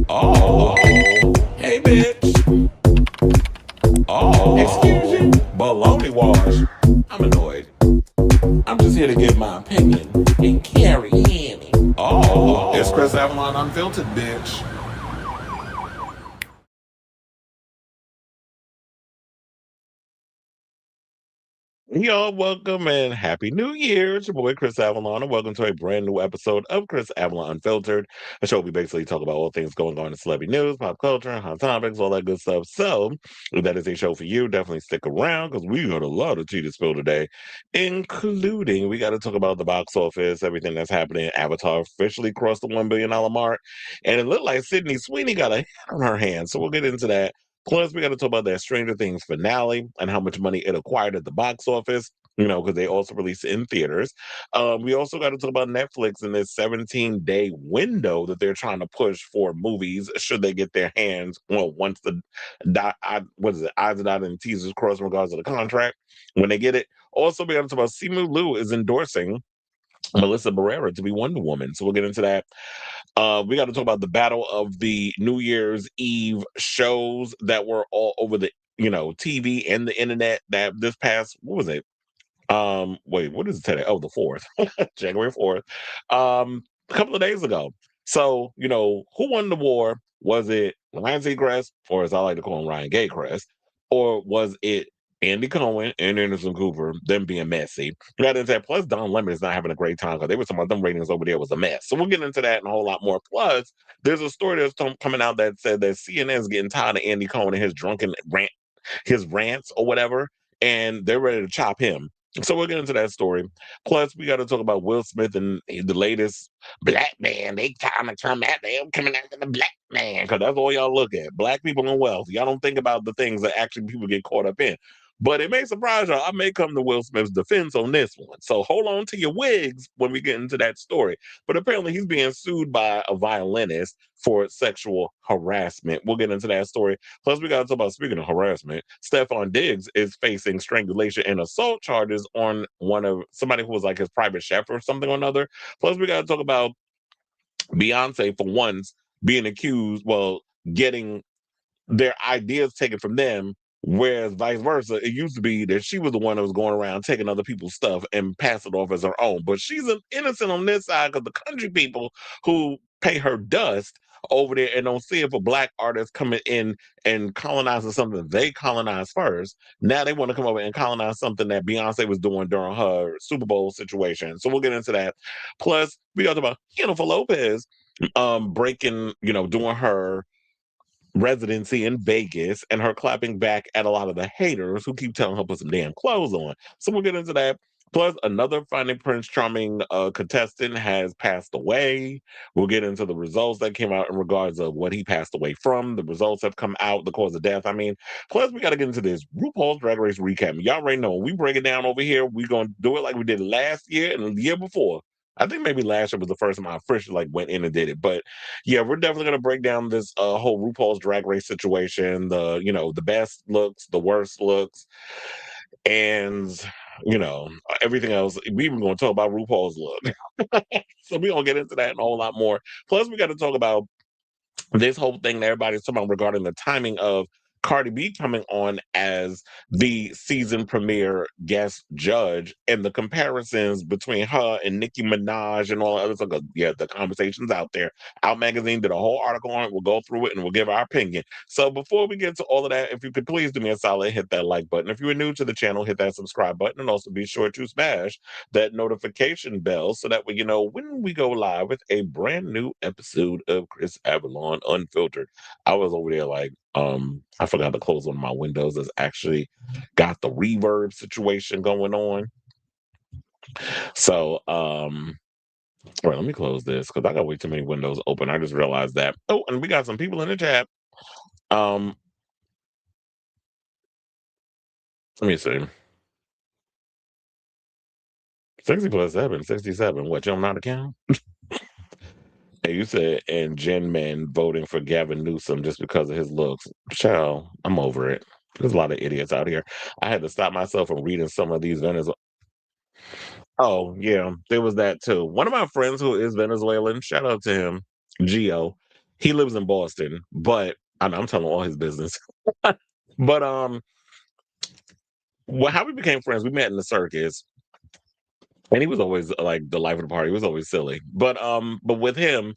Oh, hey, bitch. Oh, excuse you. Baloney wash. I'm annoyed. I'm just here to give my opinion and carry in. Oh, it's Chris Avalon Unfiltered, bitch. Y'all, welcome and happy new year. It's your boy Chris Avalon, and welcome to a brand new episode of Chris Avalon Unfiltered, a show we basically talk about all things going on in celebrity news, pop culture, hot topics, all that good stuff. So, if that is a show for you, definitely stick around because we got a lot of tea to spill today, including we got to talk about the box office, everything that's happening. Avatar officially crossed the $1 billion mark, and it looked like Sydney Sweeney got a hit on her hands. So, we'll get into that. Plus, we got to talk about that Stranger Things finale and how much money it acquired at the box office, because they also released it in theaters. We also got to talk about Netflix and this 17-day window that they're trying to push for movies should they get their hands, well, once the, what is it, I's are dotted and T's is crossed in regards to the contract, when they get it. Also, we got to talk about Simu Liu is endorsing Melissa Barrera to be Wonder Woman. So we'll get into that. We got to talk about the battle of the New Year's Eve shows that were all over the TV and the internet that this past what was it? Wait, what is it today? Oh, the 4th, January 4th. A couple of days ago. So, who won the war? Was it Ryan Seacrest, or as I like to call him, Ryan Gaycrest, or was it Andy Cohen and Anderson Cooper, them being messy? Rather than that, plus Don Lemon is not having a great time because they were talking about them ratings over there was a mess. So we'll get into that and a whole lot more. Plus, there's a story that's coming out that said that CNN is getting tired of Andy Cohen and his drunken his rants or whatever, and they're ready to chop him. So we'll get into that story. Plus, we got to talk about Will Smith and the latest black man. They trying to come at them coming after the black man because that's all y'all look at. Black people and wealth. Y'all don't think about the things that actually people get caught up in. But it may surprise y'all. I may come to Will Smith's defense on this one. So hold on to your wigs when we get into that story. But apparently he's being sued by a violinist for sexual harassment. We'll get into that story. Plus, we got to talk about, speaking of harassment, Stefon Diggs is facing strangulation and assault charges on somebody who was like his private chef or something or another. Plus, we got to talk about Beyonce for once being accused, well, getting their ideas taken from them, whereas vice versa, it used to be that she was the one that was going around taking other people's stuff and passing it off as her own. But she's an innocent on this side because the country people who pay her dust over there and don't see it for black artists coming in and colonizing something they colonized first. Now they want to come over and colonize something that Beyonce was doing during her Super Bowl situation. So we'll get into that. Plus, we got to talk about Jennifer Lopez breaking, doing her residency in Vegas and her clapping back at a lot of the haters who keep telling her to put some damn clothes on. So we'll get into that. Plus, another Finding Prince Charming contestant has passed away. We'll get into the results that came out in regards of what he passed away from. The results have come out, the cause of death. I mean, plus we got to get into this RuPaul's Drag Race recap. Y'all already know when we break it down over here, we're going to do it like we did last year and the year before. I think maybe last year was the first time I officially went in and did it. But yeah, we're definitely gonna break down this whole RuPaul's Drag Race situation, the best looks, the worst looks, and everything else. We even gonna talk about RuPaul's look. So we're gonna get into that and a whole lot more. Plus, we got to talk about this whole thing that everybody's talking about regarding the timing of Cardi B coming on as the season premiere guest judge and the comparisons between her and Nicki Minaj and all the others. Like, yeah, the conversations out there. Out Magazine did a whole article on it. We'll go through it and we'll give our opinion. So before we get to all of that, if you could please do me a solid, hit that like button. If you are new to the channel, hit that subscribe button and also be sure to smash that notification bell so that way you know when we go live with a brand new episode of Chris Avalon Unfiltered. I was over there I forgot to close one of my windows that's actually got the reverb situation going on. So all right, let me close this because I got way too many windows open. I just realized that. Oh, and we got some people in the chat. Um, let me see. 60 plus 7, 67. What, you don't know how to count? Hey, you said, and Jen Men voting for Gavin Newsom just because of his looks. Child, I'm over it. There's a lot of idiots out here. I had to stop myself from reading some of these Venezuela. Oh, yeah, there was that too. One of my friends who is Venezuelan, shout out to him, Gio. He lives in Boston, but I'm telling all his business. But well, how we became friends, we met in the circus, and he was always like the life of the party. He was always silly. But with him,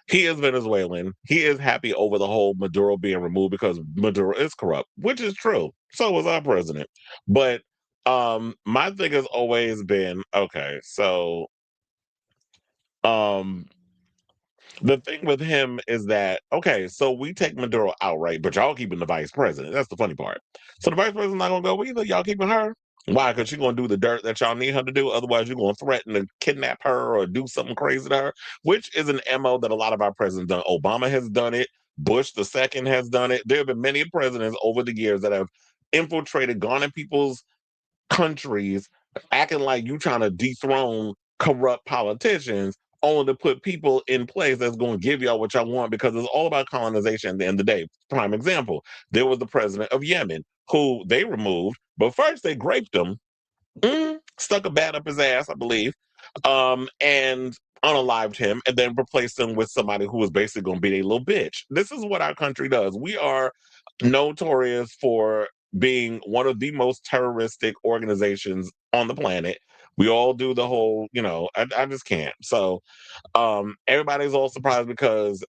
he is Venezuelan. He is happy over the whole Maduro being removed because Maduro is corrupt, which is true. So was our president. But my thing has always been okay, so um the thing with him is that okay, so we take Maduro outright, but y'all keeping the vice president. That's the funny part. So the vice president's not gonna go either. Y'all keeping her. Why? Because she's gonna do the dirt that y'all need her to do. Otherwise, you're gonna threaten to kidnap her or do something crazy to her, which is an MO that a lot of our presidents done. Obama has done it. Bush the second has done it. There have been many presidents over the years that have infiltrated, gone in people's countries, acting like you trying to dethrone corrupt politicians, only to put people in place that's going to give y'all what y'all want because it's all about colonization at the end of the day. Prime example, there was the president of Yemen who they removed, but first they raped him, stuck a bat up his ass, I believe, and unalived him, and then replaced him with somebody who was basically going to be a little bitch. This is what our country does. We are notorious for being one of the most terroristic organizations on the planet. We all do the whole, I just can't. So everybody's all surprised because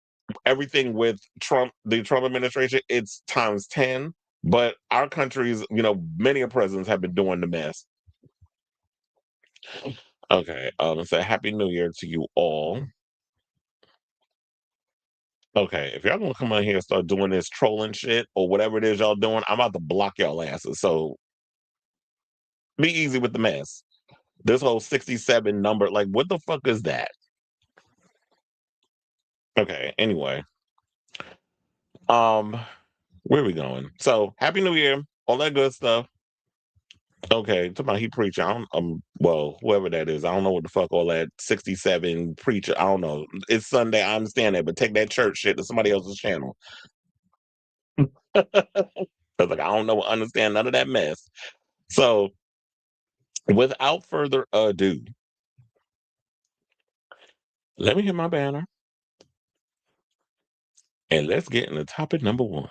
everything with Trump, the Trump administration, it's times 10. But our country's, many of presidents have been doing the mess. Okay. So happy New Year to you all. Okay, if y'all gonna come on here and start doing this trolling shit or whatever it is y'all doing, I'm about to block y'all asses. So be easy with the mess. This whole 67 number, like what the fuck is that? Okay, anyway. Um, where are we going? So happy New Year, all that good stuff. Okay, talking about he preacher. I don't well, whoever that is, I don't know what the fuck all that 67 preacher. I don't know. It's Sunday, I understand that, but take that church shit to somebody else's channel. Cause like I don't know, understand none of that mess. So without further ado, let me hit my banner and let's get into topic number one,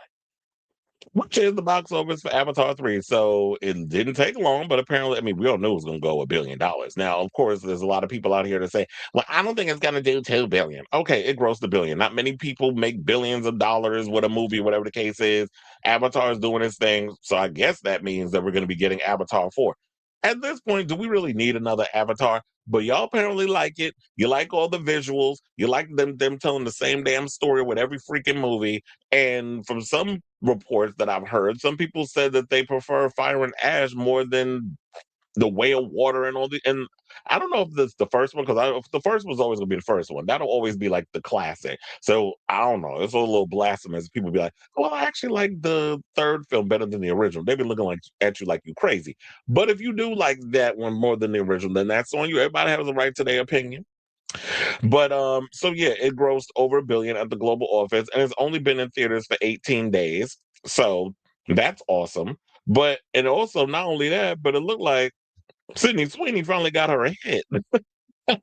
which is the box office for Avatar 3. So it didn't take long, but apparently, I mean, we all knew it was going to go $1 billion. Now, of course, there's a lot of people out here that say, well, I don't think it's going to do 2 billion. Okay, it grossed $1 billion. Not many people make billions of dollars with a movie, whatever the case is. Avatar is doing its thing. So I guess that means that we're going to be getting Avatar 4. At this point, do we really need another Avatar? But y'all apparently like it. You like all the visuals. You like them telling the same damn story with every freaking movie. And from some reports that I've heard, some people said that they prefer Fire and Ash more than the Way of Water and all the. And I don't know if this the first one because the first was always gonna be the first one. That'll always be like the classic. So I don't know. It's a little blasphemous. People be like, "Well, I actually like the third film better than the original." They be looking like at you like you crazy. But if you do like that one more than the original, then that's on you. Everybody has a right to their opinion. But so yeah, it grossed over $1 billion at the global office, and it's only been in theaters for 18 days. So that's awesome. But and also not only that, but it looked like Sydney Sweeney finally got her a hit.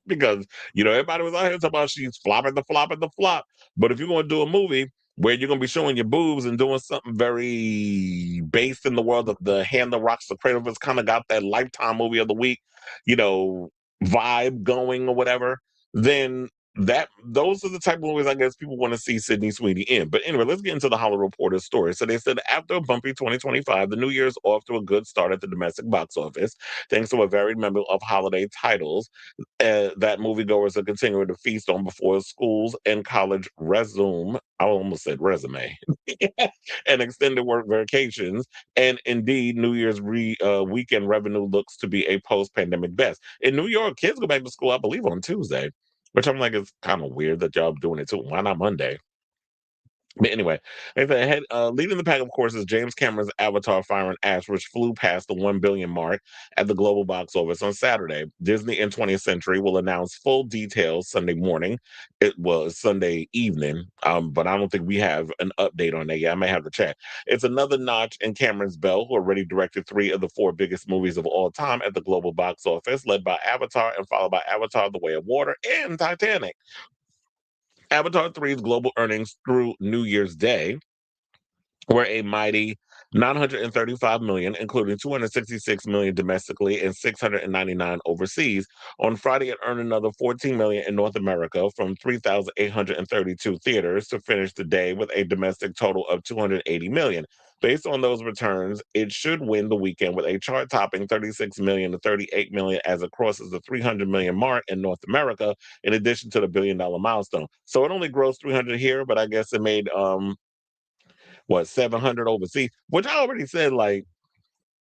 Because everybody was out here talking about she's flopping the flop at the flop. But if you're going to do a movie where you're going to be showing your boobs and doing something very based in the world of the Hand that Rocks the Cradle, it's kind of got that Lifetime movie of the week, you know, vibe going or whatever, then those are the type of movies I guess people want to see Sydney Sweeney in. But anyway, let's get into the Hollywood Reporter's story. So they said after a bumpy 2025, the new year's off to a good start at the domestic box office, thanks to a varied number of holiday titles that moviegoers are continuing to feast on before schools and college resume. I almost said resume. And extended work vacations. And indeed, New Year's weekend revenue looks to be a post-pandemic best. In New York, kids go back to school, I believe, on Tuesday, which I'm like, it's kind of weird that y'all doing it too. Why not Monday? But anyway, like I said, leading the pack, of course, is James Cameron's Avatar: Fire and Ash, which flew past the 1 billion mark at the global box office on Saturday. Disney in 20th Century will announce full details Sunday morning. It was Sunday evening, but I don't think we have an update on that yet. I may have to check. It's another notch in Cameron's belt, who already directed three of the four biggest movies of all time at the global box office, led by Avatar and followed by Avatar: The Way of Water and Titanic. Avatar 3's global earnings through New Year's Day were a mighty 935 million, including 266 million domestically and 699 overseas. On Friday, it earned another 14 million in North America from 3,832 theaters to finish the day with a domestic total of 280 million. Based on those returns, it should win the weekend with a chart-topping 36 million to 38 million as it crosses the 300 million mark in North America, in addition to the billion-dollar milestone. So it only grossed 300 here, but I guess it made 700 overseas, which I already said, like,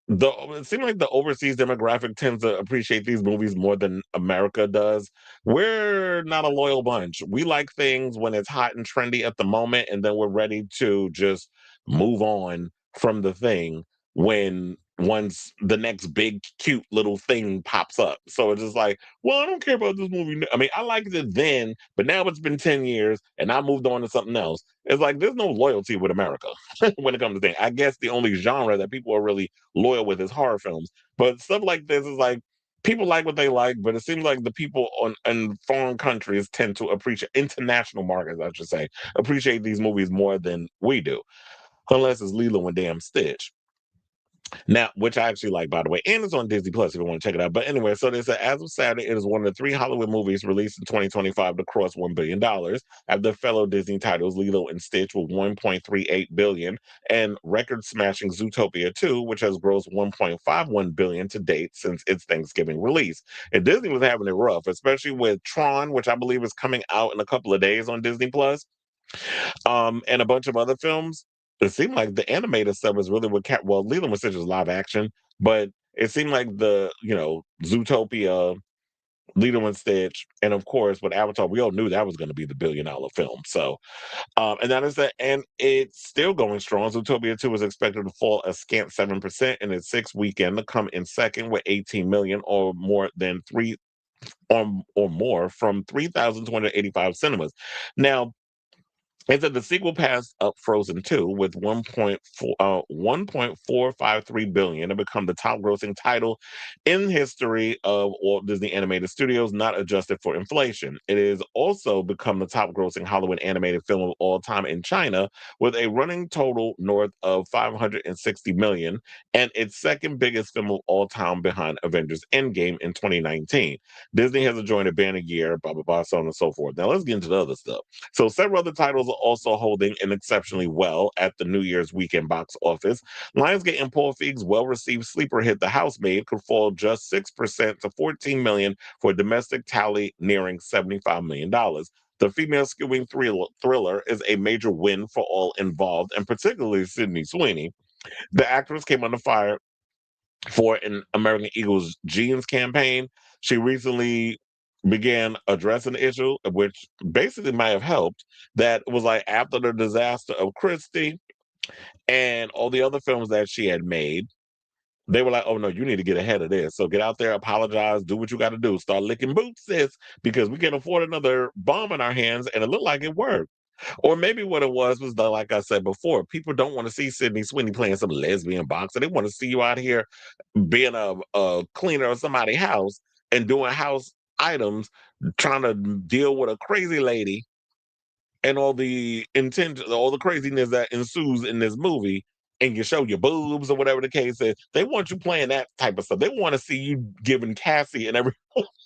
it seems like the overseas demographic tends to appreciate these movies more than America does. We're not a loyal bunch. We like things when it's hot and trendy at the moment, and then we're ready to just move on from the thing when once the next big cute little thing pops up. So it's just like, well, I don't care about this movie. I mean, I liked it then, but now it's been 10 years and I moved on to something else. It's like there's no loyalty with America when it comes to things. I guess the only genre that people are really loyal with his horror films. But stuff like this is like people like what they like, but it seems like the people on in foreign countries tend to appreciate international markets, I should say, appreciate these movies more than we do. Unless it's Lilo and Damn Stitch. Now, which I actually like, by the way, and it's on Disney Plus if you want to check it out. But anyway, so they said as of Saturday, it is one of the three Hollywood movies released in 2025 to cross $1 billion. After fellow Disney titles Lilo and Stitch with 1.38 billion, and record-smashing Zootopia 2, which has grossed 1.51 billion to date since its Thanksgiving release. And Disney was having it rough, especially with Tron, which I believe is coming out in a couple of days on Disney Plus, and a bunch of other films. It seemed like the animated stuff was really what kept. Well, Lilo and Stitch was live action, but it seemed like Zootopia, Lilo and Stitch, and of course with Avatar, we all knew that was going to be the billion-dollar film. So, and that is that, and it's still going strong. Zootopia 2 is expected to fall a scant 7% in its sixth weekend to come in second with 18 million or more than three or more from 3,285 cinemas. Now, and so the sequel passed up Frozen 2 with 1.453 billion to become the top grossing title in history of Walt Disney Animated Studios, not adjusted for inflation. It has also become the top grossing Hollywood animated film of all time in China with a running total north of 560 million and its second biggest film of all time behind Avengers Endgame in 2019. Disney has enjoyed a banner year, blah, blah, blah, so on and so forth. Now let's get into the other stuff. So several other titles are also holding in exceptionally well at the New Year's weekend box office. Lionsgate and Paul Feig's well-received sleeper hit The Housemaid could fall just 6% to 14 million for a domestic tally nearing $75 million. The female skewing thriller is a major win for all involved, and particularly Sydney Sweeney. The actress came under fire for an American Eagles jeans campaign. She recently began addressing the issue, which basically might have helped. That was like after the disaster of Christie and all the other films that she had made. They were like, "Oh no, you need to get ahead of this. So get out there, apologize, do what you got to do, start licking boots, sis, because we can't afford another bomb in our hands." And it looked like it worked. Or maybe what it was the, like I said before, people don't want to see Sydney Sweeney playing some lesbian boxer. They want to see you out here being a cleaner of somebody's house and doing house items, trying to deal with a crazy lady and all the craziness that ensues in this movie, and you show your boobs or whatever the case is. They want you playing that type of stuff. They want to see you giving Cassie and every.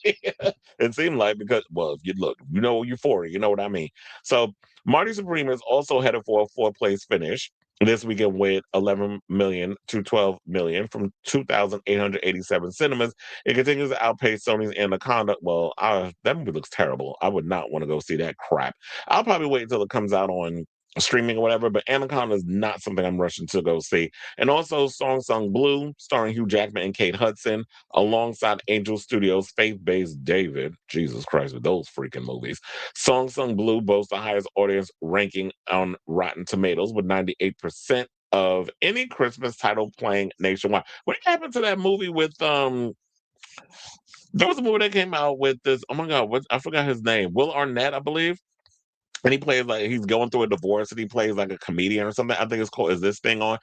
It seemed like because well, if you look, you know Euphoria, you know what I mean. So Marty Supreme is also headed for a fourth place finish this weekend with 11 million to 12 million from 2,887 cinemas. It continues to outpace Sony's Anaconda. Well, that movie looks terrible. I would not want to go see that crap. I'll probably wait until it comes out on streaming or whatever, but Anaconda is not something I'm rushing to go see. And also Song Sung Blue, starring Hugh Jackman and Kate Hudson, alongside Angel Studios' faith-based David. Jesus Christ, with those freaking movies. Song Sung Blue boasts the highest audience ranking on Rotten Tomatoes with 98% of any Christmas title playing nationwide. What happened to that movie with there was a movie that came out with this, oh my god, what, I forgot his name. Will Arnett, I believe. And he plays like he's going through a divorce and he plays like a comedian or something. I think it's called Is This Thing On?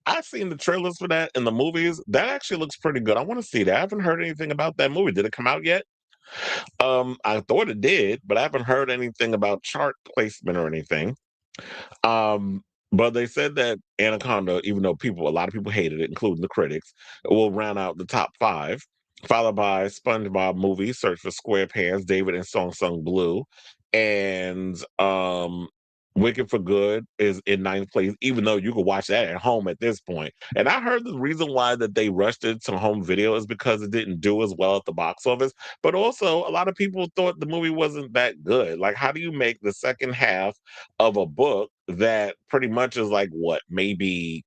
I've seen the trailers for that in the movies. That actually looks pretty good. I want to see that. I haven't heard anything about that movie. Did it come out yet? I thought it did, but I haven't heard anything about chart placement or anything. Um, but they said that Anaconda, even though a lot of people hated it, including the critics, will round out the top five, followed by SpongeBob movie, Search for SquarePants, David and Song Sung Blue, and Wicked for Good is in ninth place, even though you could watch that at home at this point. And I heard the reason why that they rushed it to home video is because it didn't do as well at the box office. But also, a lot of people thought the movie wasn't that good. Like, how do you make the second half of a book that pretty much is like what, maybe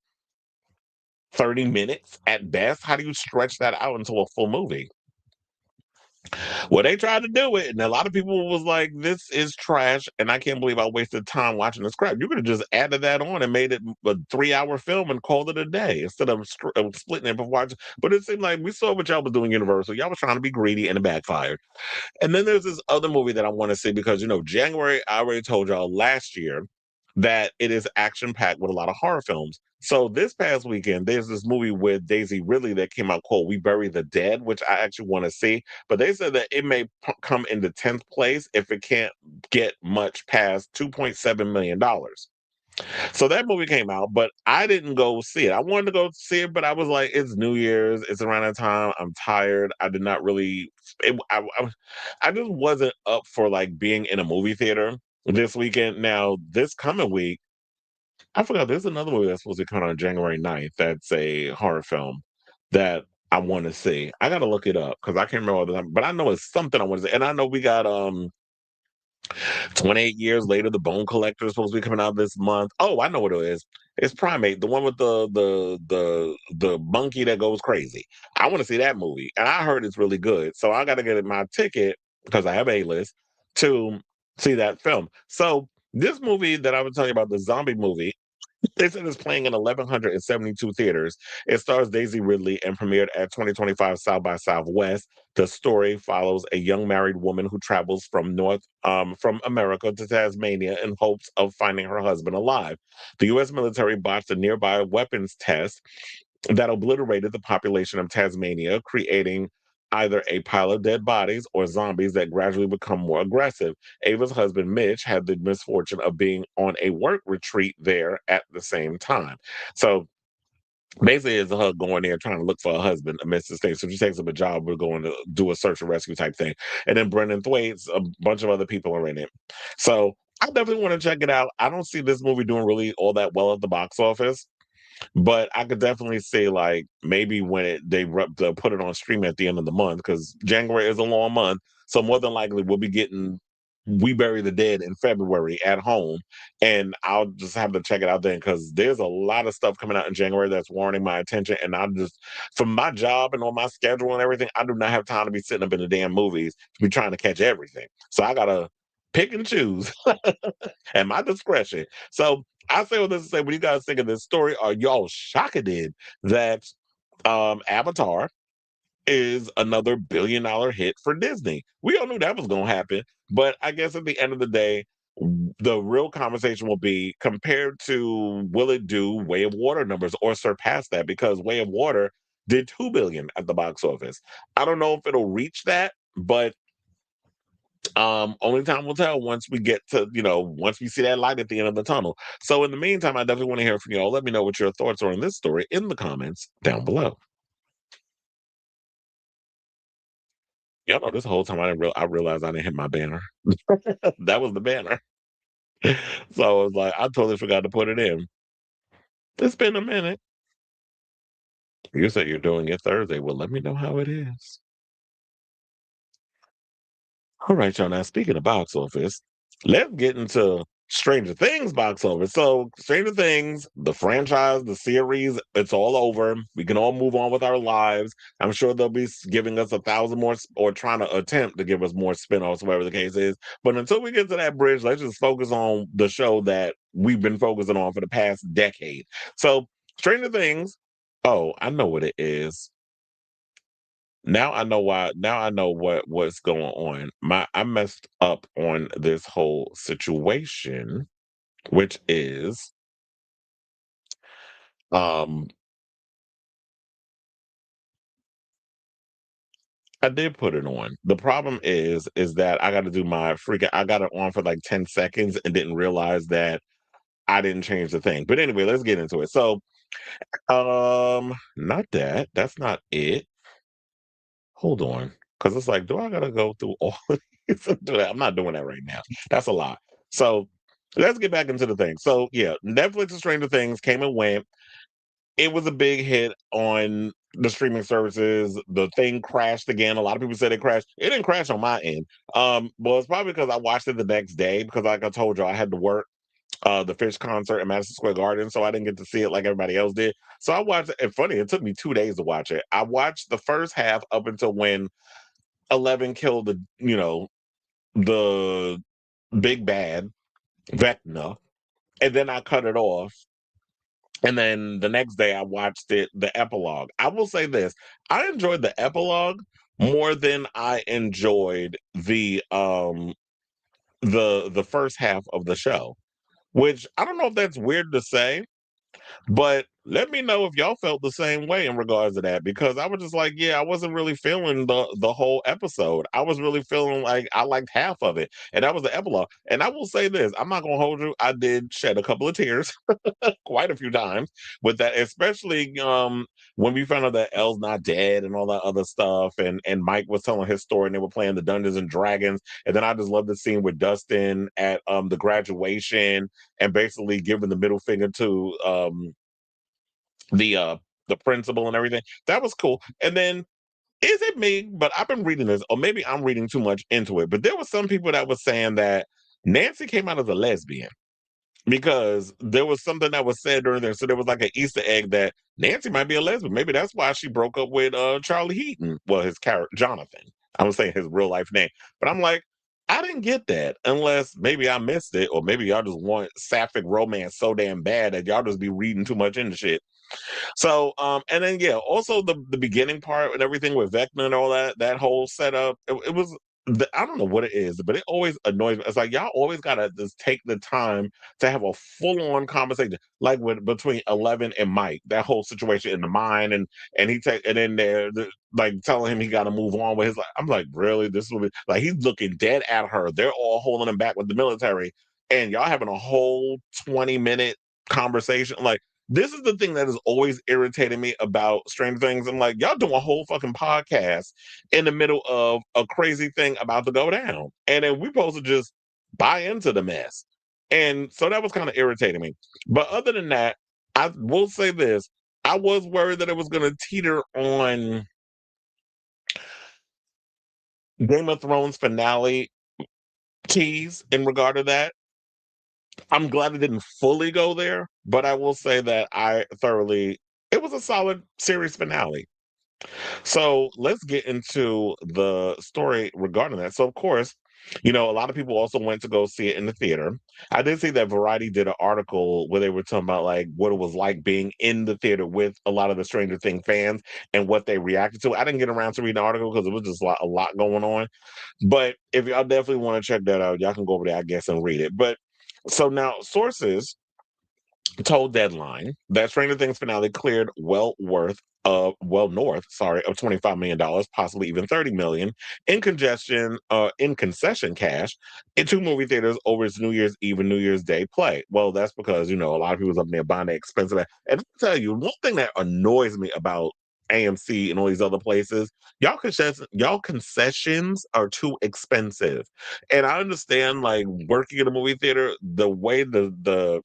30 minutes at best? How do you stretch that out into a full movie? Well, they tried to do it, and a lot of people was like, "This is trash," and I can't believe I wasted time watching this crap. You could have just added that on and made it a 3-hour film and called it a day instead of splitting it before watching. But it seemed like we saw what y'all was doing Universal. Y'all was trying to be greedy, and it backfired. And then there's this other movie that I want to see because January. I already told y'all last year that it is action packed with a lot of horror films. So this past weekend, there's this movie with Daisy Ridley that came out called We Bury the Dead, which I actually want to see. But they said that it may come into 10th place if it can't get much past $2.7 million. So that movie came out, but I didn't go see it. I wanted to go see it, but I was like, it's New Year's, it's around that time. I'm tired. I did not really. I just wasn't up for like being in a movie theater this weekend. Now, this coming week, I forgot there's another movie that's supposed to come out on January 9th. That's a horror film that I want to see. I gotta look it up because I can't remember all the time, but I know it's something I want to see. And I know we got 28 years later, the Bone Collector is supposed to be coming out this month. Oh, I know what it is. It's Primate, the one with the monkey that goes crazy. I want to see that movie, and I heard it's really good. So I got to get my ticket because I have a list to see that film. So this movie that I was telling you about, the zombie movie, they said it's playing in 1,172 theaters. It stars Daisy Ridley and premiered at 2025 South by Southwest. The story follows a young married woman who travels from America to Tasmania in hopes of finding her husband alive. The U.S. military botched a nearby weapons test that obliterated the population of Tasmania, creating either a pile of dead bodies or zombies that gradually become more aggressive. Ava's husband, Mitch, had the misfortune of being on a work retreat there at the same time. So basically, it's her going there trying to look for a husband amidst this thing. So she takes up a job. We're going to do a search and rescue type thing. And then Brendan Thwaites, a bunch of other people are in it. So I definitely want to check it out. I don't see this movie doing really all that well at the box office. But I could definitely say, like, maybe when they'll put it on stream at the end of the month, because January is a long month. So more than likely, we'll be getting We Bury the Dead in February at home. And I'll just have to check it out then because there's a lot of stuff coming out in January that's warranting my attention. And I'm just, from my job and on my schedule and everything, I do not have time to be sitting up in the damn movies to be trying to catch everything. So I got to pick and choose at my discretion. So I say all this to say, when you guys think of this story, are y'all shocked that Avatar is another $1 billion hit for Disney? We all knew that was going to happen, but I guess at the end of the day, the real conversation will be compared to will it do Way of Water numbers or surpass that? Because Way of Water did 2 billion at the box office. I don't know if it'll reach that, but only time will tell once we get to, once we see that light at the end of the tunnel. So in the meantime, I definitely want to hear from y'all. Let me know what your thoughts are on this story in the comments down below. Y'all know this whole time I realized I didn't hit my banner. That was the banner. So I was like, I totally forgot to put it in. It's been a minute. You said you're doing it Thursday. Well, let me know how it is. All right, y'all. Now, speaking of box office, let's get into Stranger Things box office. So Stranger Things, the franchise, the series, it's all over. We can all move on with our lives. I'm sure they'll be giving us 1,000 more, or trying to attempt to give us more spinoffs, whatever the case is. But until we get to that bridge, let's just focus on the show that we've been focusing on for the past decade. So Stranger Things. Oh, I know what it is. Now I know why. Now I know what's going on. I messed up on this whole situation, which is um I did put it on. The problem is that I got to do my freaking. I got it on for like 10 seconds and didn't realize that I didn't change the thing. But anyway, let's get into it. So not that. That's not it. Hold on, because it's like, do I gotta go through all of these and do that? I'm not doing that right now. That's a lot. So let's get back into the thing. So yeah, Netflix and Stranger Things came and went. It was a big hit on the streaming services. The thing crashed again. A lot of people said it crashed. It didn't crash on my end. Well, it's probably because I watched it the next day because, like I told you, I had to work the Fish concert at Madison Square Garden, so I didn't get to see it like everybody else did. So I watched it. And funny, it took me 2 days to watch it. I watched the first half up until when 11 killed the big bad Vecna, and then I cut it off. And then the next day I watched the epilogue. I will say this. I enjoyed the epilogue more than I enjoyed the first half of the show. Which I don't know if that's weird to say, but let me know if y'all felt the same way in regards to that, because I was just like, yeah, I wasn't really feeling the whole episode. I was really feeling like I liked half of it, and that was the epilogue. And I will say this: I'm not gonna hold you. I did shed a couple of tears, quite a few times with that, especially when we found out that Elle's not dead and all that other stuff, and Mike was telling his story, and they were playing the Dungeons and Dragons, and then I just love the scene with Dustin at the graduation and basically giving the middle finger to the uh the principal and everything. That was cool. And then is it me? But I've been reading this, or maybe I'm reading too much into it. But there were some people that were saying that Nancy came out as a lesbian because there was something that was said during there. So there was like an Easter egg that Nancy might be a lesbian. Maybe that's why she broke up with Charlie Heaton. Well, his character Jonathan. I'm saying his real life name. But I'm like, I didn't get that unless maybe I missed it, or maybe y'all just want sapphic romance so damn bad that y'all just be reading too much into shit. So, and then yeah, also the beginning part and everything with Vecna and all that whole setup, it was. I don't know what it is, but it always annoys me. It's like y'all always gotta just take the time to have a full on conversation, like with between 11 and Mike. That whole situation in the mine, and he take and then like telling him he got to move on with his life. I'm like, really? This will be like he's looking dead at her. They're all holding him back with the military, and y'all having a whole 20-minute conversation. Like this is the thing that has always irritated me about Stranger Things. I'm like, y'all doing a whole fucking podcast in the middle of a crazy thing about to go down. And then we supposed to just buy into the mess. And so that was kind of irritating me. But other than that, I will say this. I was worried that it was going to teeter on Game of Thrones finale tease in regard to that. I'm glad it didn't fully go there, but I will say that it was a solid series finale. So let's get into the story regarding that. So, of course, a lot of people also went to go see it in the theater. I did see that Variety did an article where they were talking about like what it was like being in the theater with a lot of the Stranger Things fans and what they reacted to. I didn't get around to reading the article because it was just a lot going on. But if y'all definitely want to check that out, y'all can go over there, I guess, and read it. But so now sources told Deadline that Stranger Things finale cleared well north, sorry, of $25 million, possibly even 30 million in concession cash into movie theaters over its New Year's Eve and New Year's Day play. Well, that's because a lot of people's up there buying the expensive. And I'll tell you, one thing that annoys me about AMC and all these other places, y'all concessions are too expensive. And I understand like working in a movie theater, the way the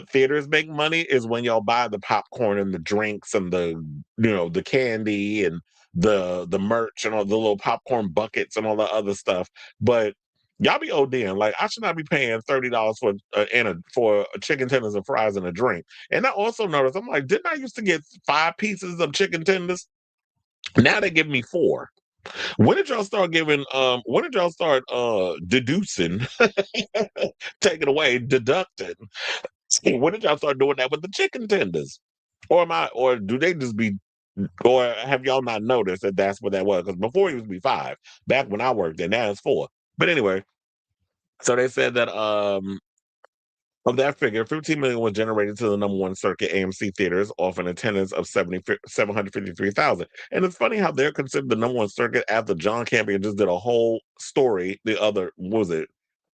theaters make money is when y'all buy the popcorn and the drinks and the candy and the merch and all the little popcorn buckets and all the other stuff. But Y'all be ODing. Like, I should not be paying $30 for chicken tenders and fries and a drink. And I also noticed, I'm like, didn't I used to get 5 pieces of chicken tenders? Now they give me 4. When did y'all start giving? When did y'all start deducing, taking away, deducting? When did y'all start doing that with the chicken tenders? Or am I? Or do they just be? Or have y'all not noticed that that's what that was? Because before it used to be 5. Back when I worked there, now it's 4. But anyway, so they said that of that figure, 15 million was generated to the number one circuit AMC theaters, off an attendance of 753,000. And it's funny how they're considered the number one circuit after John Campion just did a whole story. The other, what was it?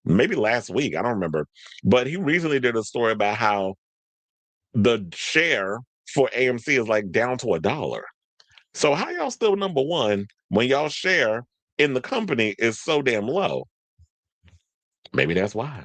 Maybe last week, I don't remember. But he recently did a story about how the share for AMC is like down to $1. So how y'all still number one when y'all share in the company is so damn low? Maybe that's why.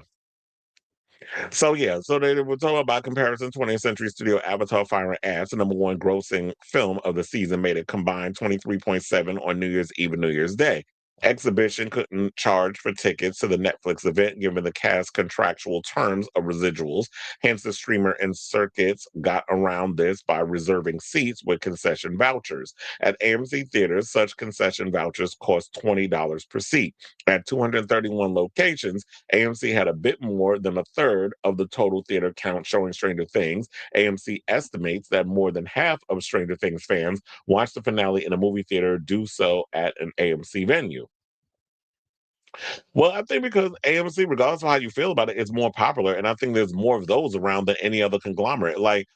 So yeah, so they were talking about comparison. 20th Century Studio Avatar Fire and Ash, the number one grossing film of the season, made a combined 23.7 on New Year's Eve and New Year's Day. Exhibition couldn't charge for tickets to the Netflix event given the cast contractual terms of residuals. Hence, the streamer and circuits got around this by reserving seats with concession vouchers. At AMC theaters, such concession vouchers cost $20 per seat. At 231 locations, AMC had a bit more than a third of the total theater count showing Stranger Things. AMC estimates that more than half of Stranger Things fans watch the finale in a movie theater do so at an AMC venue. Well, I think because AMC, regardless of how you feel about it, it's more popular, and I think there's more of those around than any other conglomerate. Like,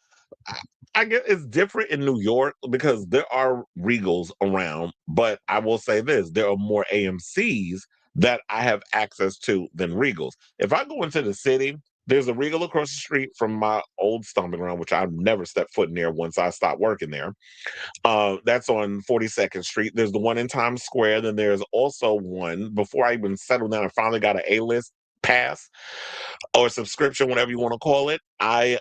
I I get it's different in New York because there are Regals around, but I will say this, there are more AMCs that I have access to than Regals. If I go into the city, there's a Regal across the street from my old stomping ground, which I've never stepped foot near once I stopped working there. That's on 42nd Street. There's the one in Times Square. Then there's also one before I even settled down and finally got an A-list pass or subscription, whatever you want to call it. I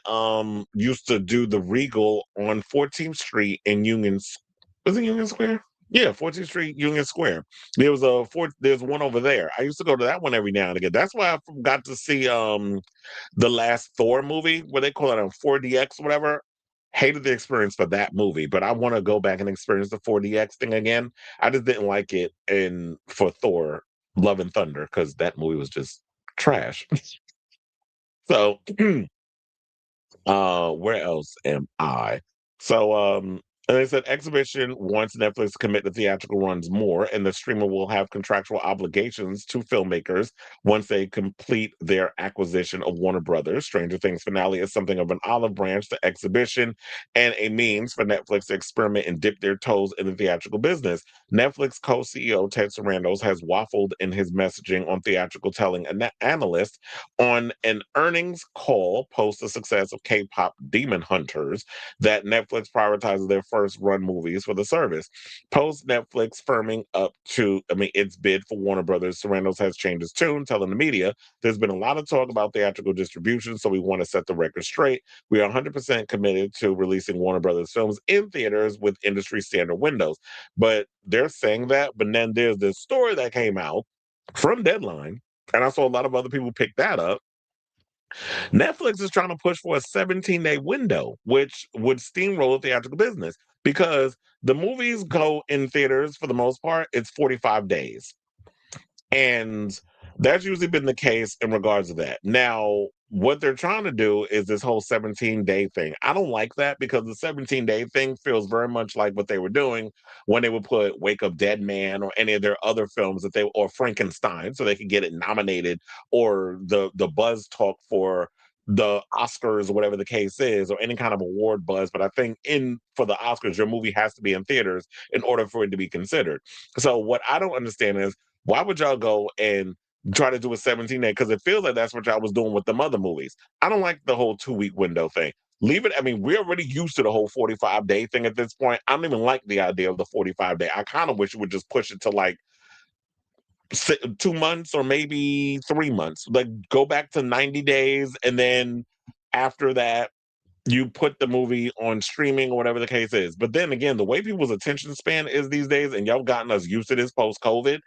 used to do the Regal on 14th Street in was it Union Square? Yeah, 14th Street, Union Square. There's one over there. I used to go to that one every now and again. That's why I got to see the last Thor movie, where they call it on 4DX, whatever. Hated the experience for that movie, but I want to go back and experience the 4DX thing again. I just didn't like it in for Thor Love and Thunder because that movie was just trash. So where else am I? So, and they said exhibition wants Netflix to commit to theatrical runs more, and the streamer will have contractual obligations to filmmakers once they complete their acquisition of Warner Brothers. Stranger Things finale is something of an olive branch to exhibition and a means for Netflix to experiment and dip their toes in the theatrical business. Netflix co-CEO Ted Sarandos has waffled in his messaging on theatrical, telling an analyst on an earnings call post the success of K-pop Demon Hunters that Netflix prioritizes their first run movies for the service. Post Netflix firming up its bid for Warner Brothers, Sarandos has changed his tune, telling the media, "There's been a lot of talk about theatrical distribution, so we want to set the record straight. We are 100% committed to releasing Warner Brothers films in theaters with industry standard windows." But they're saying that, but then there's this story that came out from Deadline, and I saw a lot of other people pick that up. Netflix is trying to push for a 17-day window, which would steamroll the theatrical business because the movies go in theaters for the most part, it's 45 days. And that's usually been the case in regards to that. Now, what they're trying to do is this whole 17-day thing. I don't like that because the 17-day thing feels very much like what they were doing when they would put Wake Up Dead Man or any of their other films or Frankenstein so they could get it nominated or the buzz talk for the Oscars or whatever the case is, or any kind of award buzz. But I think for the Oscars, your movie has to be in theaters in order for it to be considered. So what I don't understand is why would y'all go and try to do a 17-day? Because it feels like that's what y'all was doing with the other movies. I don't like the whole 2-week window thing. Leave it. I mean, we're already used to the whole 45-day thing at this point. I don't even like the idea of the 45-day. I kind of wish you would just push it to like 2 months or maybe 3 months. Like go back to 90 days. And then after that, you put the movie on streaming or whatever the case is. But then again, the way people's attention span is these days, and y'all gotten us used to this post COVID,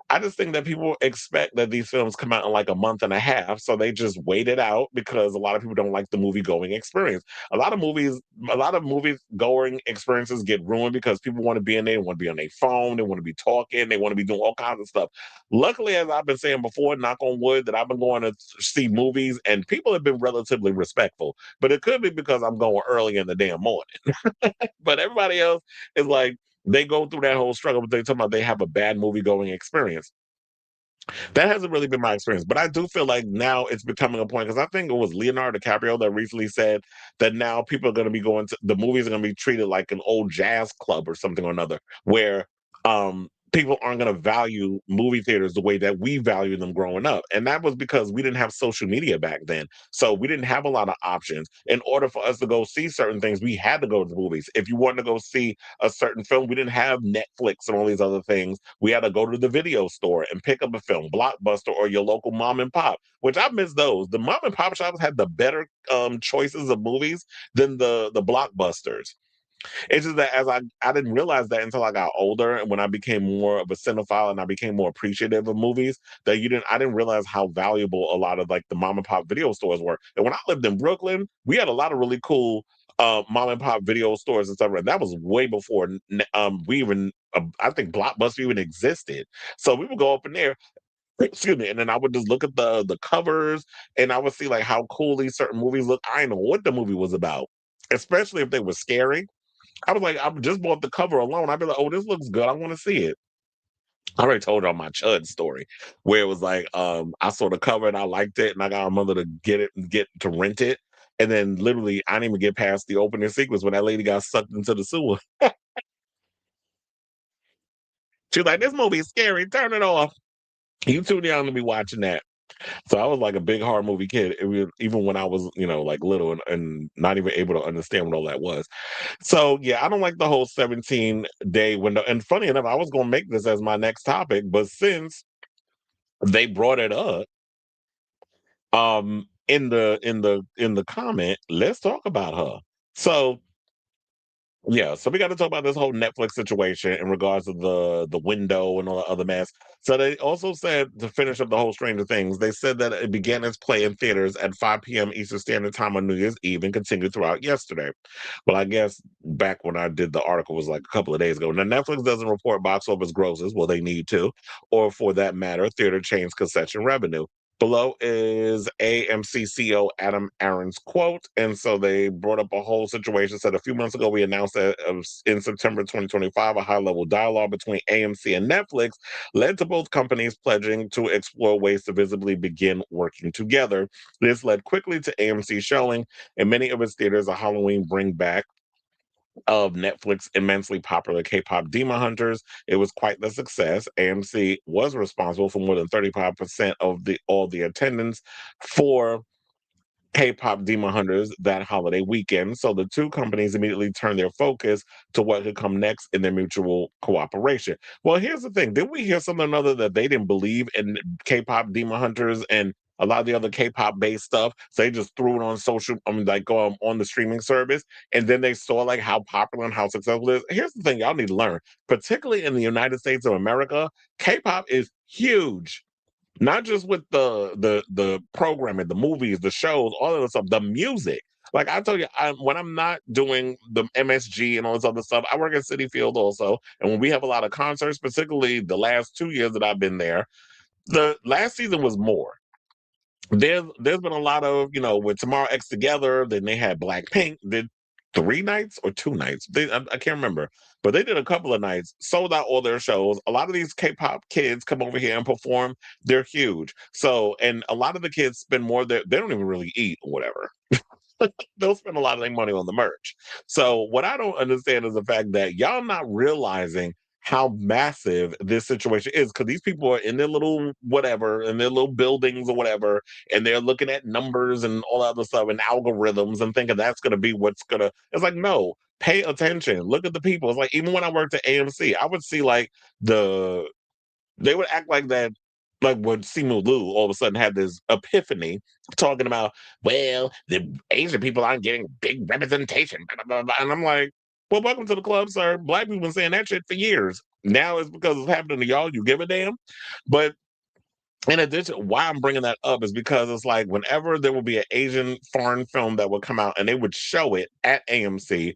I just think that people expect that these films come out in like a month and a half, so they just wait it out because a lot of people don't like the movie going experience. A lot of movies going experiences get ruined because people want to be in there, want to be on their phone, they want to be talking, they want to be doing all kinds of stuff. Luckily, as I've been saying before, knock on wood, that I've been going to see movies and people have been relatively respectful. But it could be because I'm going early in the damn morning. But everybody else is like, they go through that whole struggle, but they talk about they have a bad movie going experience. That hasn't really been my experience, but I do feel like now it's becoming a point because I think it was Leonardo DiCaprio that recently said that now people are going to be going to the movies are going to be treated like an old jazz club or something or another, where people aren't going to value movie theaters the way that we value them growing up, and that was because we didn't have social media back then, so we didn't have a lot of options. In order for us to go see certain things, we had to go to the movies. If you wanted to go see a certain film, we didn't have Netflix and all these other things. We had to go to the video store and pick up a film, Blockbuster or your local mom and pop, which I miss those. The mom and pop shops had the better choices of movies than the blockbusters. It's just that I didn't realize that until I got older and when I became more of a cinephile and I became more appreciative of movies, that you didn't I didn't realize how valuable a lot of like the mom and pop video stores were. And when I lived in Brooklyn, we had a lot of really cool mom and pop video stores and stuff. And that was way before we even I think Blockbuster even existed. So we would go up in there, excuse me, and then I would just look at the covers and I would see like how cool these certain movies look. I didn't know what the movie was about, especially if they were scary. I was like, I just bought the cover alone. I'd be like, oh, this looks good. I want to see it. I already told y'all my Chud story, where it was like, I saw the cover and I liked it, and I got my mother to get to rent it, and then literally I didn't even get past the opening sequence when that lady got sucked into the sewer. She was like, "This movie is scary. Turn it off. You too young to be watching that." So I was like a big horror movie kid, even when I was, like little and not even able to understand what all that was. So yeah, I don't like the whole 17-day window. And funny enough, I was gonna make this as my next topic, but since they brought it up in the comment, let's talk about her. So yeah, so we got to talk about this whole Netflix situation in regards to the window and all the other mess. So they also said to finish up the whole Stranger Things, they said that it began its play in theaters at 5 p.m. Eastern Standard Time on New Year's Eve and continued throughout yesterday. Well, I guess back when I did the article was like a couple of days ago. Now Netflix doesn't report box office grosses, well they need to, or for that matter, theater chains concession revenue. Below is AMC CEO Adam Aron's quote. And so they brought up a whole situation. Said a few months ago, we announced that in September 2025, a high level dialogue between AMC and Netflix led to both companies pledging to explore ways to visibly begin working together. This led quickly to AMC showing in many of its theaters a Halloween bring back of Netflix immensely popular K-pop Demon Hunters. It was quite the success. AMC was responsible for more than 35% of the all the attendance for K-pop Demon Hunters that holiday weekend. So the two companies immediately turned their focus to what could come next in their mutual cooperation. Well, here's the thing. Didn't we hear something or other that they didn't believe in K-pop Demon Hunters and a lot of the other K-pop based stuff? So they just threw it on social, like on the streaming service, and then they saw like how popular and how successful it is. Here's the thing, y'all need to learn, particularly in the United States of America, K-pop is huge, not just with the programming, the movies, the shows, all of the stuff, the music. Like I told you, when I'm not doing the MSG and all this other stuff, I work at City Field also, and when we have a lot of concerts, particularly the last 2 years that I've been there, the last season was more. There's been a lot of with Tomorrow X Together. Then they had Blackpink did 3 nights or 2 nights. I can't remember, but they did a couple of nights. Sold out all their shows. A lot of these K-pop kids come over here and perform. They're huge. So and a lot of the kids spend more. They don't even really eat or whatever. They'll spend a lot of their money on the merch. So what I don't understand is the fact that y'all not realizing how massive this situation is because these people are in their little whatever, in their little buildings or whatever, and they're looking at numbers and all that other stuff and algorithms and thinking that's going to be what's going to. It's like no, pay attention. Look at the people. It's like even when I worked at AMC, I would see like they would act like that like when Simu Liu all of a sudden had this epiphany talking about, well, the Asian people aren't getting big representation, blah, blah, blah, blah. And I'm like, well, welcome to the club, sir. Black people been saying that shit for years. Now it's because it's happening to y'all. You give a damn. But in addition, why I'm bringing that up is because it's like whenever there will be an Asian foreign film that would come out and they would show it at AMC,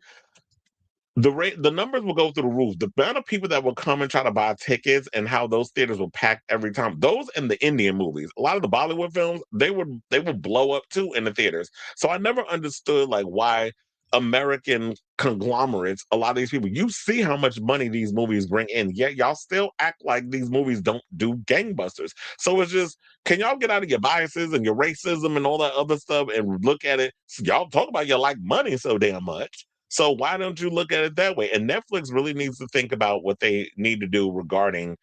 the numbers will go through the roof. The amount of people that will come and try to buy tickets and how those theaters will pack every time. Those and the Indian movies, a lot of the Bollywood films, they would blow up too in the theaters. So I never understood like why American conglomerates, a lot of these people, you see how much money these movies bring in, yet y'all still act like these movies don't do gangbusters. So it's just, can y'all get out of your biases and your racism and all that other stuff and look at it? Y'all talk about you like money so damn much. So why don't you look at it that way? And Netflix really needs to think about what they need to do regarding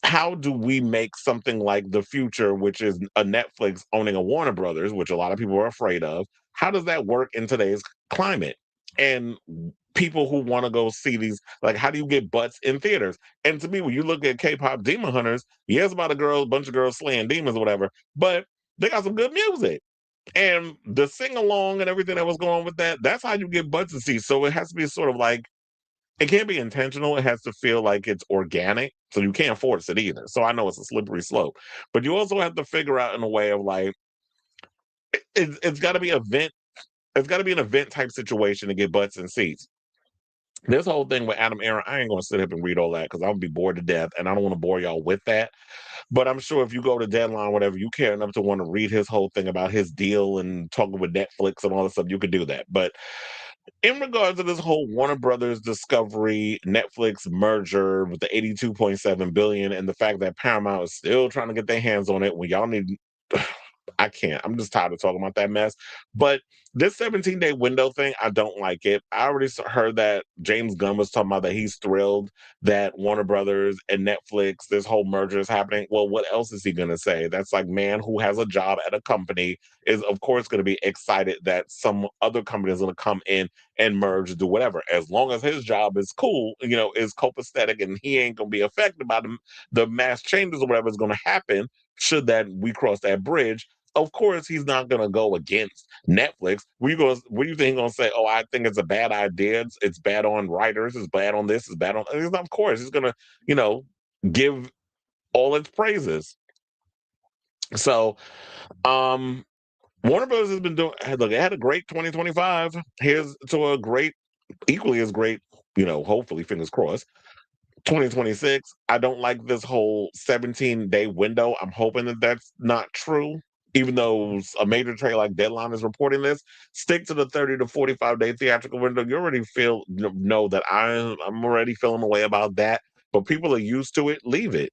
how do we make something like the future, which is a Netflix owning a Warner Brothers, which a lot of people are afraid of. How does that work in today's climate? And people who want to go see these, like, how do you get butts in theaters? And to me, when you look at K-pop Demon Hunters, yes, about a bunch of girls slaying demons or whatever, but they got some good music. And the sing along and everything that was going on with that, that's how you get butts to see. So it has to be sort of like, it can't be intentional. It has to feel like it's organic. So you can't force it either. So I know it's a slippery slope. But you also have to figure out in a way of like, it's got to be event. It's got to be an event type situation to get butts and seats. This whole thing with Adam Aaron, I ain't going to sit up and read all that because I'm going to be bored to death. And I don't want to bore y'all with that. But I'm sure if you go to Deadline, whatever, you care enough to want to read his whole thing about his deal and talking with Netflix and all that stuff, you could do that. But in regards to this whole Warner Brothers Discovery Netflix merger with the 82.7 billion and the fact that Paramount is still trying to get their hands on it when y'all need I can't. I'm just tired of talking about that mess. But this 17-day window thing, I don't like it. I already heard that James Gunn was talking about that he's thrilled that Warner Brothers and Netflix, this whole merger is happening. Well, what else is he going to say? That's like, man who has a job at a company is, of course, going to be excited that some other company is going to come in and merge, do whatever. As long as his job is cool, is copacetic and he ain't going to be affected by the mass changes or whatever is going to happen should that we cross that bridge. Of course, he's not going to go against Netflix. What do you think he's going to say? Oh, I think it's a bad idea. It's bad on writers. It's bad on this. It's bad on. Of course, he's going to, give all its praises. So, um, Warner Brothers has been doing. Look, it had a great 2025. Here's to a great, equally as great. Hopefully, fingers crossed. 2026. I don't like this whole 17-day window. I'm hoping that that's not true. Even though a major trade like Deadline is reporting this, stick to the 30 to 45-day theatrical window. You already know that I'm already feeling a way about that. But people are used to it. Leave it.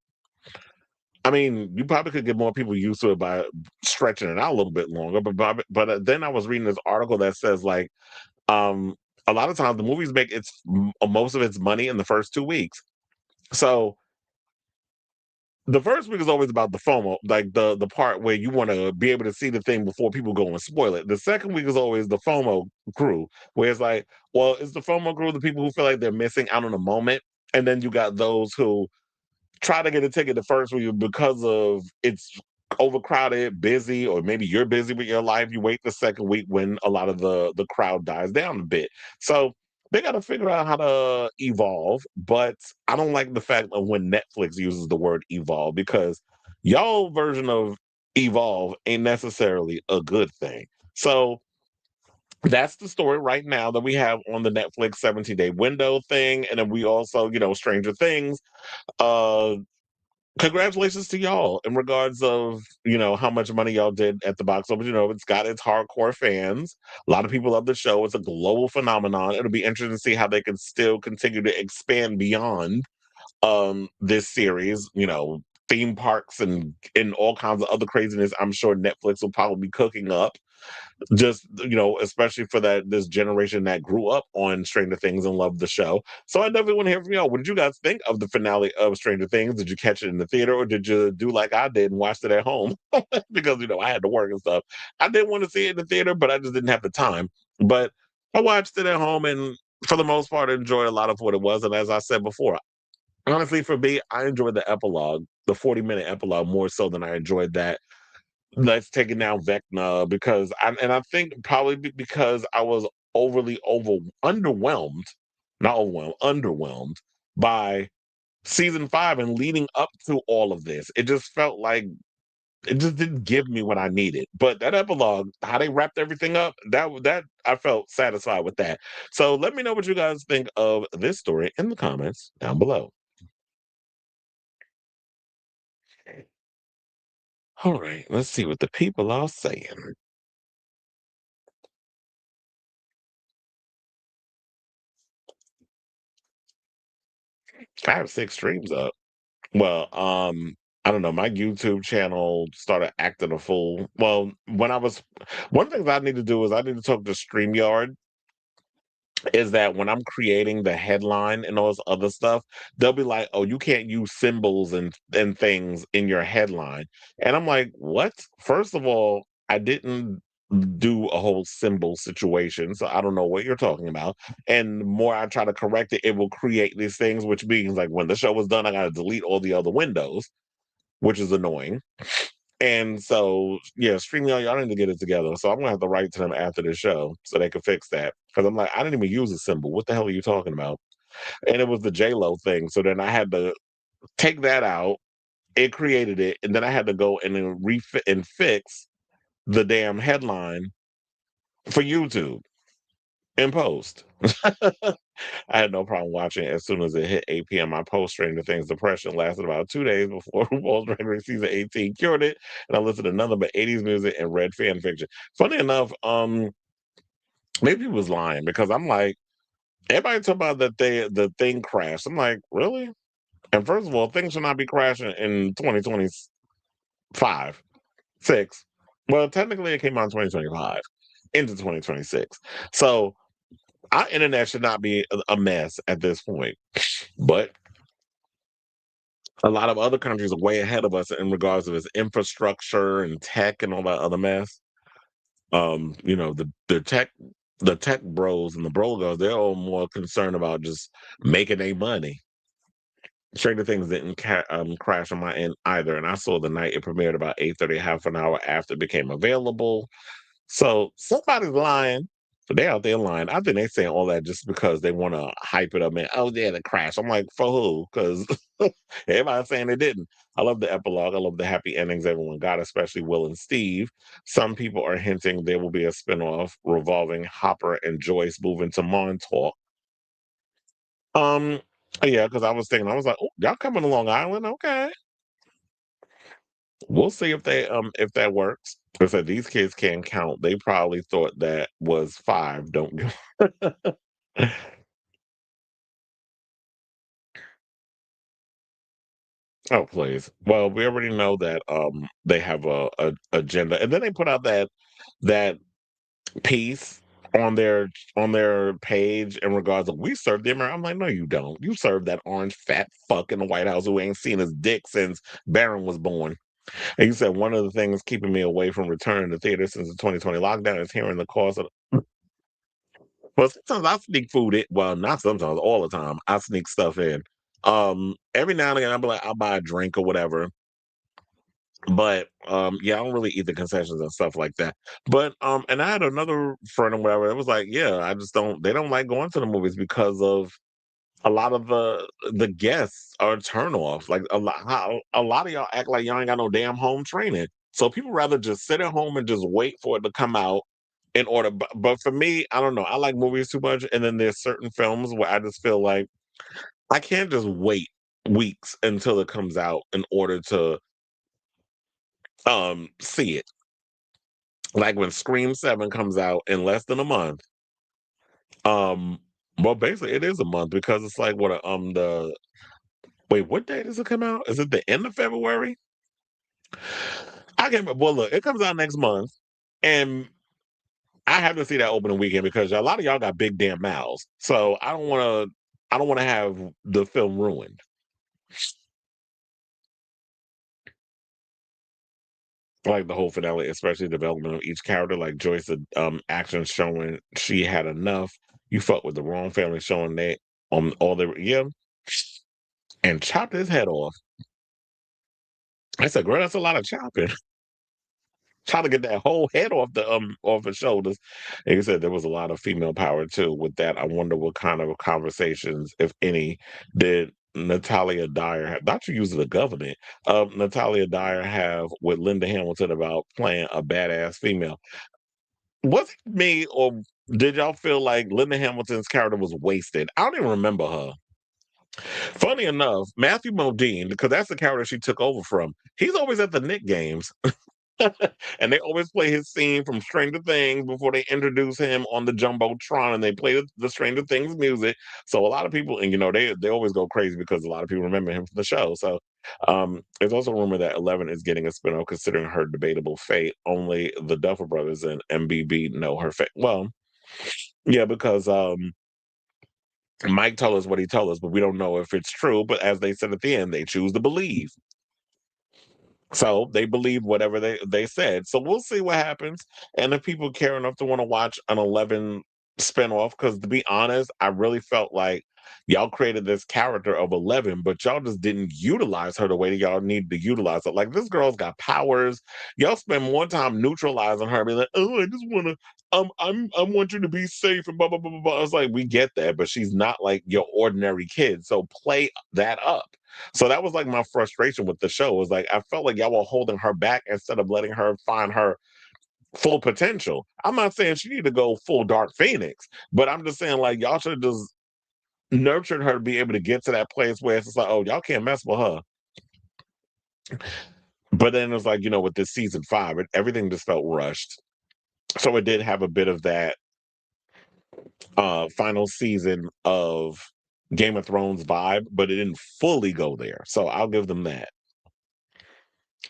I mean, you probably could get more people used to it by stretching it out a little bit longer. But then I was reading this article that says like um, a lot of times the movies make most of its money in the first 2 weeks. So the first week is always about the FOMO, like the part where you want to be able to see the thing before people go and spoil it. The second week is always the FOMO crew, where it's like, well, it's the FOMO crew, the people who feel like they're missing out on a moment, and then you got those who try to get a ticket the first week because of it's overcrowded, busy, or maybe you're busy with your life. You wait the second week when a lot of the crowd dies down a bit. So they got to figure out how to evolve. But I don't like the fact of when Netflix uses the word evolve because y'all version of evolve ain't necessarily a good thing. So that's the story right now that we have on the Netflix 17-day window thing. And then we also, Stranger Things. Uh Congratulations to y'all in regards of how much money y'all did at the box office. It's got its hardcore fans. A lot of people love the show. It's a global phenomenon. It'll be interesting to see how they can still continue to expand beyond this series. Theme parks and all kinds of other craziness. I'm sure Netflix will probably be cooking up, just especially for this generation that grew up on Stranger Things and loved the show. So I definitely want to hear from y'all. What did you guys think of the finale of Stranger Things? Did you catch it in the theater, or did you do like I did and watched it at home? Because I had to work and stuff. I didn't want to see it in the theater, but I just didn't have the time. But I watched it at home, and for the most part, I enjoyed a lot of what it was. And as I said before, Honestly, for me, I enjoyed the epilogue, the 40-minute epilogue, more so than I enjoyed that "Let's take it down, Vecna," because I think probably because I was overly underwhelmed, not overwhelmed, underwhelmed by season 5 and leading up to all of this. It just felt like it just didn't give me what I needed. But that epilogue, how they wrapped everything up, that I felt satisfied with that. So let me know what you guys think of this story in the comments down below. All right, let's see what the people are saying. I have 6 streams up. Well, I don't know. My YouTube channel started acting a fool. Well, when I was one of the things I need to do is I need to talk to StreamYard. Is that when I'm creating the headline and all this other stuff, they'll be like, "Oh, you can't use symbols and things in your headline," and I'm like, "What?" First of all, I didn't do a whole symbol situation, so I don't know what you're talking about. And the more I try to correct it, it will create these things, which means like when the show was done, I got to delete all the other windows, which is annoying. And so, yeah, StreamYard, y'all need to get it together. So I'm gonna have to write to them after the show so they can fix that. Because I'm like, I didn't even use a symbol. What the hell are you talking about? And it was the J Lo thing. So then I had to take that out. It created it, and then I had to go and then refit and fix the damn headline for YouTube in post. I had no problem watching it as soon as it hit 8 p.m. My post Stranger Things depression lasted about 2 days before RuPaul's Drag Race season 18 cured it, and I listened to nothing but 80s music and read fan fiction. Funny enough, maybe he was lying because I'm like, everybody talk about that the thing crashed. I'm like, really? And first of all, things should not be crashing in 2025, 6. Well, technically, it came out in 2025 into 2026. So our internet should not be a mess at this point. But a lot of other countries are way ahead of us in regards of its infrastructure and tech and all that other mess. The tech bros and the bro girls, they're all more concerned about just making their money. Stranger Things didn't crash on my end either, and I saw the night it premiered about 8:30, half an hour after it became available. So somebody's lying. So they out there lying. I think they saying all that just because they want to hype it up. Man, oh yeah, the crash. I'm like, for who? Because everybody's saying it didn't. I love the epilogue. I love the happy endings everyone got, especially Will and Steve. Some people are hinting there will be a spinoff revolving Hopper and Joyce moving to Montauk. Um, yeah, because I was thinking, I was like, oh, y'all coming to Long Island? Okay. We'll see if that works. I said these kids can't count. They probably thought that was 5. Don't give Oh, please. Well, we already know that they have a agenda. And then they put out that piece on their page in regards of we serve them. I'm like, no, you don't. You serve that orange fat fuck in the White House who ain't seen his dick since Barron was born. And you said one of the things keeping me away from returning to theater since the 2020 lockdown is hearing the cost of. Well, sometimes I sneak food in. Well, not sometimes, all the time. I sneak stuff in. Every now and again, I'll be like, I'll buy a drink or whatever. But yeah, I don't really eat the concessions and stuff like that. But and I had another friend or whatever. It was like, yeah, I just don't. They don't like going to the movies because of a lot of the guests are turn off. Like a lot of y'all act like y'all ain't got no damn home training. So people rather just sit at home and just wait for it to come out in order. But for me, I don't know. I like movies too much, and then there's certain films where I just feel like I can't just wait weeks until it comes out in order to see it. Like when Scream 7 comes out in less than a month. Um, well, basically it is a month because it's like what the wait, what day does it come out? Is it the end of February? I can't remember. Well, look, it comes out next month, and I have to see that opening weekend because a lot of y'all got big damn mouths. So I don't want to have the film ruined. Like the whole finale, especially development of each character, like Joyce, action showing she had enough. You fuck with the wrong family showing that on all their yeah. and chopped his head off. I said, "Girl, that's a lot of chopping." Trying to get that whole head off his shoulders. And he said there was a lot of female power too with that. I wonder what kind of conversations, if any, did Natalia Dyer have, not to use the government, Natalia Dyer have with Linda Hamilton about playing a badass female. Was it me, or did y'all feel like Linda Hamilton's character was wasted? I don't even remember her. Funny enough, Matthew Modine, because that's the character she took over from, he's always at the Nick games. And they always play his scene from Stranger Things before they introduce him on the Jumbotron, and they play the Stranger Things music. So a lot of people, and they always go crazy because a lot of people remember him from the show. So there's also a rumor that 11 is getting a spinoff considering her debatable fate. Only the Duffer Brothers and MBB know her fate. Well, yeah, because Mike told us what he told us, but we don't know if it's true. But as they said at the end, they choose to believe. So they believe whatever they said. So we'll see what happens. And if people care enough to want to watch an 11 spinoff, because to be honest, I really felt like y'all created this character of 11, but y'all just didn't utilize her the way that y'all need to utilize her. Like, this girl's got powers. Y'all spend more time neutralizing her, be like, "Oh, I just want to, I want you to be safe," and blah blah blah blah blah. It's like, we get that, but she's not like your ordinary kid. So play that up. So that was like my frustration with the show. Was like, I felt like y'all were holding her back instead of letting her find her full potential. I'm not saying she need to go full Dark Phoenix, but I'm just saying, like, y'all should have just nurtured her to be able to get to that place where it's just like, oh, y'all can't mess with her. But then it was like, with this season 5, everything just felt rushed. So it did have a bit of that final season of Game of Thrones vibe, but it didn't fully go there. So I'll give them that.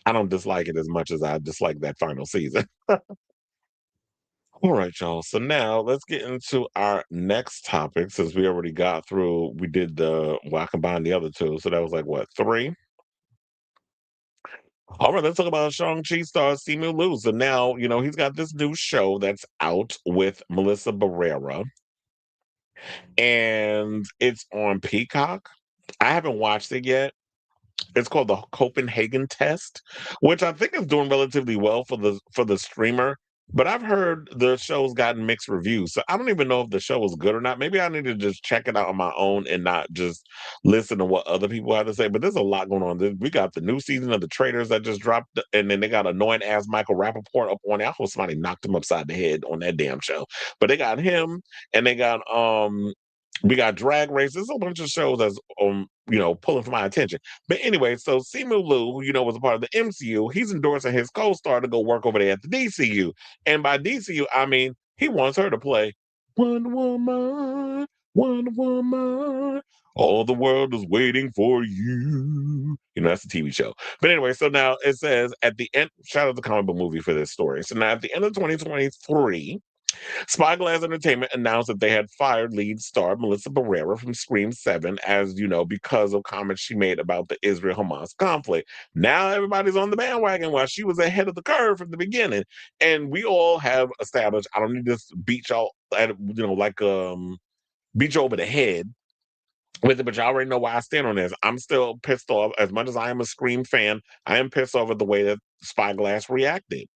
I don't dislike it as much as I dislike that final season. All right, y'all. So now let's get into our next topic since we already got through. We did I combined the other two. So that was like what, three? All right, let's talk about Shang-Chi star Simu Liu. So now, he's got this new show that's out with Melissa Barrera, and it's on Peacock. I haven't watched it yet. It's called the Copenhagen Test, which I think is doing relatively well for the streamer. But I've heard the show's gotten mixed reviews, so I don't even know if the show is good or not. Maybe I need to just check it out on my own and not just listen to what other people have to say. But there's a lot going on. We got the new season of The Traitors that just dropped, and then they got annoying ass Michael Rappaport up on it. I hope somebody knocked him upside the head on that damn show. But they got him, and they got we got Drag Race. There's a bunch of shows that's pulling for my attention. But anyway, so Simu Liu, who was a part of the MCU, he's endorsing his co-star to go work over there at the DCU. And by DCU, I mean he wants her to play One Woman, One Woman. All the world is waiting for you. That's a TV show. But anyway, so now it says at the end, shout out the comic book movie for this story. So now at the end of 2023, Spyglass Entertainment announced that they had fired lead star Melissa Barrera from Scream 7, as because of comments she made about the Israel Hamas conflict. Now everybody's on the bandwagon while she was ahead of the curve from the beginning. And we all have established, I don't need to beat y'all at, beat you over the head with it, but you already know why I stand on this. I'm still pissed off. As much as I am a Scream fan, I am pissed off at the way that Spyglass reacted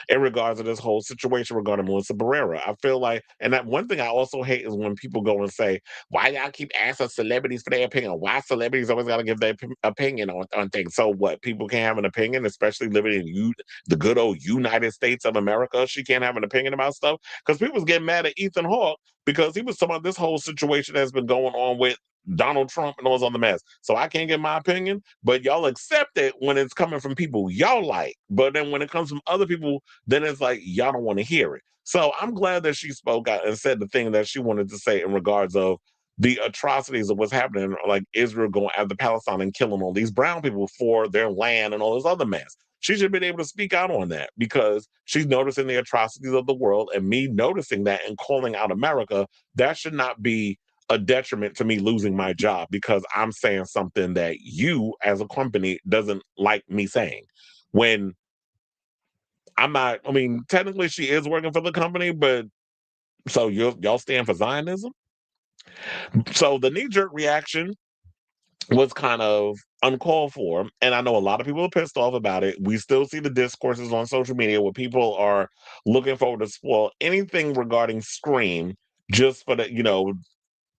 in regards to this whole situation regarding Melissa Barrera. I feel like, and that one thing I also hate is when people go and say, why y'all keep asking celebrities for their opinion? Why celebrities always got to give their opinion on things? So what? People can't have an opinion, especially living in the good old United States of America. She can't have an opinion about stuff because people was getting mad at Ethan Hawke because he was talking about this whole situation that's been going on with Donald Trump and all those other mess. So I can't get my opinion, but y'all accept it when it's coming from people y'all like. But then when it comes from other people, then it's like y'all don't want to hear it. So I'm glad that she spoke out and said the thing that she wanted to say in regards of the atrocities of what's happening, like Israel going after Palestine and killing all these brown people for their land and all this other mess. She should have been able to speak out on that because she's noticing the atrocities of the world, and me noticing that and calling out America, that should not be a detriment to me losing my job because I'm saying something that you as a company doesn't like me saying. When I'm not, I mean, technically she is working for the company, but so y'all stand for Zionism? So the knee jerk reaction was kind of uncalled for. And I know a lot of people are pissed off about it. We still see the discourses on social media where people are looking forward to spoil anything regarding Scream just for the,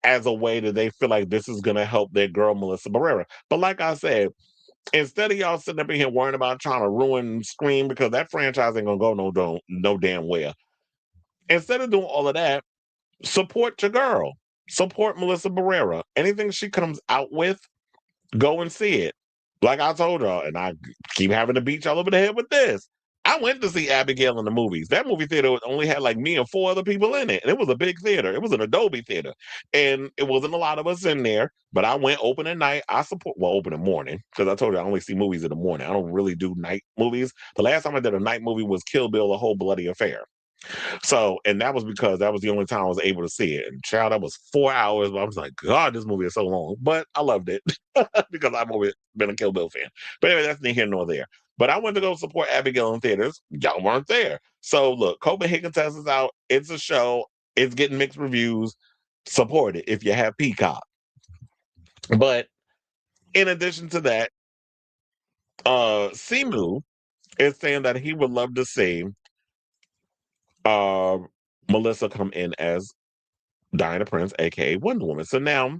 as a way that they feel like this is going to help their girl, Melissa Barrera. But like I said, instead of y'all sitting up in here worrying about trying to ruin Scream because that franchise ain't going to go no damn where. Instead of doing all of that, support your girl. Support Melissa Barrera. Anything she comes out with, go and see it. Like I told y'all, and I keep having to beat y'all over the head with this. I went to see Abigail in the movies. That movie theater only had like me and four other people in it. And it was a big theater. It was an Adobe theater. And it wasn't a lot of us in there, but I went opening night. Opening morning, because I told you I only see movies in the morning. I don't really do night movies. The last time I did a night movie was Kill Bill, A Whole Bloody Affair. So, and that was because that was the only time I was able to see it. And child, that was 4 hours. But I was like, God, this movie is so long. But I loved it because I've always been a Kill Bill fan. But anyway, that's neither here nor there. But I went to go support Abigail in theaters. Y'all weren't there. So look, Copenhagen Test is out. It's a show. It's getting mixed reviews. Support it if you have Peacock. But in addition to that, Simu is saying that he would love to see uh, Melissa come in as Diana Prince, aka Wonder Woman. So now,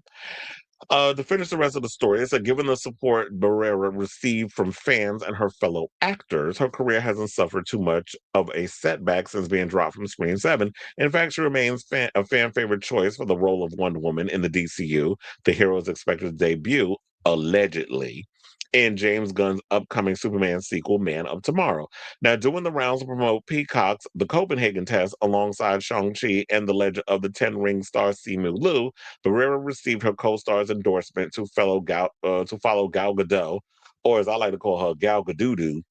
to finish the rest of the story, it said, given the support Barrera received from fans and her fellow actors, her career hasn't suffered too much of a setback since being dropped from Screen 7. In fact, she remains a fan favorite choice for the role of Wonder Woman in the DCU. The hero is expected to debut, allegedly, in James Gunn's upcoming Superman sequel, Man of Tomorrow. Now, doing the rounds to promote Peacock's The Copenhagen Test alongside Shang-Chi and the Legend of the Ten Ring star Simu Liu, Barrera received her co-star's endorsement to follow Gal Gadot, or as I like to call her, Gal Gadoodoo,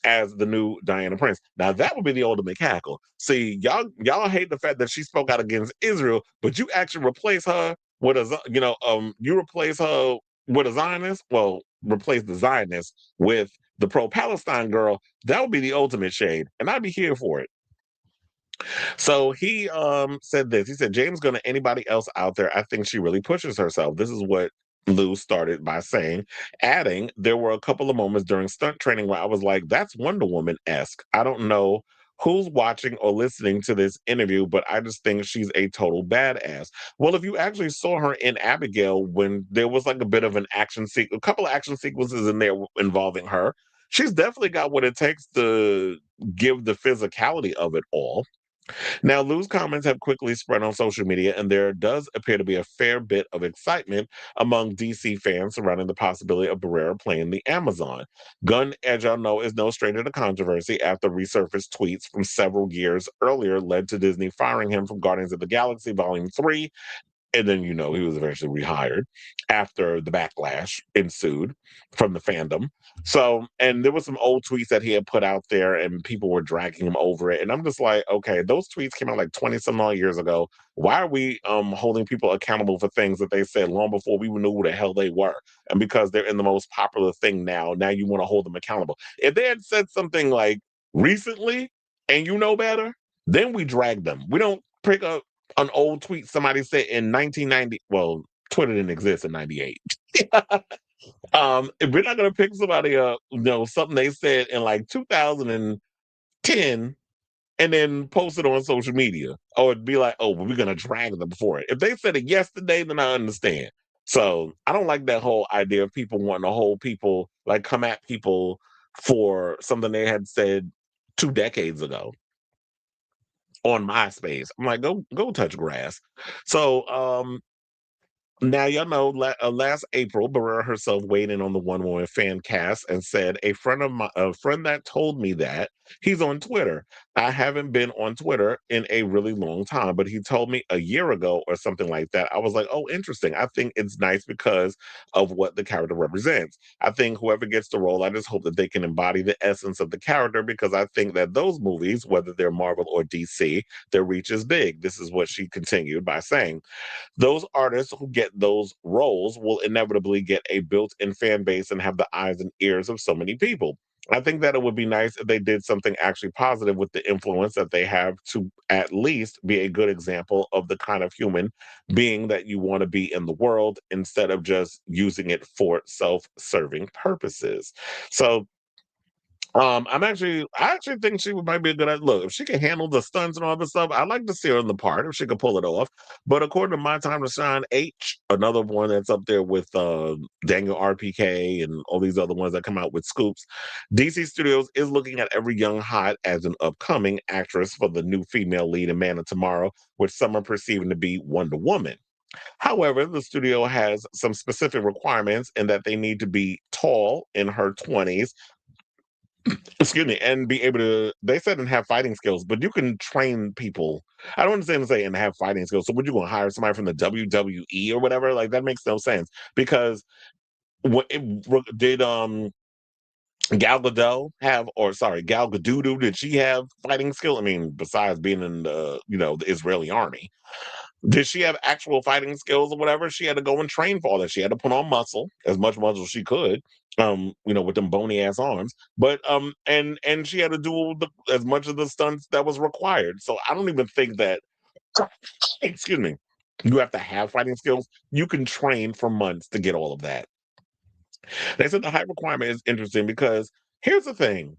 as the new Diana Prince. Now that would be the ultimate cackle. See, y'all hate the fact that she spoke out against Israel, but you actually replace her with you replace her with a Zionist. Well, replace the Zionist with the pro-Palestine girl. That would be the ultimate shade, and I'd be here for it. So he said this. He said, James Gunn, anybody else out there, I think she really pushes herself. This is what Lou started by saying, adding, there were a couple of moments during stunt training where I was like, that's Wonder Woman-esque. I don't know who's watching or listening to this interview, but I just think she's a total badass. Well, if you actually saw her in Abigail when there was like a bit of a couple of action sequences in there involving her, she's definitely got what it takes to give the physicality of it all. Now, Lou's comments have quickly spread on social media, and there does appear to be a fair bit of excitement among DC fans surrounding the possibility of Barrera playing the Amazon. Gunn, as y'all know, is no stranger to controversy after resurfaced tweets from several years earlier led to Disney firing him from Guardians of the Galaxy Volume 3, and then he was eventually rehired after the backlash ensued from the fandom. So, and there was some old tweets that he had put out there and people were dragging him over it, and I'm just like, okay, those tweets came out like 20 some odd years ago. Why are we holding people accountable for things that they said long before we knew who the hell they were? And because they're in the most popular thing now you want to hold them accountable. If they had said something like recently and you know better, then we drag them. We don't pick up an old tweet somebody said in 1990. Well, Twitter didn't exist in 98. If we're not gonna pick somebody up, something they said in like 2010 and then post it on social media, or it'd be like, oh, well, we're gonna drag them for it. If they said it yesterday, then I understand. So I don't like that whole idea of people wanting to hold people, like come at people for something they had said 2 decades ago on MySpace. I'm like, go touch grass. So now, y'all know last April, Barrera herself weighed in on the One Woman fan cast and said, a friend that told me that he's on Twitter. I haven't been on Twitter in a really long time, but he told me a year ago or something like that. I was like, oh, interesting. I think it's nice because of what the character represents. I think whoever gets the role, I just hope that they can embody the essence of the character because I think that those movies, whether they're Marvel or DC, their reach is big. This is what she continued by saying. Those artists who get those roles will inevitably get a built-in fan base and have the eyes and ears of so many people. I think that it would be nice if they did something actually positive with the influence that they have to at least be a good example of the kind of human being that you want to be in the world instead of just using it for self-serving purposes. So I actually think she might be a good look. If she can handle the stunts and all this stuff, I'd like to see her in the part if she could pull it off. But according to My Time to Shine H, another one that's up there with Daniel RPK and all these other ones that come out with scoops, DC Studios is looking at every young hot as an upcoming actress for the new female lead in Man of Tomorrow, which some are perceiving to be Wonder Woman. However, the studio has some specific requirements in that they need to be tall in her 20s, excuse me, and be able to, they said, and have fighting skills, but you can train people. I don't understand to say and have fighting skills. So would you gonna hire somebody from the WWE or whatever? Like that makes no sense because did Gal Gadot have, or sorry, Gal Gadot, did she have fighting skill? I mean, besides being in the, the Israeli army, did she have actual fighting skills or whatever? She had to go and train for all that. She had to put on muscle, as much muscle as she could, with them bony ass arms. But and she had to do as much of the stunts that was required. So I don't even think that excuse me, you have to have fighting skills. You can train for months to get all of that. They said the height requirement is interesting because here's the thing.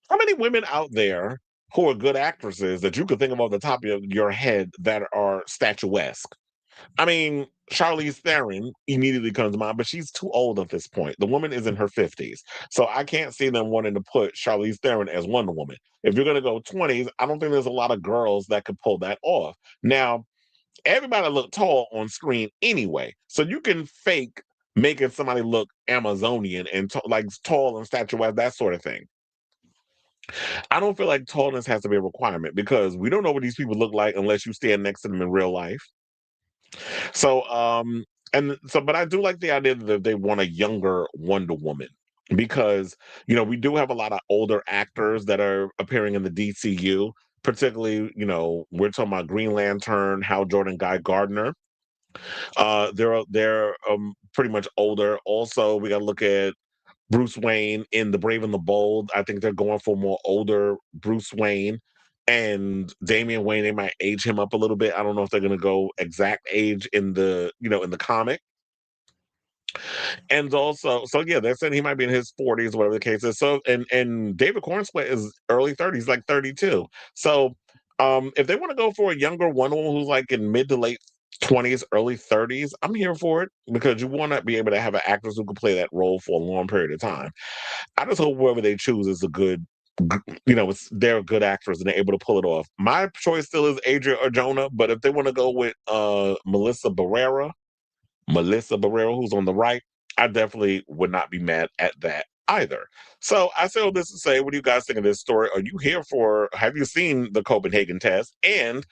How many women out there who are good actresses that you could think of off the top of your head that are statuesque? I mean, Charlize Theron immediately comes to mind, but she's too old at this point. The woman is in her 50s. So I can't see them wanting to put Charlize Theron as Wonder Woman. If you're going to go 20s, I don't think there's a lot of girls that could pull that off. Now, everybody look tall on screen anyway. So you can fake making somebody look Amazonian and like tall and statuesque, that sort of thing. I don't feel like tallness has to be a requirement because we don't know what these people look like unless you stand next to them in real life. So, but I do like the idea that they want a younger Wonder Woman because, we do have a lot of older actors that are appearing in the DCU, particularly, we're talking about Green Lantern, Hal Jordan, Guy Gardner. They're pretty much older. Also, we got to look at Bruce Wayne in The Brave and the Bold. I think they're going for more older Bruce Wayne. And Damian Wayne, they might age him up a little bit. I don't know if they're going to go exact age in the comic. And also, so yeah, they're saying he might be in his 40s, whatever the case is. So, and David Cornsweet is early 30s, like 32. So, if they want to go for a younger one who's like in mid to late 20s, early 30s, I'm here for it because you want to be able to have an actress who can play that role for a long period of time. I just hope whoever they choose is a good, they're a good actress and they're able to pull it off. My choice still is Adria Arjona, but if they want to go with Melissa Barrera, who's on the right, I definitely would not be mad at that either. So I say all this to say, what do you guys think of this story? Are you here for? Have you seen the Copenhagen test? And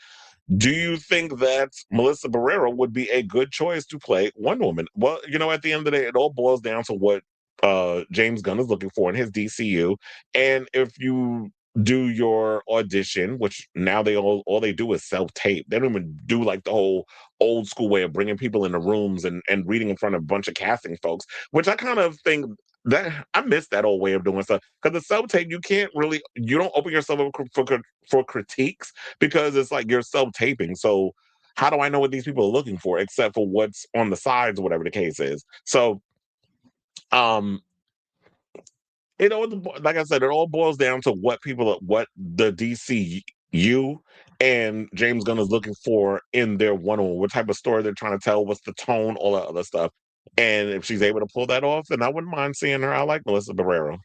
do you think that Melissa Barrera would be a good choice to play Wonder Woman? Well, at the end of the day, it all boils down to what James Gunn is looking for in his DCU. And if you do your audition, which now all they do is self-tape. They don't even do like the whole old school way of bringing people into rooms and reading in front of a bunch of casting folks, which I kind of think that I miss that old way of doing stuff because the self-tape you don't open yourself up for critiques because it's like you're self-taping. So how do I know what these people are looking for except for what's on the sides or whatever the case is? So um like I said, it all boils down to what the DCU and James Gunn is looking for in their one-on-one, what type of story they're trying to tell, what's the tone, all that other stuff. And if she's able to pull that off, then I wouldn't mind seeing her. I like Melissa Barrera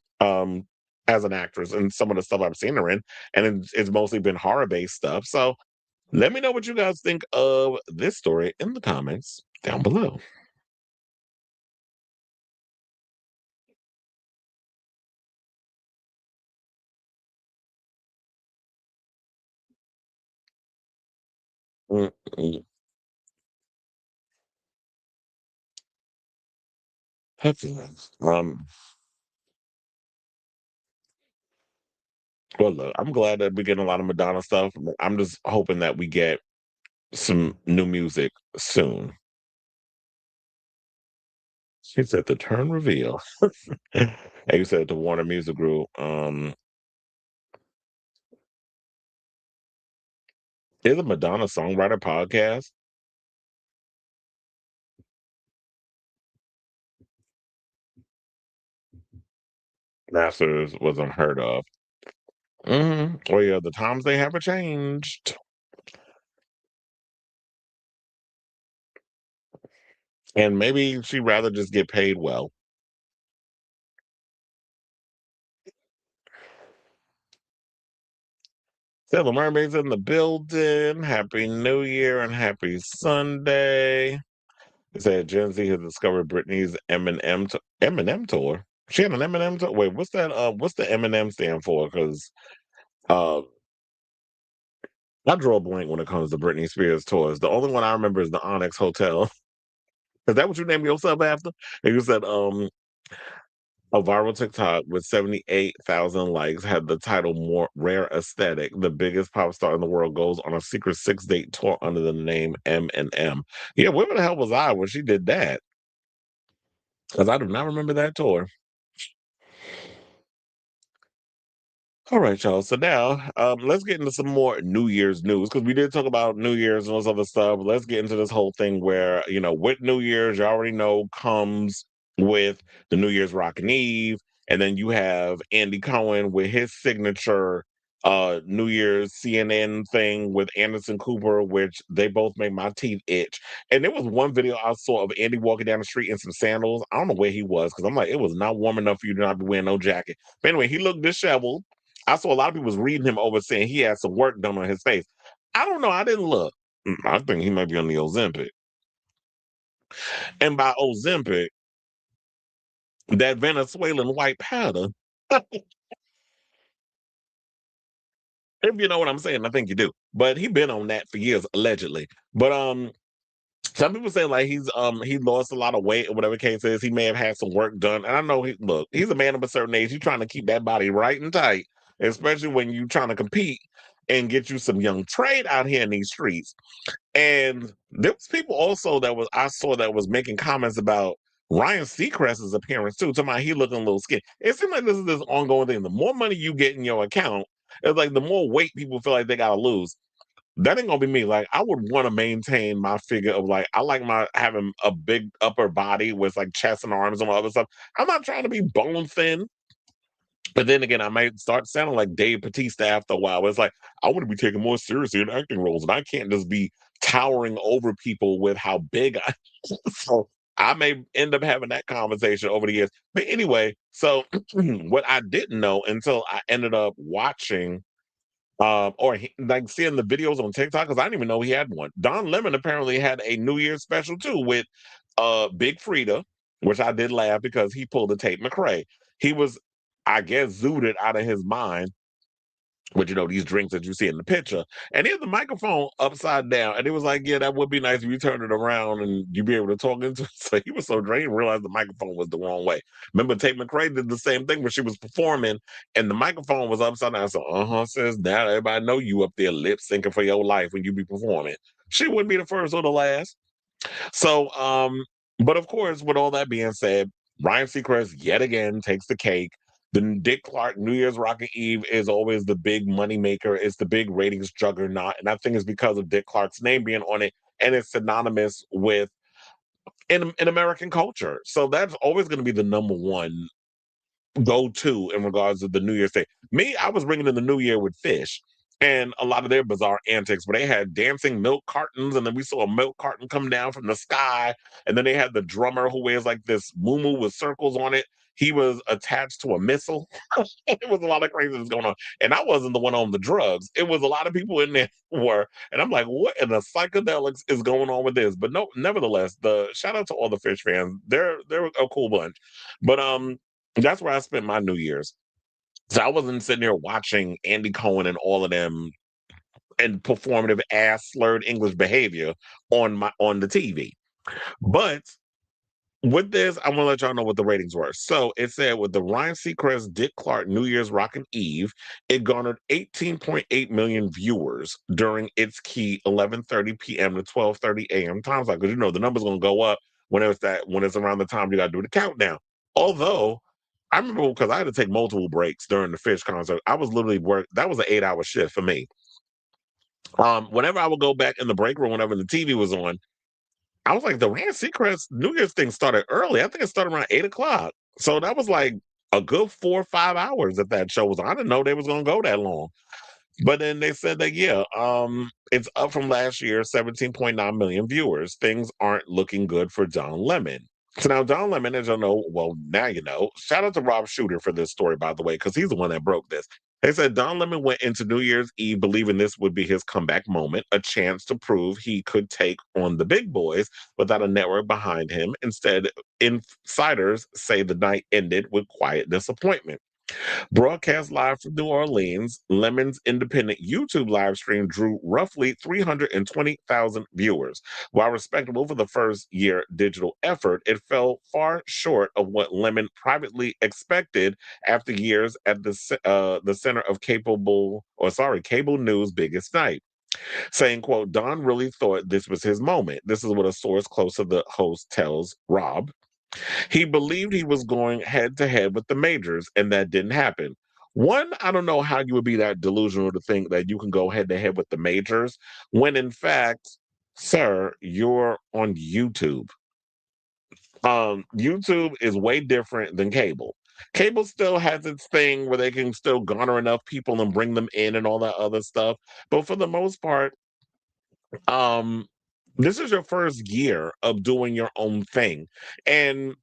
as an actress and some of the stuff I've seen her in, and it's mostly been horror-based stuff. So let me know what you guys think of this story in the comments down below. Mm, mm. Um, well, look, I'm glad that we're getting a lot of Madonna stuff. I'm just hoping that we get some new music soon. She said the turn reveal. And you said the Warner Music Group. Is a Madonna songwriter podcast? Masters was unheard of. Well, yeah, the times they have changed. And maybe she'd rather just get paid well. Sailor Mermaid's in the building. Happy New Year and happy Sunday. It said Gen Z has discovered Britney's Eminem tour. She had an Eminem tour. Wait, what's that? What's the Eminem stand for? Because uh, I draw a blank when it comes to Britney Spears tours. The only one I remember is the Onyx Hotel. Is that what you named yourself after? And you said a viral TikTok with 78,000 likes had the title "More Rare Aesthetic." The biggest pop star in the world goes on a secret 6-date tour under the name M&M. Yeah, where the hell was I when she did that? Because I do not remember that tour. All right, y'all. So now, let's get into some more New Year's news because we did talk about New Year's and all this other stuff. Let's get into this whole thing where with New Year's, you already know comes with the New Year's Rockin' Eve, and then you have Andy Cohen with his signature New Year's CNN thing with Anderson Cooper, which they both make my teeth itch. And there was one video I saw of Andy walking down the street in some sandals. I don't know where he was because I'm like, it was not warm enough for you to not be wearing no jacket. But anyway, he looked disheveled. I saw a lot of people was reading him over saying he had some work done on his face. I don't know. I didn't look. I think he might be on the Ozempic. And by Ozempic, that Venezuelan white powder. If you know what I'm saying, I think you do. But he been on that for years, allegedly. But some people say like he lost a lot of weight or whatever the case is. He may have had some work done. And I know he's a man of a certain age. He's trying to keep that body right and tight, especially when you're trying to compete and get you some young trade out here in these streets. And there was people also that was I saw that was making comments about Ryan Seacrest's appearance too. Talking about he looking a little skinny. It seems like this is this ongoing thing. The more money you get in your account, it's like the more weight people feel like they gotta lose. That ain't gonna be me. Like I would want to maintain my figure of like I like my having a big upper body with like chest and arms and all other stuff. I'm not trying to be bone thin. But then again, I might start sounding like Dave Bautista after a while. It's like I want to be taken more seriously in acting roles, and I can't just be towering over people with how big I. So I may end up having that conversation over the years. But anyway, so what I didn't know until I ended up watching like seeing the videos on TikTok because I didn't even know he had one. Don Lemon apparently had a New Year's special too with Big Frida, which I did laugh because he pulled a Tate McRae. He was, I guess, zooted out of his mind with these drinks that you see in the picture. And he had the microphone upside down. And it was like, yeah, that would be nice if you turn it around and you be able to talk into it. So he was so drained, realized the microphone was the wrong way. Remember, Tate McRae did the same thing when she was performing and the microphone was upside down. So, says now everybody know you up there lip syncing for your life when you be performing. She wouldn't be the first or the last. So, but of course, with all that being said, Ryan Seacrest yet again takes the cake. The Dick Clark New Year's Rockin' Eve is always the big money maker. It's the big ratings juggernaut, and I think it's because of Dick Clark's name being on it, and it's synonymous with in American culture. So that's always going to be the number one go to in regards to the New Year's Day. Me, I was bringing in the New Year with Fish and a lot of their bizarre antics, where they had dancing milk cartons, and then we saw a milk carton come down from the sky, and then they had the drummer who wears like this muumuu with circles on it. He was attached to a missile. It was a lot of craziness going on, and I wasn't the one on the drugs. It was a lot of people in there who were, and I'm like, what in the psychedelics is going on with this? But no, nevertheless, the shout out to all the Fish fans. They're a cool bunch, but that's where I spent my New Year's. So I wasn't sitting there watching Andy Cohen and all of them and performative ass slurred English behavior on the TV. But with this, I'm gonna let y'all know what the ratings were. So it said with the Ryan Seacrest Dick Clark New Year's Rockin' Eve, it garnered 18.8 million viewers during its key 11:30 p.m. to 12:30 a.m. time slot. Because the number's gonna go up when it's around the time you got to do the countdown. Although I remember because I had to take multiple breaks during the Fish concert. I was literally work. That was an 8 hour shift for me. Whenever I would go back in the break room, whenever the TV was on, I was like, the Rand Seacrest New Year's thing started early. I think it started around 8 o'clock. So that was like a good 4 or 5 hours that show was on. I didn't know they was gonna go that long. But then they said that it's up from last year, 17.9 million viewers. Things aren't looking good for Don Lemon. So now Don Lemon, as you know, well, now you know. Shout out to Rob Shooter for this story, by the way, because he's the one that broke this. They said Don Lemon went into New Year's Eve believing this would be his comeback moment, a chance to prove he could take on the big boys without a network behind him. Instead, insiders say the night ended with quiet disappointment. Broadcast live from New Orleans, Lemon's independent YouTube live stream drew roughly 320,000 viewers. While respectable for the first year digital effort, it fell far short of what Lemon privately expected after years at the center of cable news' biggest night. Saying, quote, Don really thought this was his moment. This is what a source close to the host tells Rob. He believed he was going head to head with the majors, and that didn't happen. One, I don't know how you would be that delusional to think that you can go head to head with the majors when, in fact, sir, you're on YouTube. YouTube is way different than cable. Cable still has its thing where they can still garner enough people and bring them in and all that other stuff. But for the most part, um, this is your first year of doing your own thing. And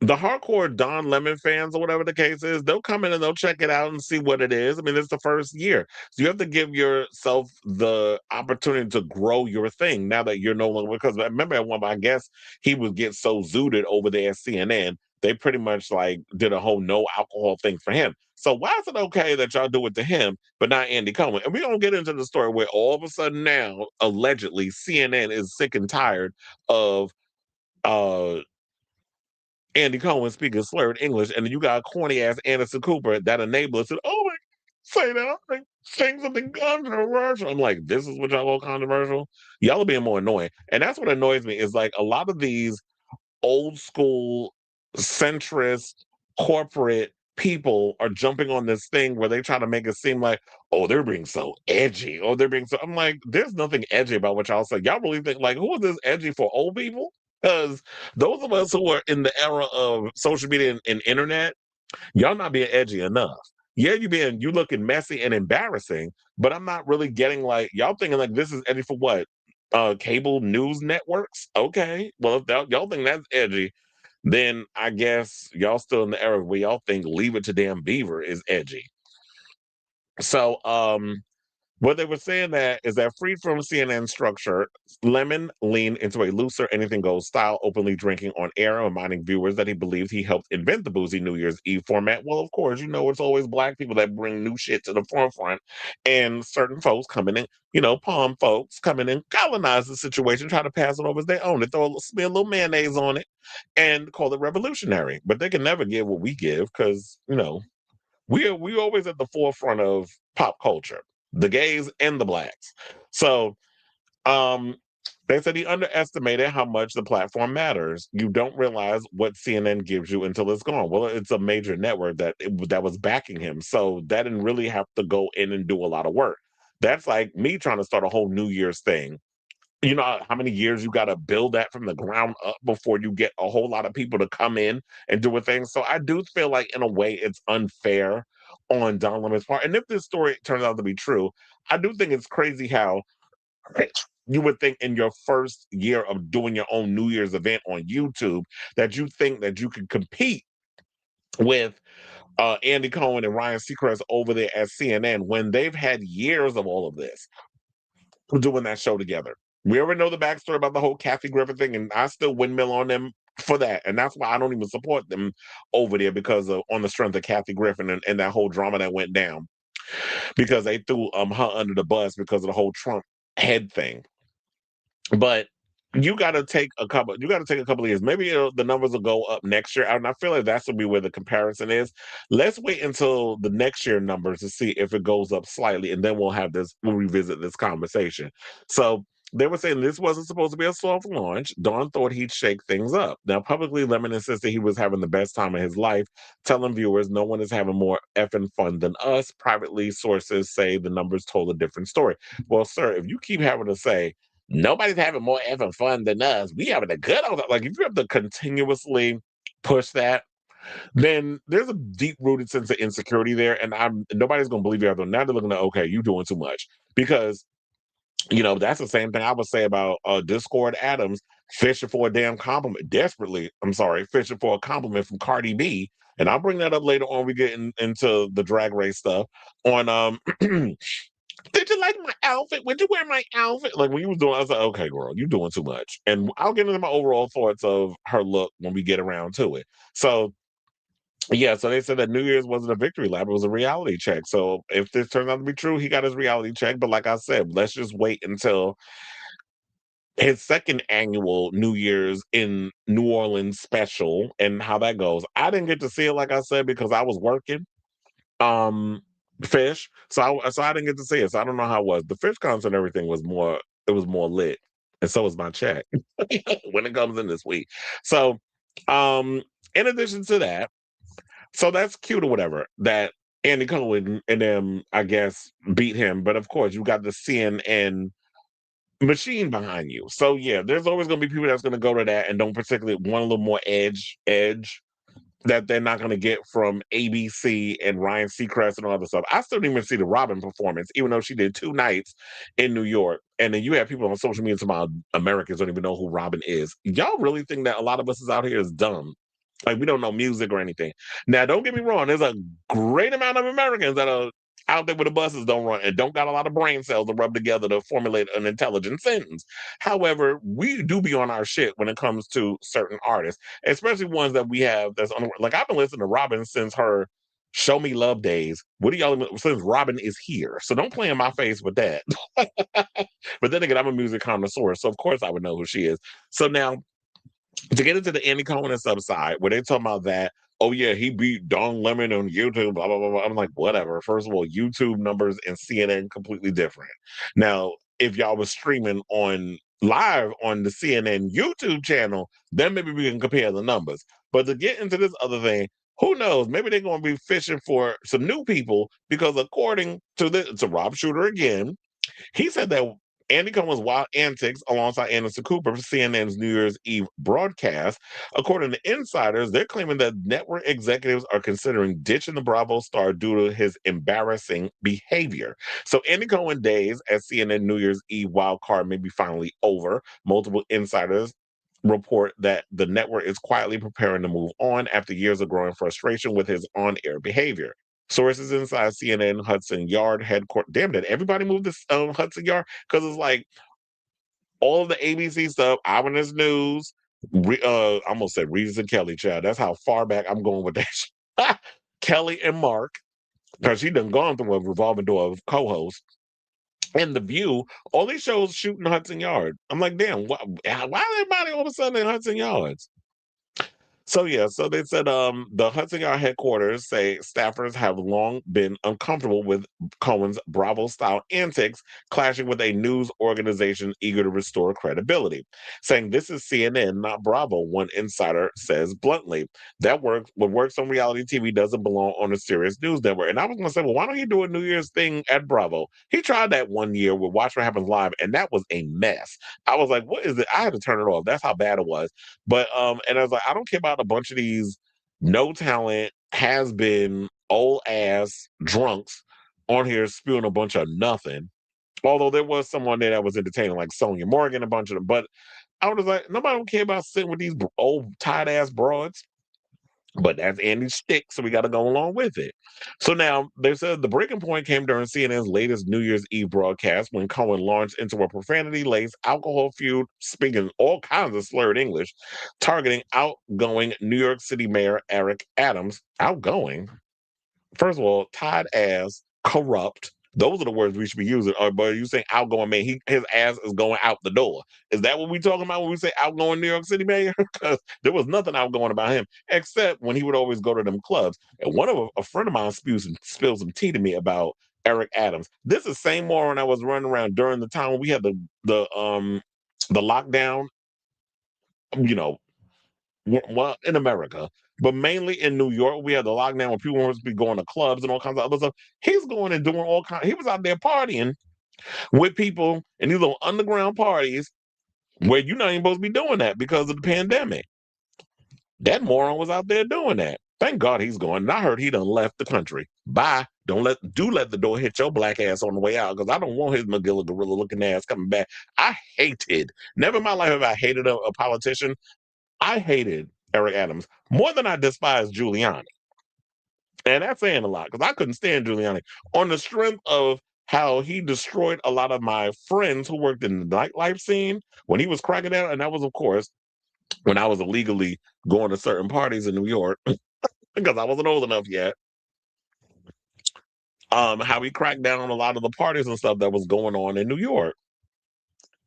the hardcore Don Lemon fans or whatever the case is, they'll come in and they'll check it out and see what it is. I mean, it's the first year. So you have to give yourself the opportunity to grow your thing now that you're no longer, because I remember at one, I guess he would get so zooted over there at CNN, they pretty much like did a whole no alcohol thing for him. So why is it okay that y'all do it to him, but not Andy Cohen? And we're gonna get into the story where all of a sudden now, allegedly, CNN is sick and tired of uh Andy Cohen speaking slurred English, and then you got corny ass Anderson Cooper, that enabler, said, "Oh my, say that, like, saying something controversial." I'm like, this is what y'all call controversial? Y'all are being more annoying. And that's what annoys me is like a lot of these old school, centrist, corporate people are jumping on this thing where they try to make it seem like, oh, they're being so edgy. Oh, they're being so. I'm like, there's nothing edgy about what y'all say. Y'all really think, like, who is this edgy for old people? Because those of us who are in the era of social media and internet, y'all not being edgy enough. Yeah, you looking messy and embarrassing, but I'm not really getting like y'all thinking like this is edgy for what? Cable news networks? Okay. Well, if y'all think that's edgy, then I guess y'all still in the era where y'all think Leave It to Damn Beaver is edgy. So what they were saying that is that freed from CNN structure, Lemon leaned into a looser, anything goes style, openly drinking on air, reminding viewers that he believes he helped invent the boozy New Year's Eve format. Well, of course, you know it's always black people that bring new shit to the forefront, and certain folks coming in, palm folks coming in, colonize the situation, try to pass it over as their own, and smear a little mayonnaise on it, and call it revolutionary. But they can never give what we give because we always at the forefront of pop culture, the gays and the blacks. So um they said he underestimated how much the platform matters. You don't realize what CNN gives you until it's gone. Well, it's a major network that was backing him, so that didn't really have to go in and do a lot of work. That's like me trying to start a whole New Year's thing. You know how many years you got to build that from the ground up before you get a whole lot of people to come in and do a thing. So I do feel like in a way it's unfair on Don Lemon's part. And if this story turns out to be true, I do think it's crazy how you would think in your first year of doing your own New Year's event on YouTube that you think that you could compete with Andy Cohen and Ryan Seacrest over there at CNN when they've had years of all of this doing that show together. We already know the backstory about the whole Kathy Griffin thing, and I still windmill on them for that. And that's why I don't even support them over there because of on the strength of Kathy Griffin and that whole drama that went down. Because they threw her under the bus because of the whole Trump head thing. But you got to take a couple of years. Maybe the numbers will go up next year. And I feel like that's will be where the comparison is. Let's wait until the next year numbers to see if it goes up slightly, and then we'll revisit this conversation. So They were saying this wasn't supposed to be a soft launch. Dawn thought he'd shake things up. Now, publicly, Lemon insisted he was having the best time of his life, telling viewers no one is having more effing fun than us. Privately, sources say the numbers told a different story. Well, sir, if you keep having to say, nobody's having more effing fun than us, we having a good old, like, if you have to continuously push that, then there's a deep rooted sense of insecurity there. And nobody's going to believe you. Now they're looking at, okay, you doing too much. Because that's the same thing I would say about Discord Adams fishing for a damn compliment, desperately. I'm sorry, fishing for a compliment from Cardi B, and I'll bring that up later on. We get into the drag race stuff. On did you like my outfit? Would you wear my outfit? Like when you was doing, I was like, okay, girl, you doing too much. And I'll get into my overall thoughts of her look when we get around to it. So yeah, so they said that New Year's wasn't a victory lap, it was a reality check. So if this turns out to be true, he got his reality check. But like I said, let's just wait until his second annual New Year's in New Orleans special and how that goes. I didn't get to see it, like I said, because I was working. Fish. So I didn't get to see it. So I don't know how it was. The Fish concert and everything was more, it was more lit. And so was my check when it comes in this week. So in addition to that, so that's cute or whatever that Andy Cohen and them, I guess, beat him. But of course, you got the CNN machine behind you. So yeah, there's always going to be people that's going to go to that and don't particularly want a little more edge that they're not going to get from ABC and Ryan Seacrest and all other stuff. I still didn't even see the Robin performance, even though she did 2 nights in New York. And then you have people on social media talking about Americans don't even know who Robin is. Y'all really think that a lot of us is out here is dumb? Like we don't know music or anything. Now, don't get me wrong. There's a great amount of Americans that are out there where the buses don't run and don't got a lot of brain cells to rub together to formulate an intelligent sentence. However, we do be on our shit when it comes to certain artists, especially ones that we have that's on. Like I've been listening to Robin since her "Show Me Love" days. What do y'all since Robin is here? So don't play in my face with that. But then again, I'm a music connoisseur, so of course I would know who she is. So now to get into the Andy Cohen and stuff side, where they talking about that, oh yeah, he beat Don Lemon on YouTube, blah blah blah. Blah. I'm like, whatever. First of all, YouTube numbers and CNN completely different. Now, if y'all was streaming on live on the CNN YouTube channel, then maybe we can compare the numbers. But to get into this other thing, who knows? Maybe they're going to be fishing for some new people because according to Rob Shooter again, he said that Andy Cohen's wild antics alongside Anderson Cooper for CNN's New Year's Eve broadcast. According to insiders, they're claiming that network executives are considering ditching the Bravo star due to his embarrassing behavior. So Andy Cohen days at CNN New Year's Eve wild card may be finally over. Multiple insiders report that the network is quietly preparing to move on after years of growing frustration with his on-air behavior. Sources inside CNN Hudson Yard headquarters. Damn, did everybody move this Hudson Yard? Because it's like all of the ABC stuff, Eyewitness News, I almost said Regis and Kelly, child. That's how far back I'm going with that. Kelly and Mark, because she done gone through a revolving door of co-hosts. And The View, all these shows shooting Hudson Yard. I'm like, damn, why is everybody all of a sudden in Hudson Yards? So yeah, so they said the Hudson Yard headquarters say staffers have long been uncomfortable with Cohen's Bravo style antics clashing with a news organization eager to restore credibility. Saying this is CNN, not Bravo, one insider says bluntly. That works what works on reality TV doesn't belong on a serious news network. And I was gonna say, well, why don't he do a New Year's thing at Bravo? He tried that one year with Watch What Happens Live, and that was a mess. I was like, what is it? I had to turn it off. That's how bad it was. But and I was like, I don't care about a bunch of these no talent, has been old ass drunks on here spewing a bunch of nothing. Although there was someone there that was entertaining, like Sonia Morgan, a bunch of them. But I was like, nobody don't care about sitting with these old tight ass broads. But that's Andy's shtick, so we got to go along with it. So now they said the breaking point came during CNN's latest New Year's Eve broadcast when Cohen launched into a profanity-laced alcohol feud, speaking all kinds of slurred English, targeting outgoing New York City Mayor Eric Adams. Outgoing? First of all, tied ass, corrupt. Those are the words we should be using. Or but you say outgoing man, his ass is going out the door. Is that what we talking about when we say outgoing New York City mayor? Because there was nothing outgoing about him, except when he would always go to them clubs. And one of a friend of mine spilled some tea to me about Eric Adams. This is the same moron I was running around during the time when we had the lockdown, you know, well, in America, but mainly in New York, we had the lockdown where people were supposed to be going to clubs and all kinds of other stuff. He's going and doing all kinds. He was out there partying with people in these little underground parties where you're not even supposed to be doing that because of the pandemic. That moron was out there doing that. Thank God he's going. And I heard he done left the country. Bye. Do let the door hit your black ass on the way out because I don't want his McGilla gorilla looking ass coming back. I hated. Never in my life have I hated a politician. I hated Eric Adams more than I despised Giuliani. And that's saying a lot because I couldn't stand Giuliani on the strength of how he destroyed a lot of my friends who worked in the nightlife scene when he was cracking down. And that was, of course, when I was illegally going to certain parties in New York because I wasn't old enough yet. How he cracked down on a lot of the parties and stuff that was going on in New York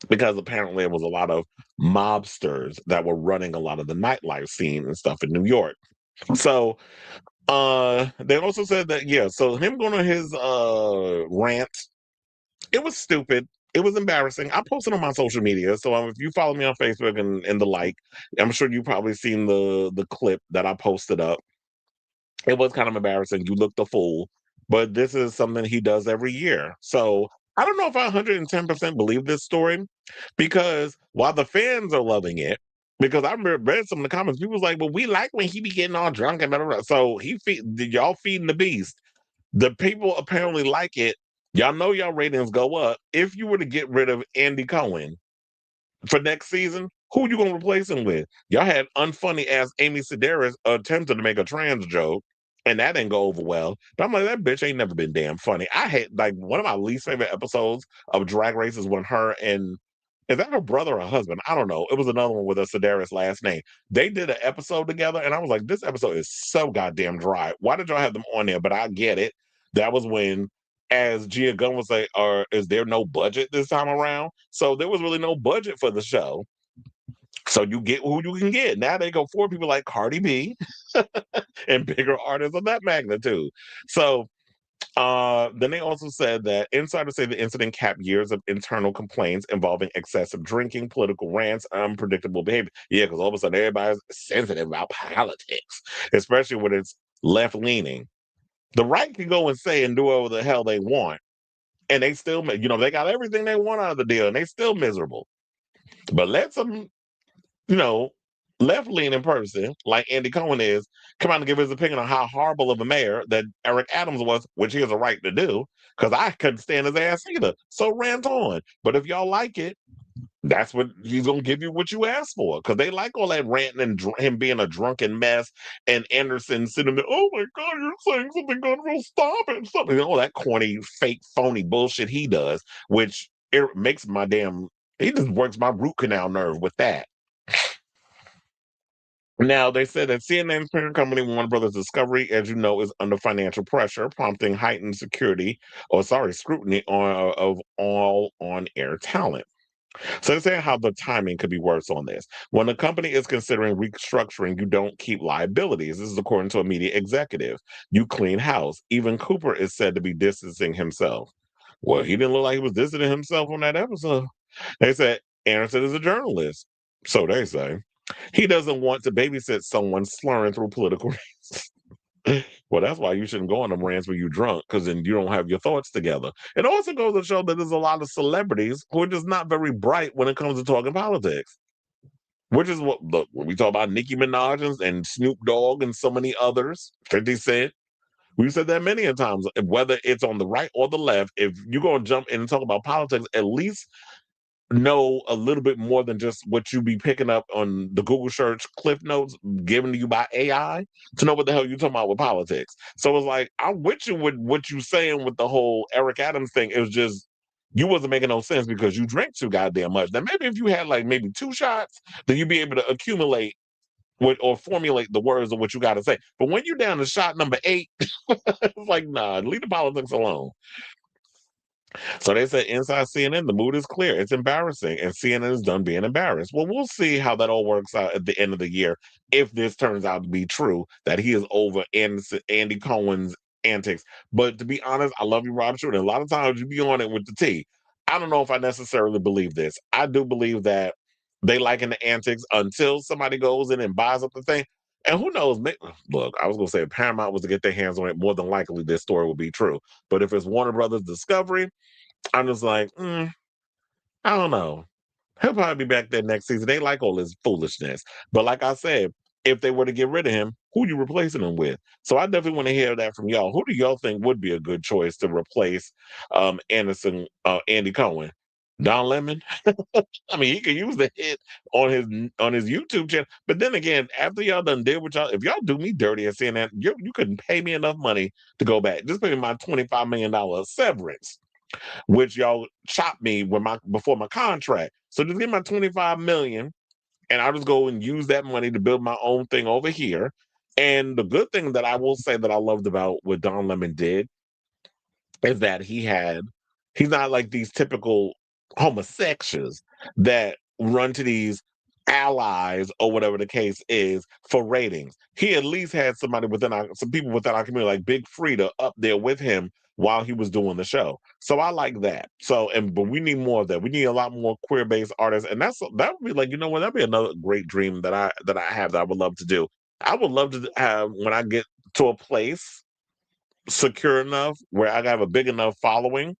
because apparently there was a lot of mobsters that were running a lot of the nightlife scene and stuff in New York. So they also said that, yeah, so him going on his rant, it was stupid. It was embarrassing. I posted on my social media, so if you follow me on Facebook and the like, I'm sure you've probably seen the clip that I posted up. It was kind of embarrassing. You looked a fool, but this is something he does every year. So I don't know if I 110% believe this story because while the fans are loving it, because I remember read some of the comments, people was like, "Well, we like when he be getting all drunk and blah, blah, blah." So y'all feeding the beast. The people apparently like it. Y'all know y'all ratings go up. If you were to get rid of Andy Cohen for next season, who you gonna replace him with? Y'all had unfunny ass Amy Sedaris attempted to make a trans joke, and that didn't go over well. But I'm like, that bitch ain't never been damn funny. I hate like one of my least favorite episodes of Drag Race is when her and is that her brother or husband? I don't know. It was another one with a Sedaris last name. They did an episode together, and I was like, this episode is so goddamn dry. Why did y'all have them on there? But I get it. That was when as Gia Gunn would say, or is there no budget this time around? So there was really no budget for the show. So you get who you can get. Now they go for people like Cardi B and bigger artists of that magnitude. So then they also said that insiders say the incident capped years of internal complaints involving excessive drinking, political rants, unpredictable behavior. Yeah, because all of a sudden everybody's sensitive about politics, especially when it's left leaning. The right can go and say and do whatever the hell they want, and they still, they got everything they want out of the deal, and they still miserable. But let some, you know, left leaning person like Andy Cohen is come out and give his opinion on how horrible of a mayor that Eric Adams was, which he has a right to do, because I couldn't stand his ass either. So rant on. But if y'all like it, that's what he's gonna give you what you asked for because they like all that ranting and him being a drunken mess and Anderson sitting there. Oh my God, you're saying something good. Well, stop it. Something all that corny, fake, phony bullshit he does, which it makes my damn. He just works my root canal nerve with that. Now, they said that CNN's parent company, Warner Brothers Discovery, as you know, is under financial pressure, prompting heightened scrutiny of all on-air talent. So they're saying how the timing could be worse on this. When a company is considering restructuring, you don't keep liabilities. This is according to a media executive. You clean house. Even Cooper is said to be distancing himself. Well, he didn't look like he was distancing himself on that episode. They said Aronson is a journalist. So they say. He doesn't want to babysit someone slurring through political reasons. Well, that's why you shouldn't go on them rants when you're drunk, because then you don't have your thoughts together. It also goes to show that there's a lot of celebrities who are just not very bright when it comes to talking politics. Which is what look when we talk about Nicki Minaj and Snoop Dogg and so many others, 50 Cent. We've said that many a times. Whether it's on the right or the left, if you're gonna jump in and talk about politics, at least know a little bit more than just what you be picking up on the Google search cliff notes given to you by AI to know what the hell you're talking about with politics. So it's like, I'm with you with what you saying with the whole Eric Adams thing. It was just, you wasn't making no sense because you drank too goddamn much. Now, maybe if you had like maybe 2 shots, then you'd be able to accumulate or formulate the words of what you got to say. But when you're down to shot number 8, it's like, nah, leave the politics alone. So they said inside CNN, the mood is clear. It's embarrassing, and CNN is done being embarrassed. Well, we'll see how that all works out at the end of the year if this turns out to be true that he is over Andy Cohen's antics. But to be honest, I love you, Rob Short. And a lot of times you be on it with the T. I don't know if I necessarily believe this. I do believe that they liking the antics until somebody goes in and buys up the thing. And who knows? Look, I was going to say if Paramount was to get their hands on it, more than likely this story will be true. But if it's Warner Brothers Discovery, I'm just like, I don't know. He'll probably be back there next season. They like all this foolishness. But like I said, if they were to get rid of him, who you replacing him with? So I definitely want to hear that from y'all. Who do y'all think would be a good choice to replace Andy Cohen? Don Lemon? I mean, he could use the hit on his YouTube channel. But then again, after y'all done did what y'all, if y'all do me dirty and saying that, you couldn't pay me enough money to go back. Just pay me my $25 million severance, which y'all chopped me with my before my contract. So just give my 25 million and I'll just go and use that money to build my own thing over here. And the good thing that I will say that I loved about what Don Lemon did is that he's not like these typical homosexuals that run to these allies or whatever the case is for ratings. He at least had some people within our community like Big Frida up there with him while he was doing the show. So I like that. But we need more of that. We need a lot more queer based artists, and that would be like, you know what, that'd be another great dream that I have that I would love to do. I would love to have, when I get to a place secure enough where I have a big enough following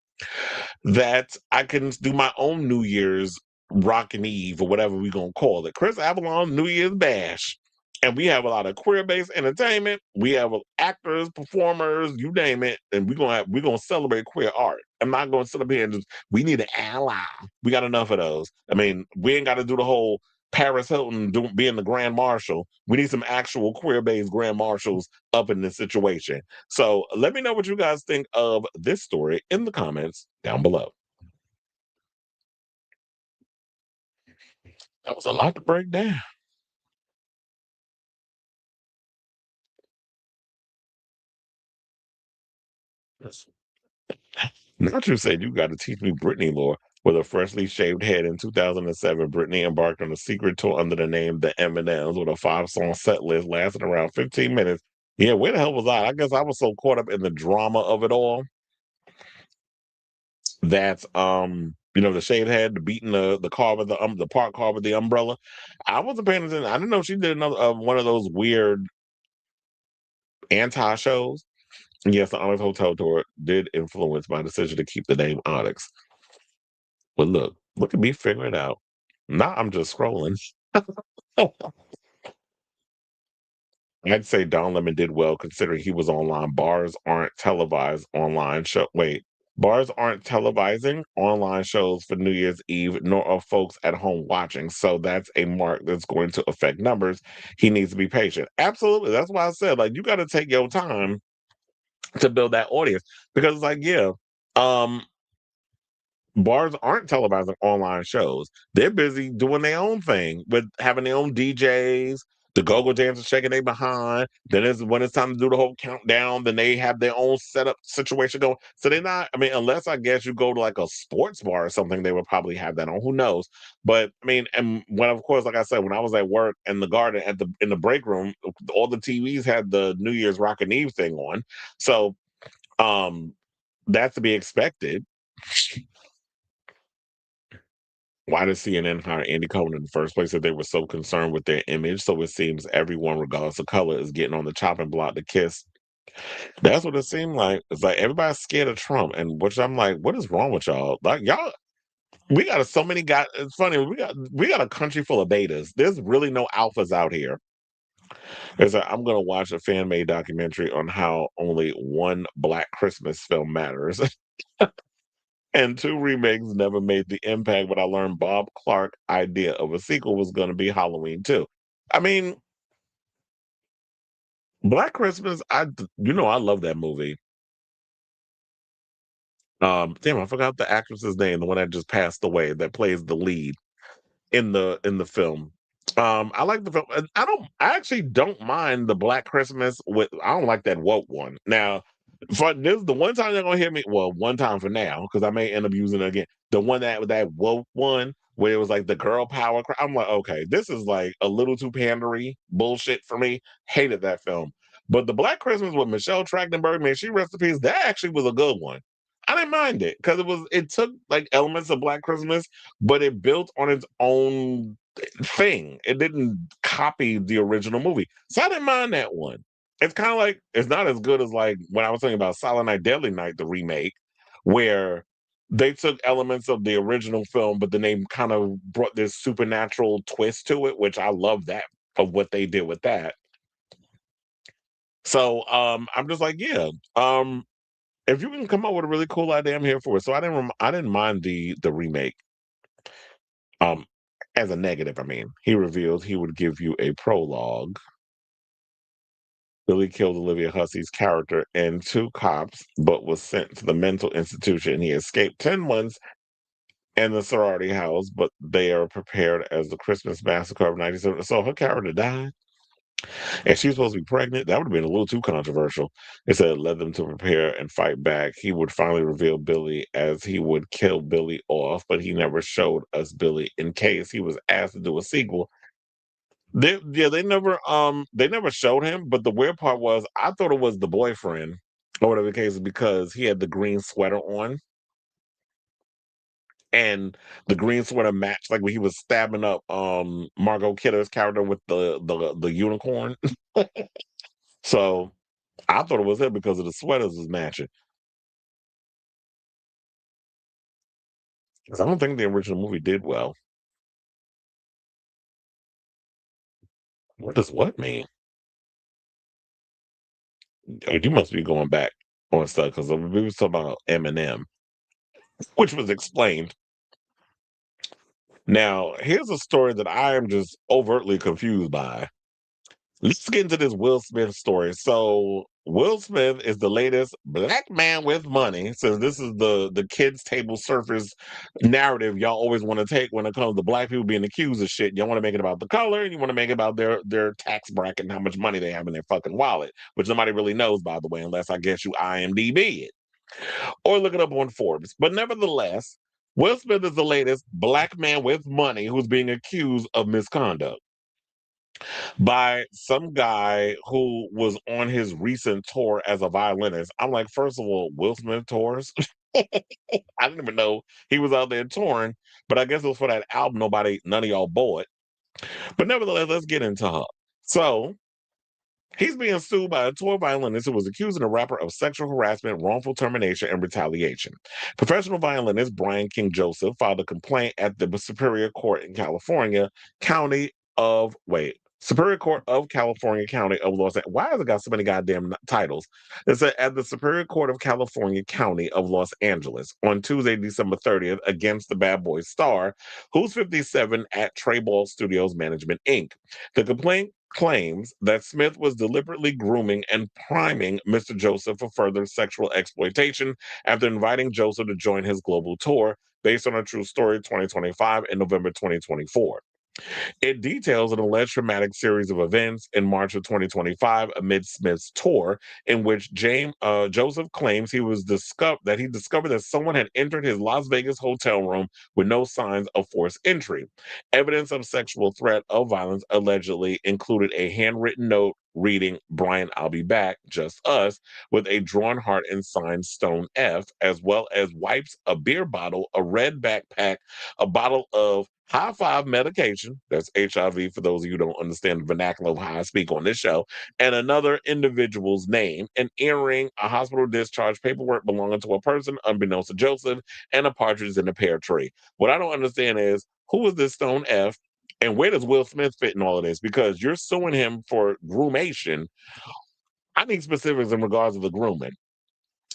that I can do my own New Year's Rockin' Eve or whatever we're gonna call it. Chris Avalon New Year's Bash. And we have a lot of queer-based entertainment. We have actors, performers, you name it, and we're gonna celebrate queer art. I'm not gonna sit up here and just we need an ally. We got enough of those. I mean, we ain't got to do the whole Paris Hilton being the Grand Marshal. We need some actual queer-based Grand Marshals up in this situation. So let me know what you guys think of this story in the comments down below. That was a lot to break down. Yes. Not you said you got to teach me Britney lore. With a freshly shaved head in 2007, Britney embarked on a secret tour under the name The M&Ms with a 5-song set list lasting around 15 minutes. Yeah, where the hell was I? I guess I was so caught up in the drama of it all that the shaved head, the beating the car with the parked car with the umbrella. I wasn't paying attention. I didn't know she did another one of those weird anti shows. Yes, the Onyx Hotel tour did influence my decision to keep the name Onyx. But look at me figure it out. Now I'm just scrolling. I'd say Don Lemon did well considering he was online. Bars aren't televised online show. Wait, bars aren't televising online shows for New Year's Eve, nor are folks at home watching. So that's a mark that's going to affect numbers. He needs to be patient. Absolutely. That's why I said, like, you got to take your time to build that audience because it's like, yeah, um, bars aren't televising online shows. They're busy doing their own thing with having their own DJs, the go-go dancers shaking their behind. Then when it's time to do the whole countdown, then they have their own setup situation going. So they're not, I mean, unless I guess you go to like a sports bar or something, they would probably have that on. Who knows? But I mean, and when of course, like I said, when I was at work in the garden in the break room, all the TVs had the New Year's Rockin' Eve thing on. So um that's to be expected. Why did CNN hire Andy Cohen in the first place if they were so concerned with their image? So it seems everyone, regardless of color, is getting on the chopping block to kiss. That's what it seemed like. It's like everybody's scared of Trump, and which I'm like, what is wrong with y'all? Like y'all, we got so many guys. It's funny. We got a country full of betas. There's really no alphas out here. It's like I'm gonna watch a fan made documentary on how only one Black Christmas film matters. And two remakes never made the impact, but I learned Bob Clark idea of a sequel was going to be Halloween too. I mean, Black Christmas, I love that movie. Damn, I forgot the actress's name, the one that just passed away that plays the lead in the film. I like the film. And I actually don't mind the Black Christmas with I don't like that woke one. Now, for this the one time they're gonna hear me, well, one time for now, because I may end up using it again. The one that woke one where it was like the girl power I'm like, okay, this is like a little too pandery bullshit for me. Hated that film. But the Black Christmas with Michelle Trachtenberg, man, she rest in peace. That actually was a good one. I didn't mind it because it took like elements of Black Christmas, but it built on its own thing. It didn't copy the original movie. So I didn't mind that one. It's kind of like it's not as good as like when I was thinking about Silent Night, Deadly Night, the remake, where they took elements of the original film, but then they kind of brought this supernatural twist to it, which I love that of what they did with that. So I'm just like, yeah. If you can come up with a really cool idea, I'm here for it. So I didn't mind the remake. Um, as a negative, I mean, he revealed he would give you a prologue. Billy killed Olivia Hussey's character and two cops, but was sent to the mental institution. He escaped 10 months in the sorority house, but they are prepared as the Christmas massacre of 97. So her character died, and she was supposed to be pregnant. That would have been a little too controversial. It said it led them to prepare and fight back. He would finally reveal Billy as he would kill Billy off, but he never showed us Billy in case he was asked to do a sequel. They never showed him, but the weird part was I thought it was the boyfriend or whatever the case is because he had the green sweater on and the green sweater matched like when he was stabbing up Margot Kidder's character with the unicorn. So I thought it was him because of the sweaters was matching. 'Cause I don't think the original movie did well. What does what mean? Oh, you must be going back on stuff because we was talking about Eminem, which was explained. Now, here's a story that I am just overtly confused by. Let's get into this Will Smith story. So, Will Smith is the latest black man with money. Since this is the kids table surface narrative y'all always want to take when it comes to black people being accused of shit. Y'all want to make it about the color, and you want to make it about their tax bracket and how much money they have in their fucking wallet, which nobody really knows, by the way, unless I guess you IMDb it or look it up on Forbes. But nevertheless, Will Smith is the latest black man with money who's being accused of misconduct by some guy who was on his recent tour as a violinist. I'm like, first of all, Will Smith tours? I didn't even know he was out there touring, but I guess it was for that album none of y'all bought. But nevertheless, let's get into her. So he's being sued by a tour violinist who was accusing a rapper of sexual harassment, wrongful termination, and retaliation. Professional violinist Brian King Joseph filed a complaint at the Superior Court in California, County of, wait, Superior Court of California, County of Los Angeles. Why has it got so many goddamn titles? It said at the Superior Court of California, County of Los Angeles on Tuesday, December 30th, against the Bad Boy star, who's 57 at Trayball Studios Management, Inc. The complaint claims that Smith was deliberately grooming and priming Mr. Joseph for further sexual exploitation after inviting Joseph to join his global tour based on a true story 2025 in November 2024. It details an alleged traumatic series of events in March of 2025 amid Smith's tour, in which Joseph claims he discovered that someone had entered his Las Vegas hotel room with no signs of forced entry. Evidence of sexual threat of violence allegedly included a handwritten note reading "Brian, I'll be back, just us," with a drawn heart and signed Stone F, as well as wipes, a beer bottle, a red backpack, a bottle of high five medication, that's HIV for those of you who don't understand the vernacular of how I speak on this show, and another individual's name, an earring, a hospital discharge paperwork belonging to a person unbeknownst to Joseph, and a partridge in a pear tree. What I don't understand is who is this Stone F? And where does Will Smith fit in all of this? Because you're suing him for groomation. I need specifics in regards to the grooming.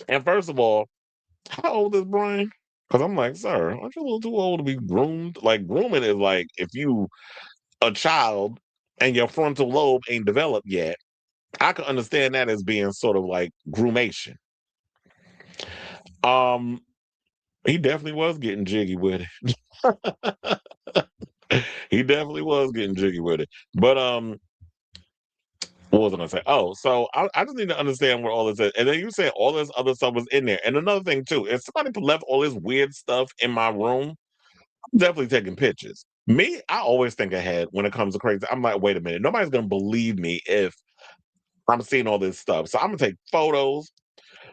And first of all, how old is Brian? Because I'm like, sir, aren't you a little too old to be groomed? Like, grooming is like if you a child and your frontal lobe ain't developed yet. I can understand that as being sort of like groomation. Um, he definitely was getting jiggy with it. He definitely was getting jiggy with it. But what was I gonna say? Oh, so I just need to understand what all this is. And then you said all this other stuff was in there. And another thing too, if somebody left all this weird stuff in my room, I'm definitely taking pictures. Me, I always think ahead when it comes to crazy. I'm like, wait a minute, nobody's gonna believe me if I'm seeing all this stuff. So I'm gonna take photos.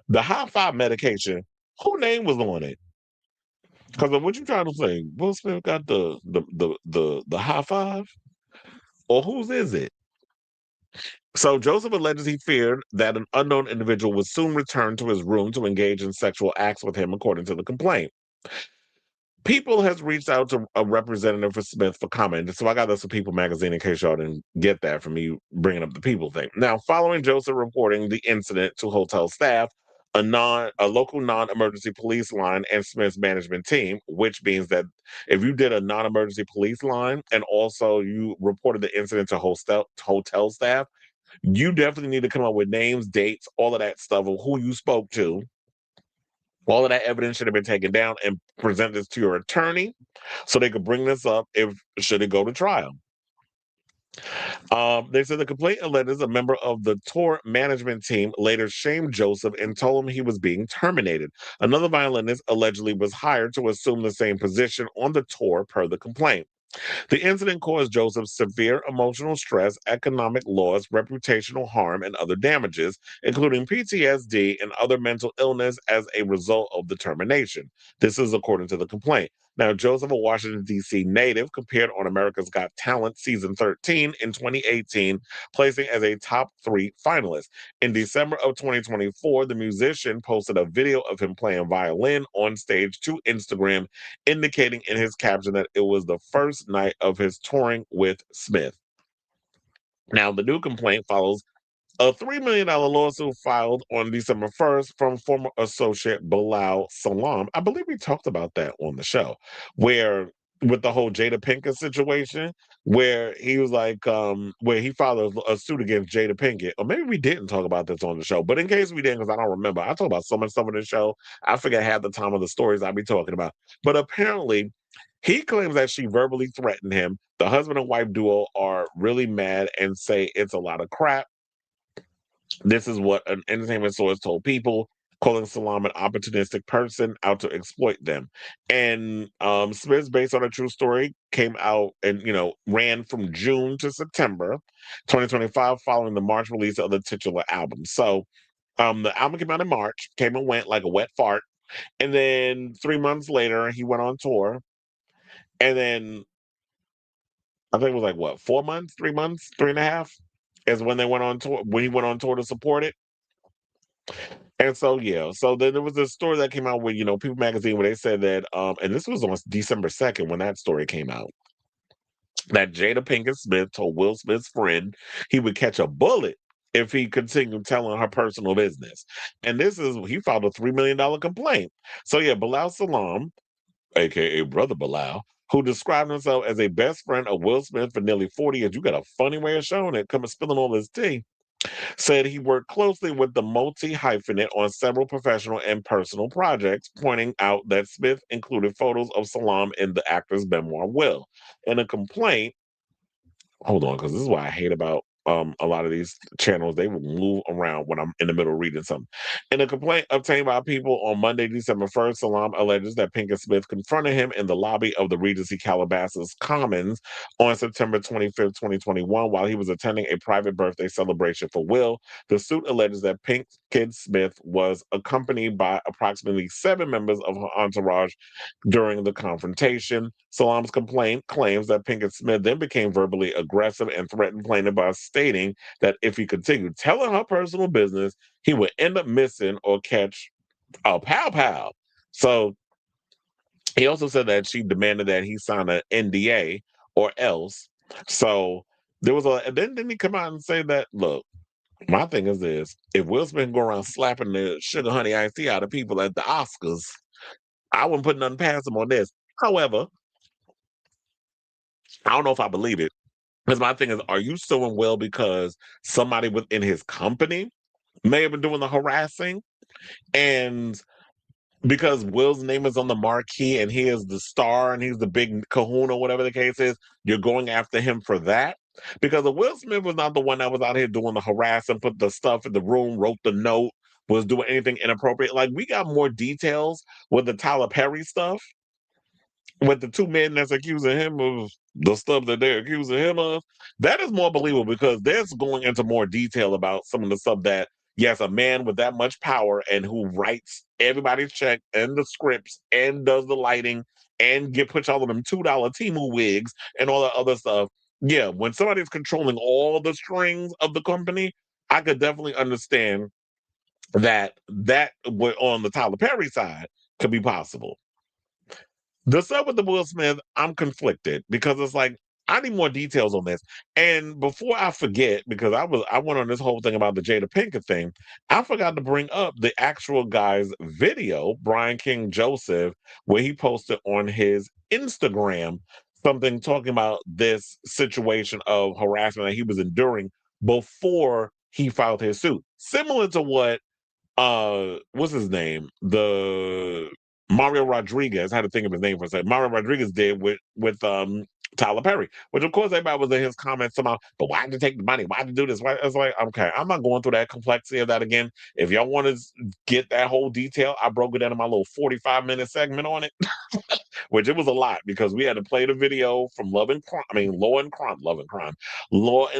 The high five medication, who name was on it? Because what you trying to say? Will Smith got the high five? Or whose is it? So Joseph alleges he feared that an unknown individual would soon return to his room to engage in sexual acts with him, according to the complaint. People has reached out to a representative for Smith for comment. So I got this for People magazine in case y'all didn't get that from me bringing up the People thing. Now, following Joseph reporting the incident to hotel staff, a local non-emergency police line and Smith's management team, which means that if you did a non-emergency police line and also you reported the incident to hotel staff, you definitely need to come up with names, dates, all of that stuff of who you spoke to. All of that evidence should have been taken down and present this to your attorney so they could bring this up if should it go to trial. They said the complaint alleges a member of the tour management team later shamed Joseph and told him he was being terminated. Another violinist allegedly was hired to assume the same position on the tour per the complaint. The incident caused Joseph severe emotional stress, economic loss, reputational harm, and other damages, including PTSD and other mental illness as a result of the termination. This is according to the complaint. Now, Joseph, a Washington, D.C. native, appeared on America's Got Talent season 13 in 2018, placing as a top 3 finalist. In December of 2024, the musician posted a video of him playing violin on stage to Instagram, indicating in his caption that it was the first night of his touring with Smith. Now, the new complaint follows a $3 million lawsuit filed on December 1st from former associate Bilal Salam. I believe we talked about that on the show, where with the whole Jada Pinkett situation, where he was like, where he filed a suit against Jada Pinkett. Or maybe we didn't talk about this on the show, but in case we didn't, because I don't remember, I talk about so much stuff on the show, I forget half the time of the stories I be talking about. But apparently, he claims that she verbally threatened him. The husband and wife duo are really mad and say it's a lot of crap. This is what an entertainment source told People, calling Salam an opportunistic person out to exploit them. And Smith's, based on a true story, came out and ran from June to September 2025, following the March release of the titular album. So the album came out in March, came and went like a wet fart, and then 3 months later he went on tour, and then I think it was like what, 4 months, 3 months, 3.5 is when they went on tour. When he went on tour to support it. And so yeah, so then there was this story that came out with People Magazine where they said that and this was on December 2nd when that story came out, that Jada Pinkett Smith told Will Smith's friend he would catch a bullet if he continued telling her personal business. And he filed a $3 million complaint. So yeah, Bilal Salam, aka Brother Bilal, who described himself as a best friend of Will Smith for nearly 40 years. You got a funny way of showing it, coming spilling all this tea. Said he worked closely with the multi-hyphenate on several professional and personal projects, pointing out that Smith included photos of Salam in the actor's memoir Will. In a complaint, hold on, because this is what I hate about a lot of these channels. They will move around when I'm in the middle of reading something. In a complaint obtained by People on Monday, December 1st, Salam alleges that Pinkett Smith confronted him in the lobby of the Regency Calabasas Commons on September 25th, 2021, while he was attending a private birthday celebration for Will. The suit alleges that Pinkett Smith was accompanied by approximately 7 members of her entourage during the confrontation. Salam's complaint claims that Pinkett Smith then became verbally aggressive and threatened plaintiff by stating that if he continued telling her personal business, he would end up missing or catch a pow pow. So he also said that she demanded that he sign an NDA or else. So there was then didn't he come out and say that, look, my thing is this: if Will Smith can go around slapping the sugar honey iced tea out of people at the Oscars, I wouldn't put nothing past him on this. However, I don't know if I believe it. Because my thing is, are you suing Will because somebody within his company may have been doing the harassing? And because Will's name is on the marquee and he is the star and he's the big kahuna, whatever the case is, you're going after him for that? Because if Will Smith was not the one that was out here doing the harassing, put the stuff in the room, wrote the note, was doing anything inappropriate. Like, we got more details with the Tyler Perry stuff with the two men that's accusing him of the stuff that they're accusing him of, that is more believable because that's going into more detail about some of the stuff that, yes, a man with that much power and who writes everybody's check and the scripts and does the lighting and puts all of them $2 Timu wigs and all that other stuff. Yeah, when somebody's controlling all the strings of the company, I could definitely understand on the Tyler Perry side could be possible. The stuff with the Will Smith, I'm conflicted because it's like I need more details on this. And before I forget, because I went on this whole thing about the Jada Pinkett thing, I forgot to bring up the actual guy's video, Brian King Joseph, where he posted on his Instagram something talking about this situation of harassment that he was enduring before he filed his suit. Similar to what what's his name? The Mario Rodriguez, I had to think of his name for a second. Mario Rodriguez did with Tyler Perry, which of course everybody was in his comments somehow, but why'd you take the money? Why'd you do this? Why? It's like, okay, I'm not going through that complexity of that again. If y'all want to get that whole detail, I broke it down in my little 45-minute segment on it, which it was a lot because we had to play the video from Love and Crime, I mean Law and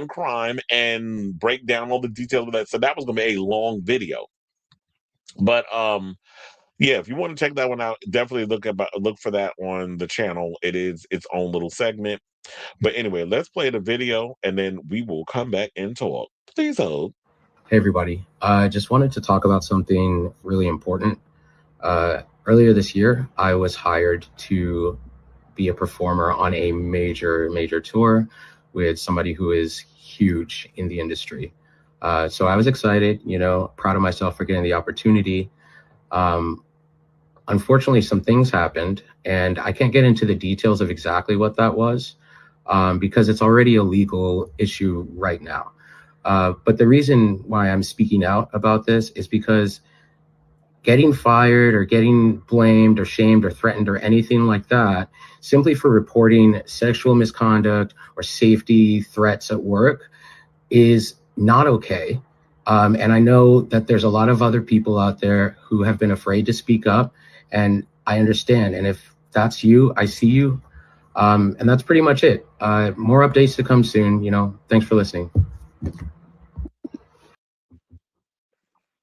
Crime, and break down all the details of that. So that was gonna be a long video. But yeah, if you want to check that one out, definitely look for that on the channel. It is its own little segment. But anyway, let's play the video and then we will come back and talk. Please hold. Hey everybody, I just wanted to talk about something really important. Earlier this year, I was hired to be a performer on a major tour with somebody who is huge in the industry. So I was excited, proud of myself for getting the opportunity. Unfortunately, some things happened, and I can't get into the details of exactly what that was because it's already a legal issue right now. But the reason why I'm speaking out about this is because getting fired or getting blamed or shamed or threatened or anything like that, simply for reporting sexual misconduct or safety threats at work, is not okay. And I know that there's a lot of other people out there who have been afraid to speak up, and I understand. And if that's you, I see you. And that's pretty much it. More updates to come soon. Thanks for listening.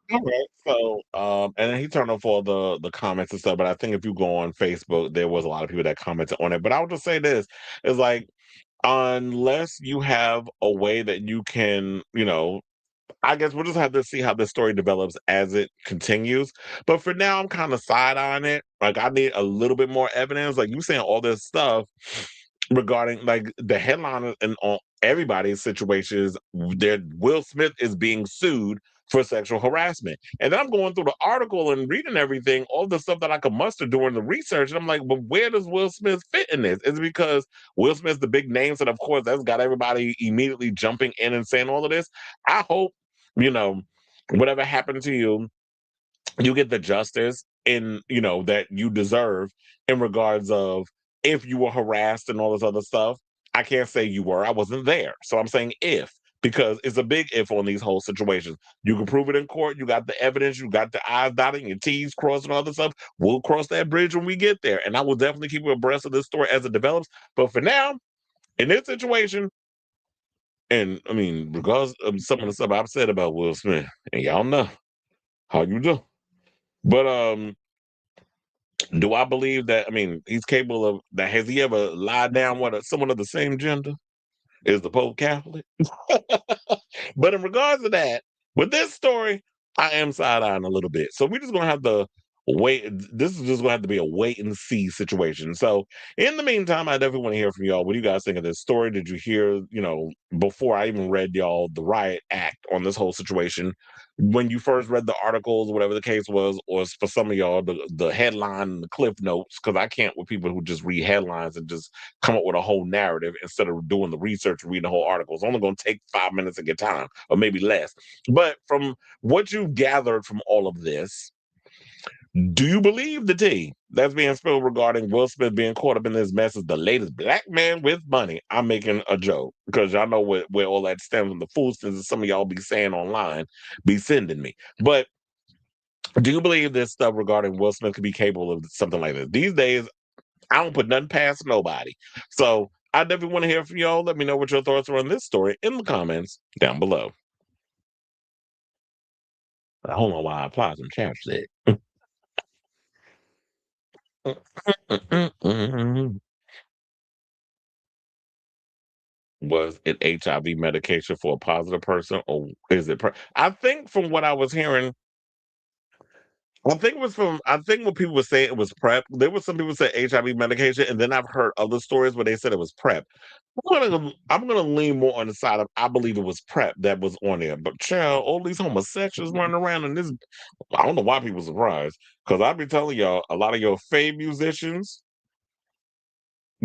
All right. So, and then he turned off all the comments and stuff. But I think if you go on Facebook, there was a lot of people that commented on it. But I would just say this: is like unless you have a way that you can, I guess we'll just have to see how this story develops as it continues. But for now, I'm kind of side on it. Like I need a little bit more evidence. Like you saying all this stuff regarding like the headline and on everybody's situations, that Will Smith is being sued for sexual harassment. And then I'm going through the article and reading everything, all the stuff that I could muster during the research. And I'm like, but where does Will Smith fit in this? Is it because Will Smith's the big name? So of course that's got everybody immediately jumping in and saying all of this. I hope, you know, whatever happened to you get the justice in that you deserve in regards of if you were harassed and all this other stuff. I can't say you were, I wasn't there, so I'm saying if, because it's a big if on these whole situations. You can prove it in court, you got the evidence, you got the I's dotting and T's crossed and all this stuff. We'll cross that bridge when we get there, and I will definitely keep you abreast of this story as it develops. But for now, in this situation, and I mean regardless of some of the stuff I've said about Will Smith, and y'all know how you do, but do I believe that? I mean, he's capable of that. Has he ever lied down with someone of the same gender? Is the Pope Catholic? But in regards to that, with this story, I am side eyeing a little bit. So we're just gonna have to wait. This is just gonna have to be a wait and see situation. So in the meantime, I definitely want to hear from y'all. What do you guys think of this story? Did you hear, before I even read y'all the riot act on this whole situation? When you first read the articles, whatever the case was, or for some of y'all, the headline and the cliff notes, because I can't with people who just read headlines and just come up with a whole narrative instead of doing the research and reading the whole article. It's only going to take 5 minutes of your time, or maybe less. But from what you gathered from all of this, do you believe the tea that's being spilled regarding Will Smith being caught up in this mess as the latest black man with money? I'm making a joke because y'all know where all that stems from, the foolishness that some of y'all be saying online, be sending me. But do you believe this stuff regarding Will Smith could be capable of something like this? These days, I don't put nothing past nobody. So I definitely want to hear from y'all. Let me know what your thoughts are on this story in the comments down below. Hold on while I apply some chapstick. Was it HIV medication for a positive person, or is it? I think from what I was hearing, I think what people were saying it was PrEP. There was some people say HIV medication, and then I've heard other stories where they said it was PrEP. I'm gonna lean more on the side of I believe it was PrEP that was on there. But child, all these homosexuals running around and this, I don't know why people surprised, because I be telling y'all a lot of your fave musicians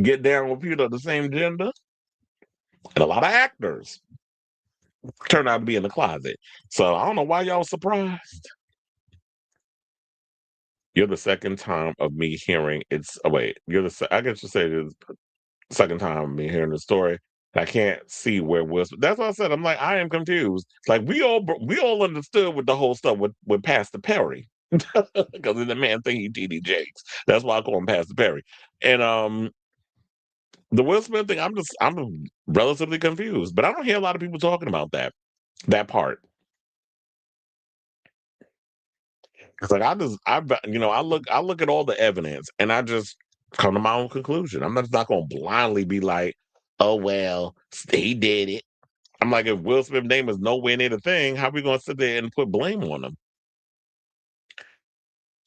get down with people of the same gender, and a lot of actors turn out to be in the closet. So I don't know why y'all surprised. You're the second time of me hearing it's. Oh wait, I guess you say this second time of me hearing the story. I can't see where Will. That's what I said. I'm like, I am confused. It's like we all understood with the whole stuff with Pastor Perry, because the man think he TD Jakes. That's why I call him Pastor Perry. And the Will Smith thing, I'm relatively confused, but I don't hear a lot of people talking about that part. It's like I look at all the evidence and I just come to my own conclusion. I'm just not gonna blindly be like, oh well, he did it. I'm like, if Will Smith's name is nowhere near the thing, how we gonna sit there and put blame on him?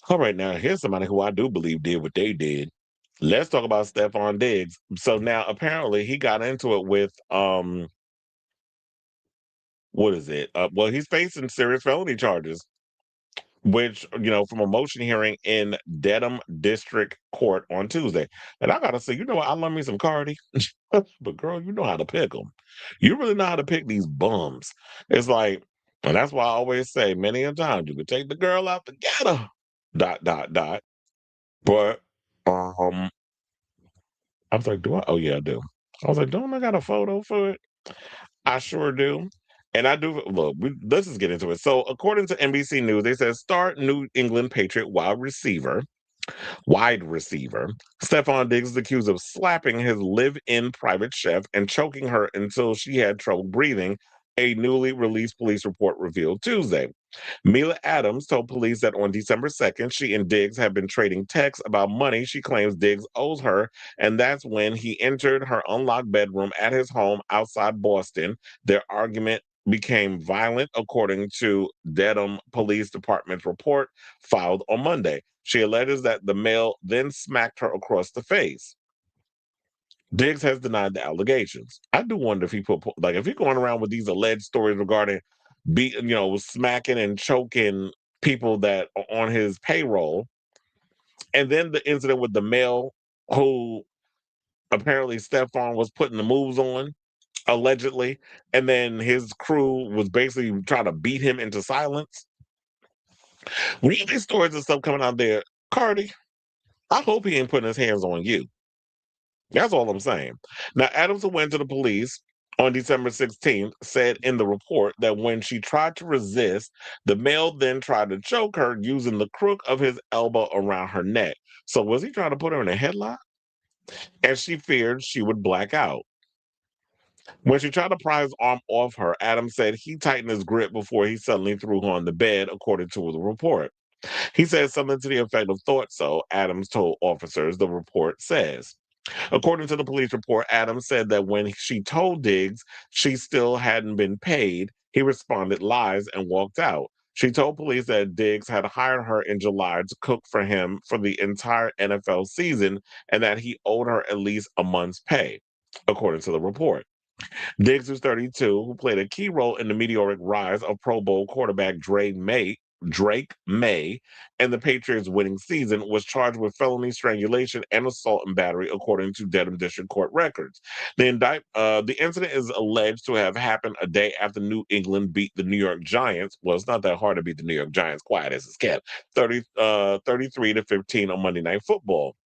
All right, now here's somebody who I do believe did what they did. Let's talk about Stefon Diggs. So now apparently he got into it with what is it? Well, he's facing serious felony charges, which from a motion hearing in Dedham District Court on Tuesday. And I gotta say, what? I love me some Cardi, but girl, you know how to pick them. You really know how to pick these bums. It's like, and that's why I always say, many a times you could take the girl out the ghetto. Dot dot dot. But I was like, do I? Oh yeah, I do. I was like, don't I got a photo for it? I sure do. And I do look, let's just get into it. So, according to NBC News, they said star New England Patriot wide receiver, Stefon Diggs is accused of slapping his live-in private chef and choking her until she had trouble breathing, a newly released police report revealed Tuesday. Mila Adams told police that on December 2nd, she and Diggs had been trading texts about money she claims Diggs owes her, and that's when he entered her unlocked bedroom at his home outside Boston. Their argument became violent, according to Dedham Police Department's report filed on Monday. She alleges that the male then smacked her across the face. Diggs has denied the allegations. I do wonder if if he's going around with these alleged stories regarding smacking and choking people that are on his payroll. And then the incident with the male who apparently Stefon was putting the moves on, allegedly, and then his crew was basically trying to beat him into silence. When you get these stories and stuff coming out there, Cardi, I hope he ain't putting his hands on you. That's all I'm saying. Now, Adams, who went to the police on December 16th, said in the report that when she tried to resist, the male then tried to choke her using the crook of his elbow around her neck. So, was he trying to put her in a headlock? And she feared she would black out. When she tried to pry his arm off her, Adams said he tightened his grip before he suddenly threw her on the bed, according to the report. He said something to the effect of thought so, Adams told officers, the report says. According to the police report, Adams said that when she told Diggs she still hadn't been paid, he responded lies and walked out. She told police that Diggs had hired her in July to cook for him for the entire NFL season and that he owed her at least a month's pay, according to the report. Diggs, who's 32, who played a key role in the meteoric rise of Pro Bowl quarterback Drake May, and the Patriots' winning season, was charged with felony strangulation and assault and battery, according to Dedham District Court records. The incident is alleged to have happened a day after New England beat the New York Giants. Well, it's not that hard to beat the New York Giants, quiet as it's kept, 33 to 15 on Monday Night Football.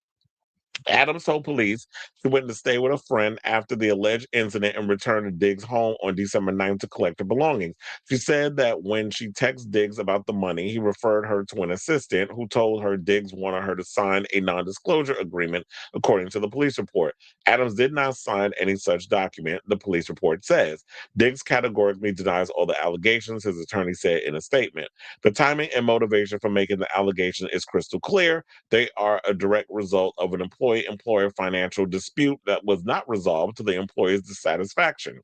Adams told police she went to stay with a friend after the alleged incident and returned to Diggs' home on December 9th to collect her belongings. She said that when she texted Diggs about the money, he referred her to an assistant who told her Diggs wanted her to sign a non disclosure agreement, according to the police report. Adams did not sign any such document, the police report says. Diggs categorically denies all the allegations, his attorney said in a statement. The timing and motivation for making the allegation is crystal clear. They are a direct result of an employee employer financial dispute that was not resolved to the employee's dissatisfaction.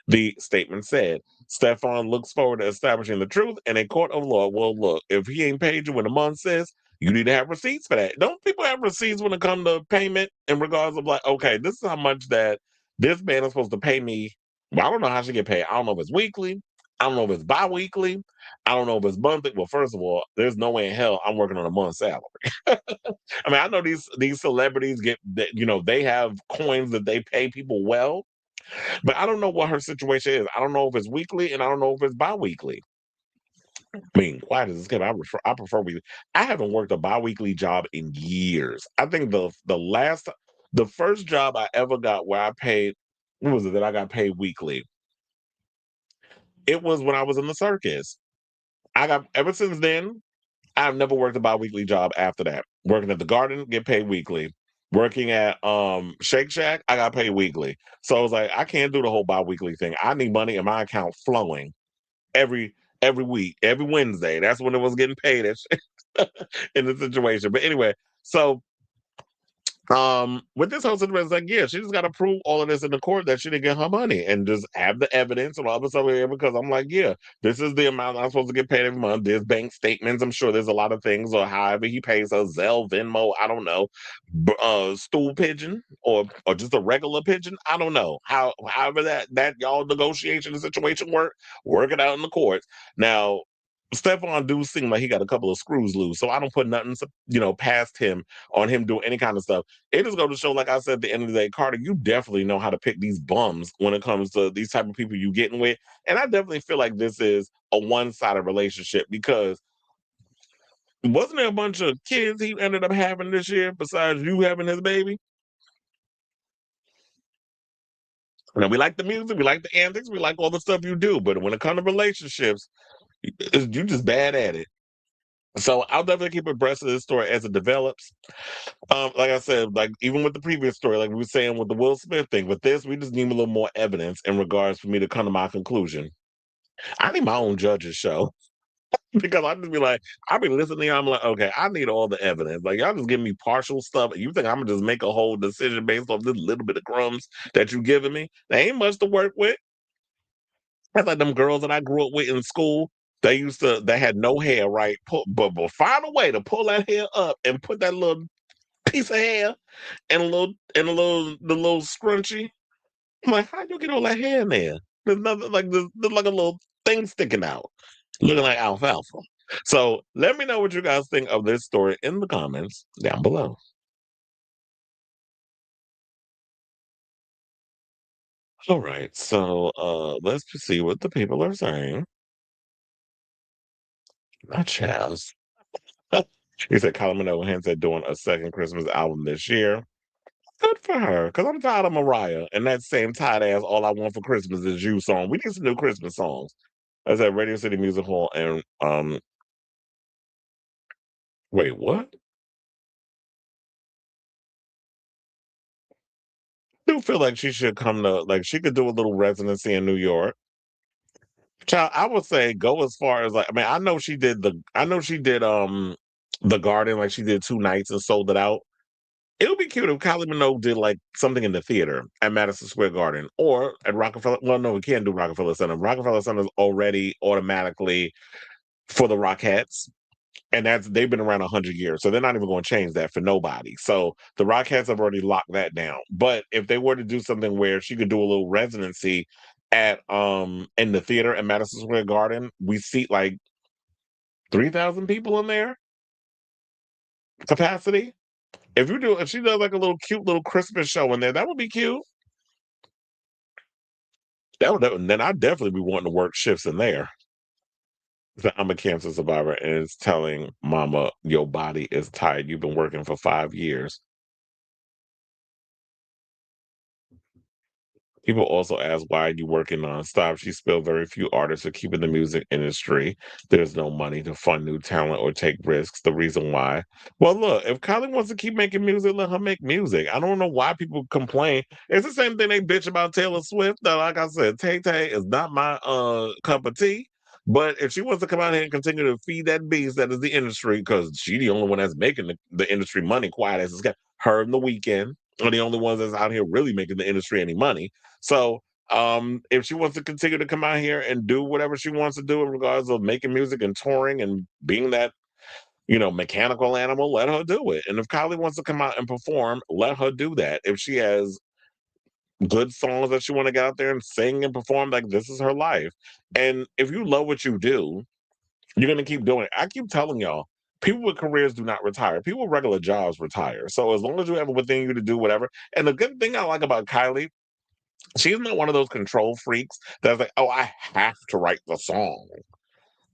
The statement said, Stefon looks forward to establishing the truth, and a court of law will look. If he ain't paid you in a month, says, you need to have receipts for that. Don't people have receipts when it comes to payment in regards of like, okay, this is how much that this man is supposed to pay me. Well, I don't know how she get paid. I don't know if it's weekly. I don't know if it's bi-weekly. I don't know if it's monthly. Well, first of all, there's no way in hell I'm working on a month's salary. I mean, I know these celebrities get that, they have coins that they pay people well, but I don't know what her situation is. I don't know if it's weekly and I don't know if it's bi-weekly. I mean, quiet as this kid, I prefer weekly. I haven't worked a bi-weekly job in years. I think the first job I ever got where I paid, what was it that I got paid weekly? It was when I was in the circus. I got ever since then, I've never worked a bi-weekly job after that. Working at the garden, get paid weekly. Working at Shake Shack, I got paid weekly. So I was like, I can't do the whole bi-weekly thing. I need money in my account flowing every every week, every Wednesday. That's when it was getting paid in the situation. But anyway, so with this whole situation, it's like, yeah, she just got to prove all of this in the court that she didn't get her money and just have the evidence and all this stuff here because I'm like, yeah, this is the amount I'm supposed to get paid every month. There's bank statements. I'm sure there's a lot of things or however he pays her, Zelle, Venmo, I don't know, stool pigeon or just a regular pigeon. I don't know however that y'all negotiation situation work it out in the courts. Now, Stefon do seem like he got a couple of screws loose, so I don't put nothing, past him on him doing any kind of stuff. It just goes to show, like I said, at the end of the day, Carter, you definitely know how to pick these bums when it comes to these type of people you getting with. And I definitely feel like this is a one-sided relationship because wasn't there a bunch of kids he ended up having this year besides you having his baby? Now we like the music, we like the antics, we like all the stuff you do, but when it comes to relationships, you just bad at it. So I'll definitely keep abreast of this story as it develops. Like I said, like even with the previous story, like we were saying with the Will Smith thing, with this, we just need a little more evidence in regards for me to come to my conclusion. I need my own judges show because I just be like, I be listening, I'm like, okay, I need all the evidence. Like y'all just give me partial stuff. You think I'm gonna just make a whole decision based off this little bit of crumbs that you giving me? There ain't much to work with. That's like them girls that I grew up with in school. They had no hair, right? But find a way to pull that hair up and put that little piece of hair and the little scrunchy. I'm like, how you get all that hair in there? There's nothing like there's like a little thing sticking out, looking like alfalfa. So let me know what you guys think of this story in the comments down below. All right, so let's just see what the people are saying. My child. He said Kylie Minogue hints at doing a second Christmas album this year. Good for her, because I'm tired of Mariah and that same tight ass "All I Want for Christmas Is You" song. We need some new Christmas songs. That's at Radio City Music Hall and wait, what? I do feel like she should come to like she could do a little residency in New York. Child, I would say go as far as like I mean, I know she did the Garden, like she did 2 nights and sold it out. It would be cute if Kylie Minogue did like something in the theater at Madison Square Garden or at Rockefeller. Well, no, we can't do Rockefeller Center. Rockefeller Center is already automatically for the Rockettes, and they've been around 100 years, so they're not even going to change that for nobody. So the Rockettes have already locked that down. But if they were to do something where she could do a little residency at in the theater at Madison Square Garden, we seat like 3,000 people in there capacity. If she does like a little cute little Christmas show in there, that would be cute. Then I'd definitely be wanting to work shifts in there. So I'm a cancer survivor, and it's telling mama your body is tired. You've been working for 5 years. People also ask why you working nonstop. She spilled very few artists are keeping the music industry. There's no money to fund new talent or take risks. The reason why. Well, look, if Kylie wants to keep making music, let her make music. I don't know why people complain. It's the same thing they bitch about Taylor Swift. Though, like I said, Tay Tay is not my cup of tea. But if she wants to come out here and continue to feed that beast that is the industry, because she the only one that's making the industry money, quiet as it's got her and the weekend are the only ones that's out here really making the industry any money. So if she wants to continue to come out here and do whatever she wants to do in regards of making music and touring and being that, mechanical animal, let her do it. And if Kylie wants to come out and perform, let her do that. If she has good songs that she want to get out there and sing and perform, like this is her life. And if you love what you do, you're gonna keep doing it. I keep telling y'all, people with careers do not retire. People with regular jobs retire. So as long as you have it within you to do whatever. And the good thing I like about Kylie, she's not one of those control freaks that's like, oh, I have to write the song.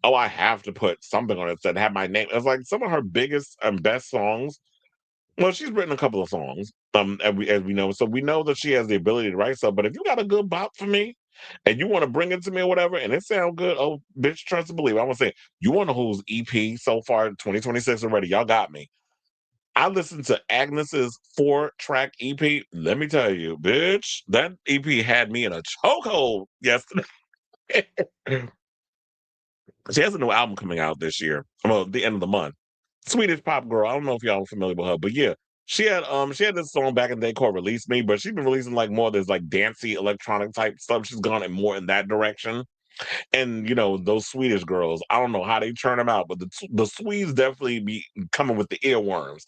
Oh, I have to put something on it that have my name. It's like some of her biggest and best songs. Well, she's written a couple of songs, as we know. So we know that she has the ability to write stuff. But if you got a good bop for me and you want to bring it to me or whatever, and it sounds good, oh, bitch, trust and believe. I want to say, you want to know who's EP so far, 2026 already? Y'all got me. I listened to Agnes's 4-track EP. Let me tell you, bitch, that EP had me in a chokehold yesterday. She has a new album coming out this year. Well, the end of the month. Swedish pop girl. I don't know if y'all are familiar with her, but yeah, she had this song back in the day called "Release Me," but she's been releasing like more of this like dancey electronic type stuff. She's gone in more in that direction. And those Swedish girls, I don't know how they turn them out, but the Swedes definitely be coming with the earworms.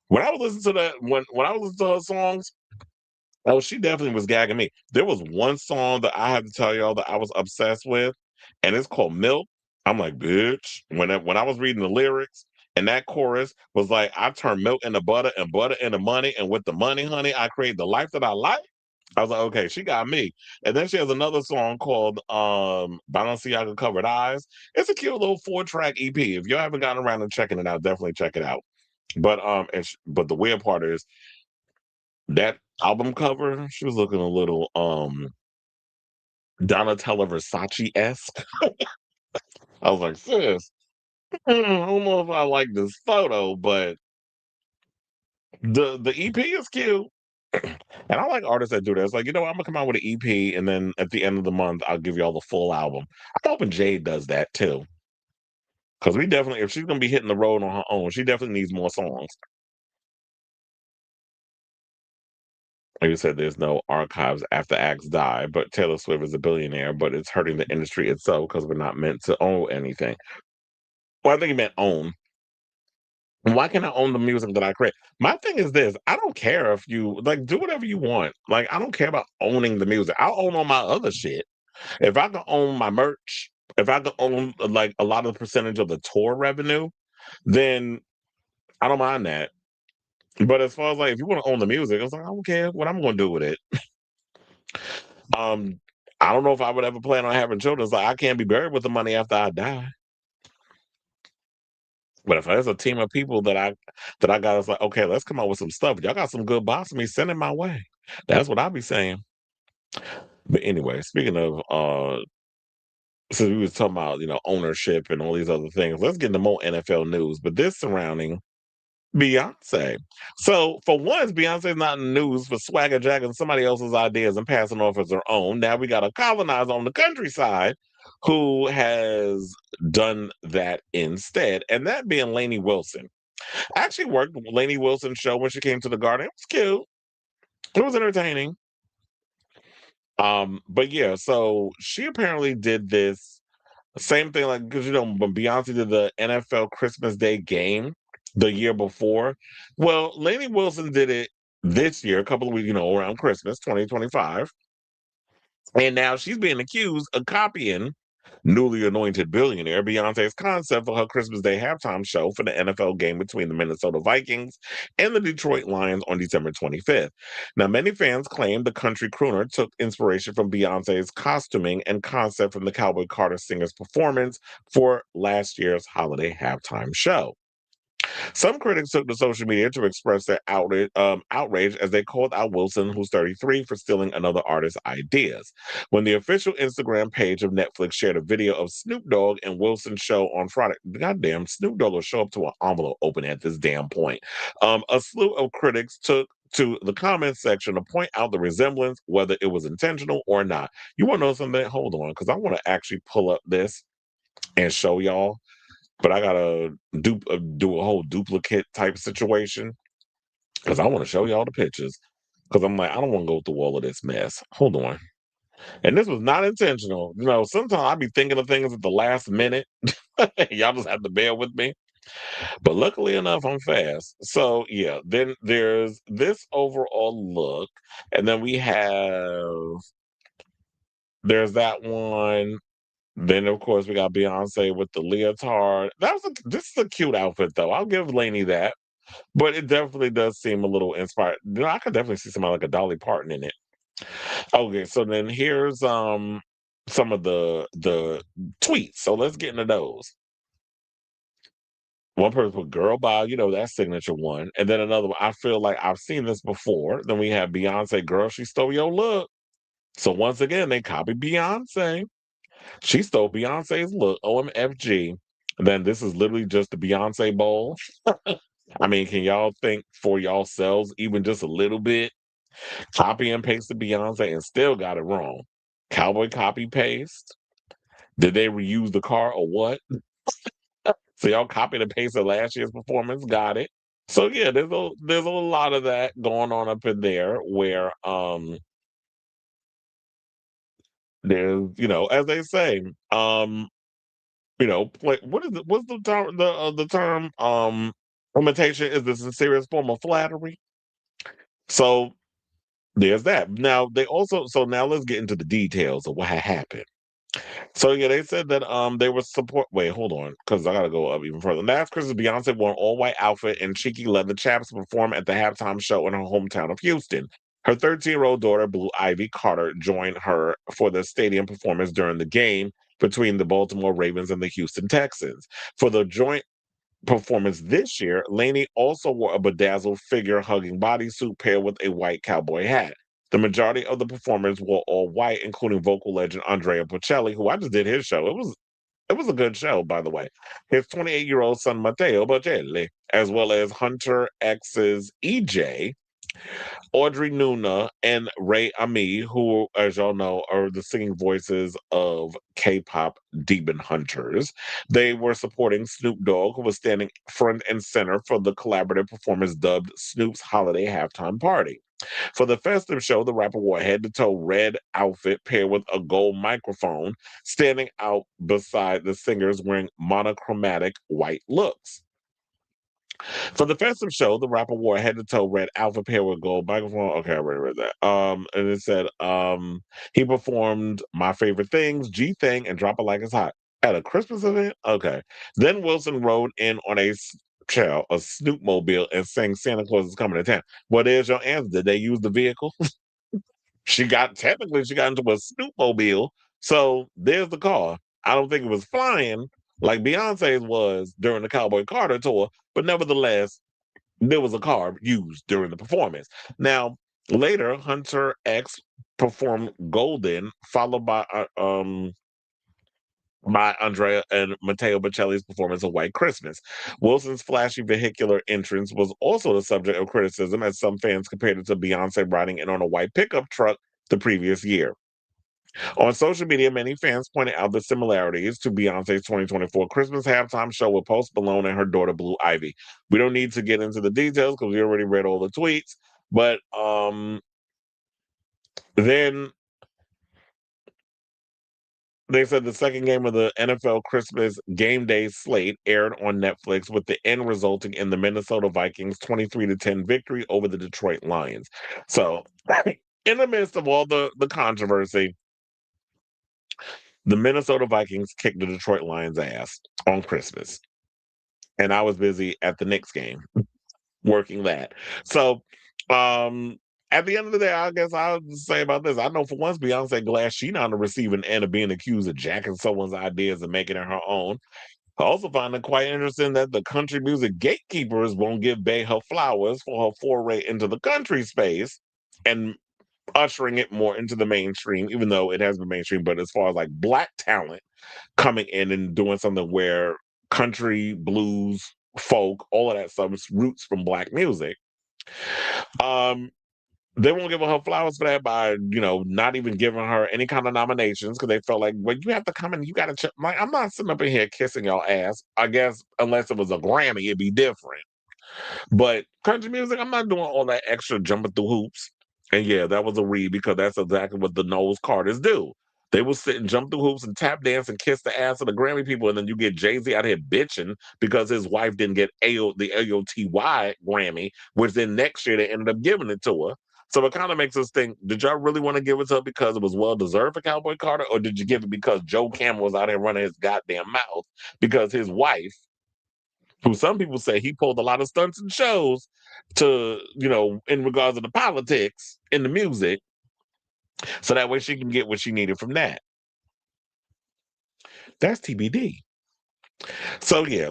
When I was listening to that, when I was listening to her songs, oh, she definitely was gagging me. There was one song that I have to tell y'all that I was obsessed with, and it's called Milk. I'm like, bitch. When I was reading the lyrics, and that chorus was like, I turn milk into butter and butter into money, and with the money, honey, I create the life that I like. I was like, okay, she got me. And then she has another song called Balenciaga Covered Eyes. It's a cute little 4-track EP. If you haven't gotten around to checking it out, definitely check it out. But the weird part is that album cover, she was looking a little Donatella Versace-esque. I was like, sis, I don't know if I like this photo, but the EP is cute. And I like artists that do that. It's like, I'm gonna come out with an EP and then at the end of the month I'll give y'all the full album. I'm hoping Jade does that too. Because we definitely, if she's gonna be hitting the road on her own, she definitely needs more songs. Like you said, there's no archives after acts die, but Taylor Swift is a billionaire, but it's hurting the industry itself because we're not meant to own anything. Well, I think he meant own. Why can't I own the music that I create? My thing is this: I don't care if you like do whatever you want. Like I don't care about owning the music. I'll own all my other shit. If I can own my merch, if I can own like a lot of the percentage of the tour revenue, then I don't mind that. But as far as like if you want to own the music, I was like, I don't care what I'm going to do with it. Um, I don't know if I would ever plan on having children. It's like I can't be buried with the money after I die. But if there's a team of people that I got, it's like, okay, let's come up with some stuff. Y'all got some good box me, send it my way. That's what I be saying. But anyway, speaking of since we was talking about, ownership and all these other things, let's get into more NFL news. But this surrounding Beyonce. So for once, Beyonce's not in the news for swagger jacking somebody else's ideas and passing off as her own. Now we got a colonizer on the countryside who has done that instead, and that being Lainey Wilson. I actually worked with Lainey Wilson's show when she came to the Garden. It was cute. It was entertaining. But yeah, so she apparently did this same thing, like because when Beyonce did the NFL Christmas Day game the year before. Well, Lainey Wilson did it this year, a couple of weeks, around Christmas 2025. And now she's being accused of copying newly anointed billionaire Beyonce's concept for her Christmas Day halftime show for the NFL game between the Minnesota Vikings and the Detroit Lions on December 25th. Now, many fans claim the country crooner took inspiration from Beyonce's costuming and concept from the Cowboy Carter singer's performance for last year's holiday halftime show. Some critics took to social media to express their outrage as they called out Wilson, who's 33, for stealing another artist's ideas. When the official Instagram page of Netflix shared a video of Snoop Dogg and Wilson's show on Friday, goddamn, Snoop Dogg will show up to an envelope open at this damn point. A slew of critics took to the comments section to point out the resemblance, whether it was intentional or not. You want to know something? Hold on, because I want to actually pull up this and show y'all, but I gotta do a whole duplicate type situation because I want to show y'all the pictures. Because I'm like, I don't want to go through all of this mess. Hold on. And this was not intentional. You know, sometimes I be thinking of things at the last minute. Y'all just have to bear with me. But luckily enough, I'm fast. So yeah, then there's this overall look, and then there's that one. Then of course we got Beyonce with the leotard. This is a cute outfit though. I'll give Lainey that. But it definitely does seem a little inspired. You know, I could definitely see somebody like a Dolly Parton in it. Okay, so then here's some of the tweets. So let's get into those. One person put girl by, you know, that signature one. And then another one, I feel like I've seen this before. Then we have Beyonce, girl, she stole your look. So once again, they copied Beyonce. She stole Beyonce's look, OMFG. And then this is literally just the Beyonce bowl. I mean, can y'all think for yourselves even just a little bit? Copy and paste the Beyonce and still got it wrong. Cowboy copy paste. Did they reuse the car or what? So y'all copied and pasted last year's performance. Got it. So yeah, there's a lot of that going on up in there where there's, you know, as they say, you know, what's the term imitation is the sincerest form of flattery. So there's that. Now they also, so now let's get into the details of what had happened. So yeah, they said that they were support. Wait, hold on, because I gotta go up even further. Last Christmas, Beyonce wore an all-white outfit and cheeky leather chaps to perform at the halftime show in her hometown of Houston. Her 13-year-old daughter, Blue Ivy Carter, joined her for the stadium performance during the game between the Baltimore Ravens and the Houston Texans. For the joint performance this year, Lainey also wore a bedazzled figure-hugging bodysuit paired with a white cowboy hat. The majority of the performers were all white, including vocal legend Andrea Bocelli, who I just did his show. It was a good show, by the way. His 28-year-old son Matteo Bocelli, as well as Hunter X's EJ, Audrey Nuna, and Ray Ami, who, as y'all know, are the singing voices of K-pop demon hunters. They were supporting Snoop Dogg, who was standing front and center for the collaborative performance dubbed Snoop's Holiday Halftime Party. For the festive show, the rapper wore a head-to-toe red outfit paired with a gold microphone, standing out beside the singers wearing monochromatic white looks. For the festive show, the rapper wore a head-to-toe red outfit paired with gold microphone. Okay, I already read that. And it said he performed My Favorite Things, G Thing, and Drop It Like It's Hot at a Christmas event. Okay. Then Wilson rode in on a Snoop mobile and sang Santa Claus is coming to town. Well, there's your answer. Did they use the vehicle? She got into a Snoop mobile. So there's the car. I don't think it was flying like Beyonce's was during the Cowboy Carter tour, but nevertheless, there was a car used during the performance. Now, later, Hunter X performed Golden, followed by Andrea and Matteo Bocelli's performance of White Christmas. Wilson's flashy vehicular entrance was also the subject of criticism, as some fans compared it to Beyonce riding in on a white pickup truck the previous year. On social media, many fans pointed out the similarities to Beyonce's 2024 Christmas halftime show with Post Malone and her daughter Blue Ivy. We don't need to get into the details because we already read all the tweets, but then they said the second game of the NFL Christmas game day slate aired on Netflix, with the end resulting in the Minnesota Vikings 23-10 victory over the Detroit Lions. So, in the midst of all the controversy, the Minnesota Vikings kicked the Detroit Lions' ass on Christmas. And I was busy at the Knicks game working that. So, at the end of the day, I guess I'll just say about this. I know for once Beyonce glad she not on the receiving end of being accused of jacking someone's ideas and making it her own. I also find it quite interesting that the country music gatekeepers won't give Bey her flowers for her foray into the country space and ushering it more into the mainstream, even though it has been mainstream. But as far as like black talent coming in and doing something where country, blues, folk, all of that stuff is roots from black music. Um, they won't give her flowers for that by, not even giving her any kind of nominations because they felt like, well, you have to come and you got to. Like, I'm not sitting up in here kissing y'all ass. I guess unless it was a Grammy, it'd be different. But country music, I'm not doing all that extra jumping through hoops. And yeah, that was a read because that's exactly what the Knowles Carters do. They will sit and jump through hoops and tap dance and kiss the ass of the Grammy people, and then you get Jay-Z out here bitching because his wife didn't get the AOTY Grammy, which then next year they ended up giving it to her. So it kind of makes us think: did y'all really want to give it to her because it was well deserved for Cowboy Carter, or did you give it because Joe Camel was out here running his goddamn mouth because his wife, who some people say he pulled a lot of stunts and shows to, in regards to the politics in the music, so that way she can get what she needed from that. That's TBD. So yeah,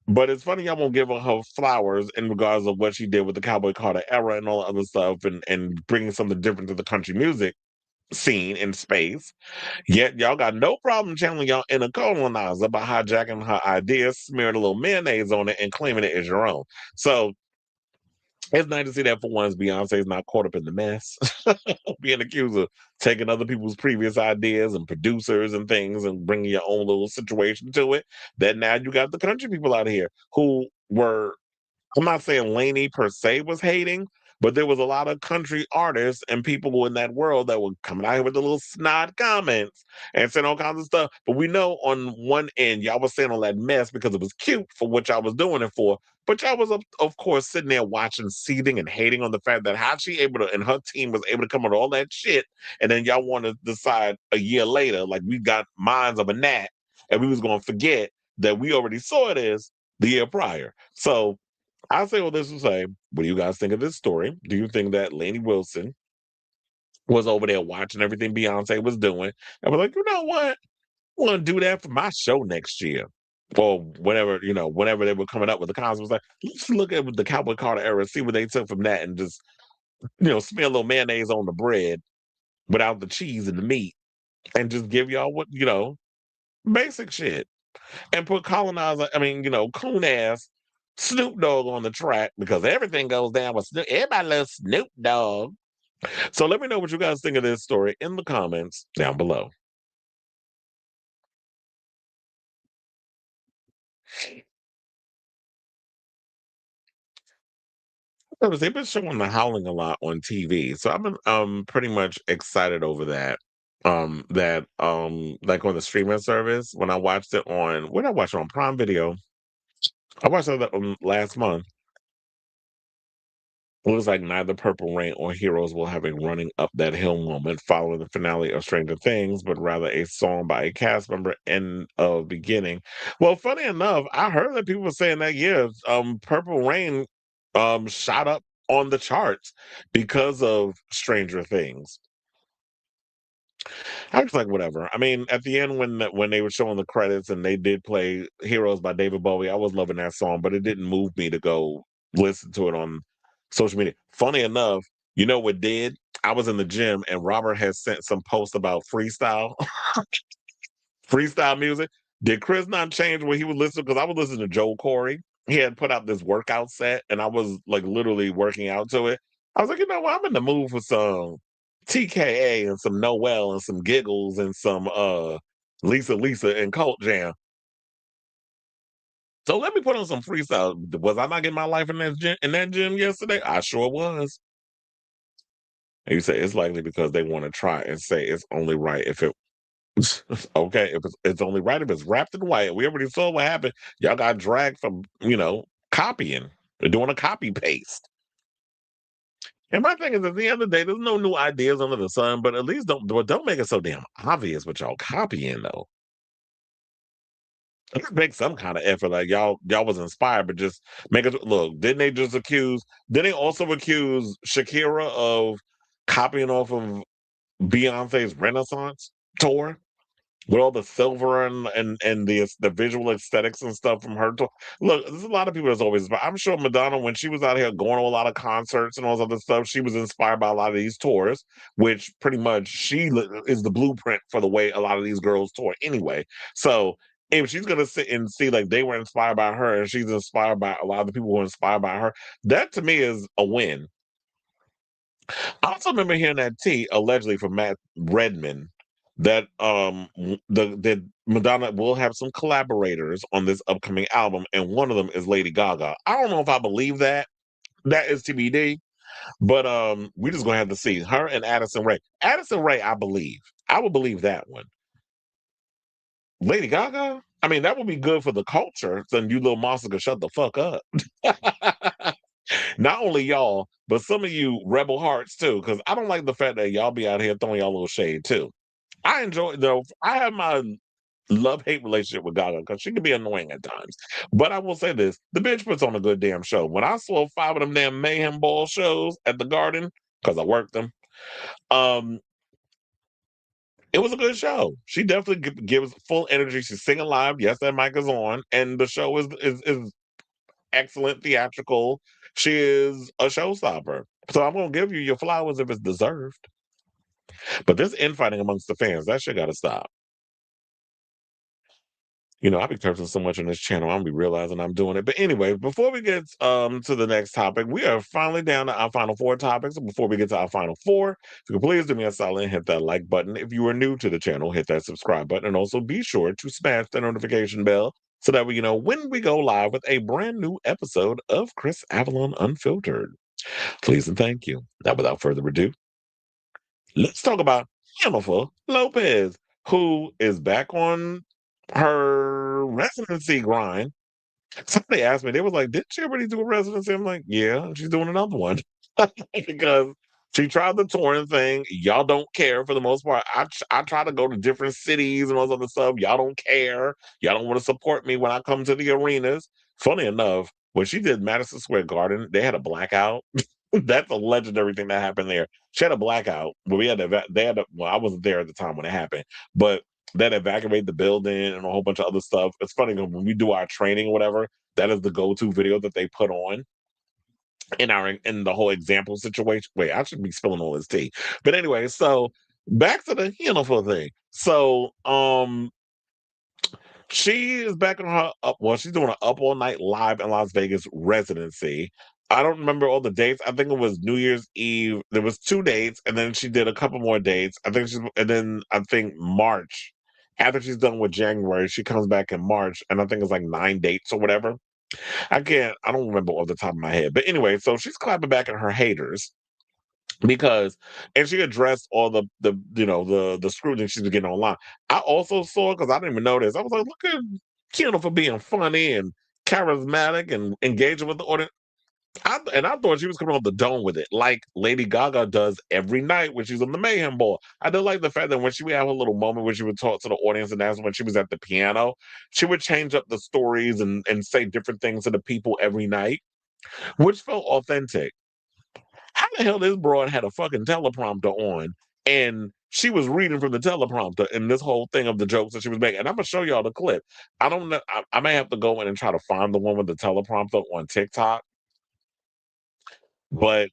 but it's funny y'all won't give her flowers in regards of what she did with the Cowboy Carter era and all the other stuff, and bringing something different to the country music scene in space. Yet y'all got no problem channeling y'all inner colonizer by hijacking her ideas, smearing a little mayonnaise on it, and claiming it as your own. So it's nice to see that for once Beyonce's not caught up in the mess, being accused of taking other people's previous ideas and producers and things and bringing your own little situation to it. That now you got the country people out here who were, I'm not saying Lainey per se was hating, but there was a lot of country artists and people in that world that were coming out here with the little snide comments and saying all kinds of stuff. But we know on one end, y'all was saying all that mess because it was cute for what y'all was doing it for. But y'all was, of course, sitting there watching, seething, and hating on the fact that how she able to, and her team was able to come up with all that shit. And then y'all want to decide a year later, like we got minds of a gnat, and we was going to forget that we already saw this the year prior. So I'll say all this to say, what do you guys think of this story? Do you think that Lainey Wilson was over there watching everything Beyonce was doing and was like, you know what? I want to do that for my show next year? Or whenever, whenever they were coming up with the concept, was like, let's look at the Cowboy Carter era, see what they took from that and just, smear a little mayonnaise on the bread without the cheese and the meat and just give y'all what, basic shit. And put coon ass Snoop Dogg on the track because everything goes down with Snoop. Everybody loves Snoop Dogg. So let me know what you guys think of this story in the comments down below. They've been showing The Howling a lot on TV, so I've been pretty much excited over that. Like on the streaming service when I watched it on when I watched it on Prime Video. I watched it last month. It looks like neither Purple Rain or Heroes will have a running up that hill moment following the finale of Stranger Things, but rather a song by a cast member end of beginning. Well, funny enough, I heard that people were saying that Purple Rain shot up on the charts because of Stranger Things. I was like, whatever. I mean, at the end when they were showing the credits and they did play Heroes by David Bowie, I was loving that song, but it didn't move me to go listen to it on social media. Funny enough, you know what did? I was in the gym and Robert had sent some post about freestyle music. Did Chris not change what he was listening? Because I was listening to Joel Corey. He had put out this workout set, and I was like literally working out to it. I was like, you know what? I'm in the mood for some TKA and some Noel and some giggles and some Lisa and Cult Jam. So let me put on some freestyle. Was I not getting my life in that gym yesterday? I sure was. And you say it's likely because they want to try and say it's only right if it okay, if it's only right if it's wrapped in white. We already saw what happened. Y'all got dragged from, copying. They're doing a copy paste. And my thing is, at the end of the day, there's no new ideas under the sun, but at least don't make it so damn obvious what y'all copying though. Let's make some kind of effort. Like y'all was inspired, but just make it look. Didn't they also accuse Shakira of copying off of Beyonce's Renaissance tour? with all the silver and the visual aesthetics and stuff from her. Look, there's a lot of people that's always. I'm sure Madonna, when she was out here going to a lot of concerts and all this other stuff, she was inspired by a lot of these tours, which pretty much is the blueprint for the way a lot of these girls tour anyway. So if she's gonna sit and see like they were inspired by her and she's inspired by a lot of the people who were inspired by her, that to me is a win. I also remember hearing that tea allegedly from Matt Redman that that Madonna will have some collaborators on this upcoming album, and one of them is Lady Gaga. I don't know if I believe that. That is TBD. But we just gonna have to see her and Addison Rae. Addison Rae, I believe. I would believe that one. Lady Gaga. I mean, that would be good for the culture. So you little monster can shut the fuck up. Not only y'all, but some of you rebel hearts too, because I don't like the fact that y'all be out here throwing y'all little shade too. I enjoy though. I have my love-hate relationship with Gaga because she can be annoying at times. But I will say this: the bitch puts on a good damn show. When I saw 5 of them damn Mayhem Ball shows at the Garden, because I worked them, um, it was a good show. She definitely gives full energy. She's singing live. Yes, that mic is on, and the show is excellent theatrical. She is a showstopper. So I'm gonna give you your flowers if it's deserved. But this infighting amongst the fans, that shit gotta stop. You know, I be cursing so much on this channel, I'm be realizing I'm doing it. But anyway, before we get to the next topic, we are finally down to our final 4 topics. And before we get to our final 4, if you could please do me a solid and hit that like button. If you are new to the channel, hit that subscribe button, and also be sure to smash the notification bell so that we know when we go live with a brand new episode of Chris Avalon Unfiltered. Please and thank you. Now, without further ado, let's talk about Jennifer Lopez, who is back on her residency grind. Somebody asked me, they was like, did she already do a residency? I'm like, yeah, she's doing another one. Because she tried the touring thing. Y'all don't care for the most part. I try to go to different cities and all this other stuff. Y'all don't care. Y'all don't want to support me when I come to the arenas. Funny enough, when she did Madison Square Garden, they had a blackout. That's a legendary thing that happened there. She had a blackout. But well, I wasn't there at the time when it happened, but that evacuate the building and a whole bunch of other stuff. It's funny because when we do our training or whatever, that is the go-to video that they put on in the whole example situation. Wait, I should be spilling all this tea. But anyway, so back to the Hannaful thing. So she is back on her she's doing an Up All Night Live in Las Vegas residency. I don't remember all the dates. I think it was New Year's Eve. There was 2 dates, and then she did a couple more dates. And then I think March. After she's done with January, she comes back in March, and I think it's like 9 dates or whatever. I don't remember off the top of my head. But anyway, so she's clapping back at her haters because and she addressed all the the scrutiny she's been getting online. I also saw, because I didn't even know this, I was like, look at Kendall for being funny and charismatic and engaging with the audience. I thought she was coming off the dome with it, like Lady Gaga does every night when she's on the Mayhem Ball. I did like the fact that when she would have a little moment where she would talk to the audience, and that's when she was at the piano, she would change up the stories and say different things to the people every night, which felt authentic. How the hell this broad had a fucking teleprompter on and she was reading from the teleprompter in this whole thing of the jokes that she was making? And I'm gonna show y'all the clip. I don't know. I may have to go in and try to find the one with the teleprompter on TikTok, but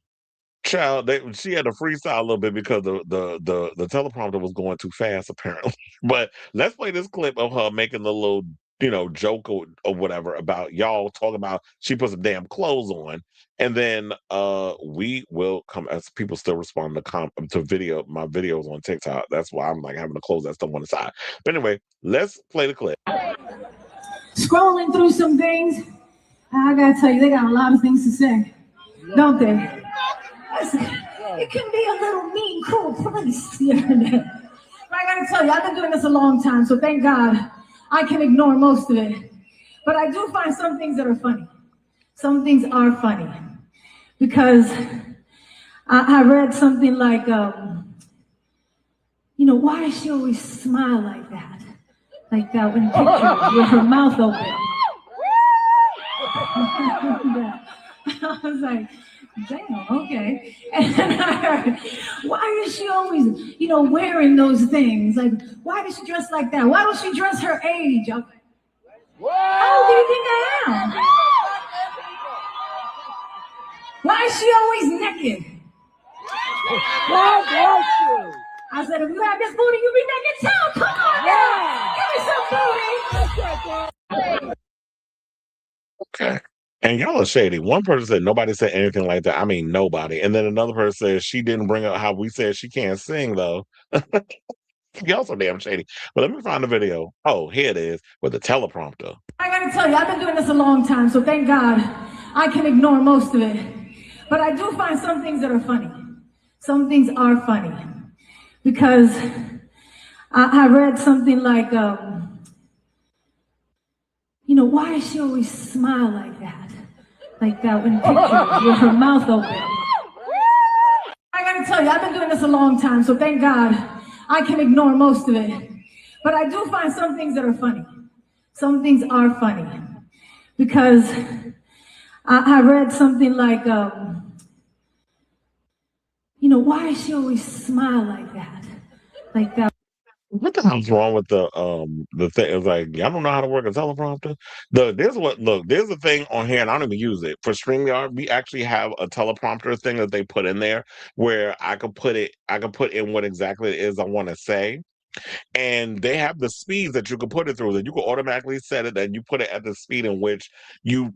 child, she had to freestyle a little bit because the teleprompter was going too fast apparently. But let's play this clip of her making the little joke or whatever about y'all talking about she put some damn clothes on, and then we will come as people still respond to my videos on TikTok. That's why I'm like having to close that stuff on the side. But anyway, let's play the clip. Scrolling through some things, I gotta tell you, they got a lot of things to say, don't they? Listen, it can be a little mean, cool place, the internet. But I gotta tell you, I've been doing this a long time, so thank God I can ignore most of it. But I do find some things that are funny. Some things are funny. Because I read something like, why does she always smile like that? Like that when pictures with her mouth open. I was like, Damn, okay. And then I heard, why is she always, wearing those things? Like, why does she dress like that? Why don't she dress her age? I'm like, how old do you think I am? Why is she always naked? God bless you. I said, if you have this booty, you be naked too. Come on now. Give me some booty. Okay. And y'all are shady. One person said nobody said anything like that. I mean, nobody. And then another person said she didn't bring up how we said she can't sing, though. Y'all so damn shady. But let me find the video. Oh, here it is with the teleprompter. I gotta tell you, I've been doing this a long time, so thank God I can ignore most of it. But I do find some things that are funny. Some things are funny. Because I read something like, why does she always smile like that? Like that in pictures with her mouth open. I gotta tell you, I've been doing this a long time, so thank God I can ignore most of it. But I do find some things that are funny. Some things are funny. Because I read something like, why does she always smile like that? Like that. What the hell's wrong with the thing? It's like y'all don't know how to work a teleprompter. There's a thing on here, and I don't even use it for StreamYard. We actually have a teleprompter thing that they put in there where I could put in what exactly it is I want to say, and they have the speeds that you can put it through. That you can automatically set it that you put it at the speed in which you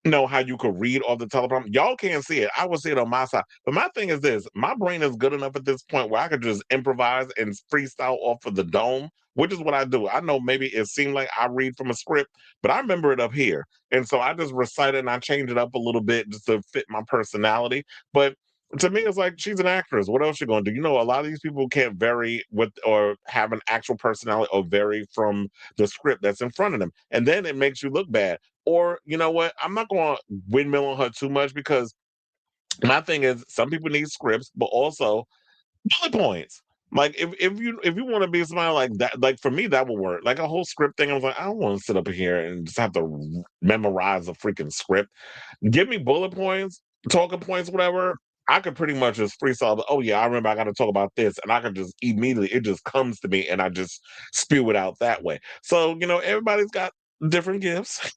know how you could read off the teleprompter. Y'all can't see it. I will see it on my side. But my thing is this: my brain is good enough at this point where I could just improvise and freestyle off of the dome, which is what I do. I know maybe it seemed like I read from a script, but I remember it up here, and so I just recite it and I change it up a little bit just to fit my personality. But to me, it's like she's an actress. What else you gonna do? A lot of these people can't vary with or have an actual personality or vary from the script that's in front of them, and then it makes you look bad. Or you know what? I'm not going to windmill on her too much because my thing is some people need scripts, but also bullet points. Like if you want to be somebody like that, like for me that would work. Like a whole script thing, I was like, I don't want to sit up here and just have to memorize a freaking script. Give me bullet points, talking points, whatever. I could pretty much just freestyle. Oh yeah, I remember I got to talk about this, and I could just immediately it just comes to me, and I just spew it out that way. So everybody's got different gifts.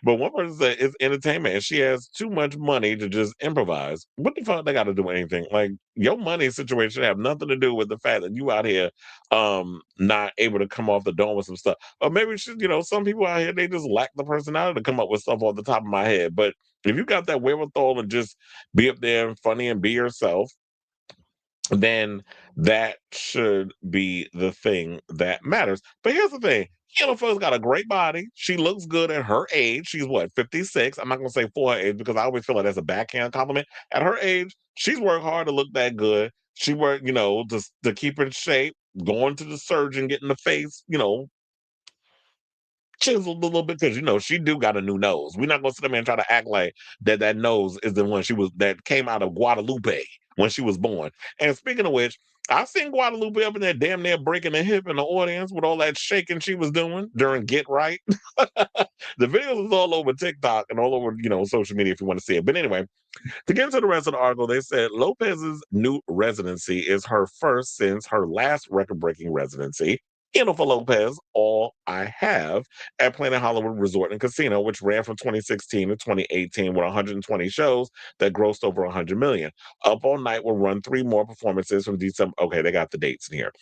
But one person said it's entertainment, and she has too much money to just improvise. What the fuck they got to do with anything? Like your money situation have nothing to do with the fact that you out here, not able to come off the dome with some stuff. Or maybe some people out here they just lack the personality to come up with stuff off the top of my head. But if you got that wherewithal and just be up there and funny and be yourself, then that should be the thing that matters. But here's the thing. Kayla Fo's got a great body. She looks good at her age. She's what, 56? I'm not gonna say for her age because I always feel like that's a backhand compliment. At her age, she's worked hard to look that good. She worked, to keep in shape, going to the surgeon, getting the face, chiseled a little bit because she do got a new nose. We're not gonna sit there and try to act like that nose is the one that came out of Guadalupe when she was born. And speaking of which, I've seen Guadalupe up in there damn near breaking a hip in the audience with all that shaking she was doing during Get Right. The videos is all over TikTok and all over social media if you want to see it. But anyway, to get into the rest of the article, they said Lopez's new residency is her first since her last record-breaking residency. For Lopez, All I Have at Planet Hollywood Resort and Casino, which ran from 2016 to 2018 with 120 shows that grossed over 100 million. Up All Night will run 3 more performances from December. Okay, they got the dates in here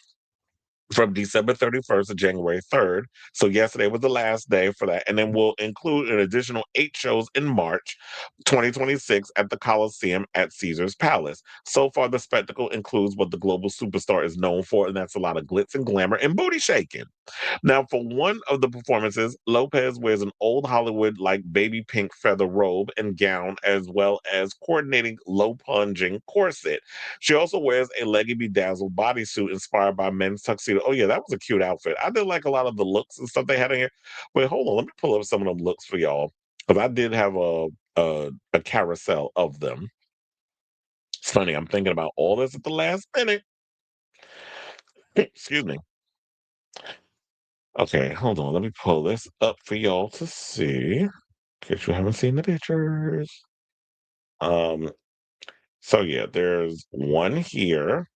from December 31st to January 3rd. So yesterday was the last day for that. And then we'll include an additional 8 shows in March 2026 at the Coliseum at Caesar's Palace. So far, the spectacle includes what the global superstar is known for, and that's a lot of glitz and glamour and booty shaking. Now, for one of the performances, Lopez wears an old Hollywood like baby pink feather robe and gown, as well as coordinating low plunging corset. She also wears a leggy bedazzled bodysuit inspired by men's tuxedo. Oh, yeah, that was a cute outfit. I did like a lot of the looks and stuff they had in here. Wait, hold on. Let me pull up some of them looks for y'all. Because I did have a carousel of them. It's funny, I'm thinking about all this at the last minute. Excuse me. Okay, hold on. Let me pull this up for y'all to see. In case you haven't seen the pictures. So yeah, there's one here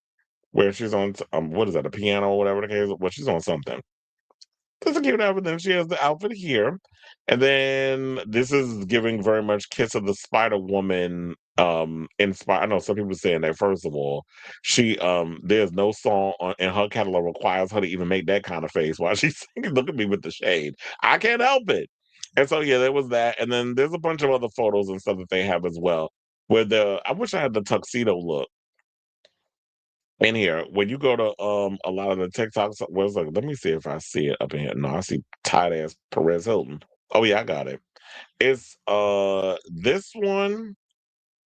where she's on what is that, a piano or whatever the case? Well, she's on something. That's a cute outfit. Then she has the outfit here. And then this is giving very much Kiss of the Spider Woman inspired. I know some people saying that first of all, she there's no song in her catalog requires her to even make that kind of face while she's singing. Look at me with the shade. I can't help it. And so yeah, there was that. And then there's a bunch of other photos and stuff that they have as well. Where I wish I had the tuxedo look in here. When you go to a lot of the TikToks, was like, let me see if I see it up in here. No, I see tight ass Perez Hilton. Oh yeah, I got it. It's this one.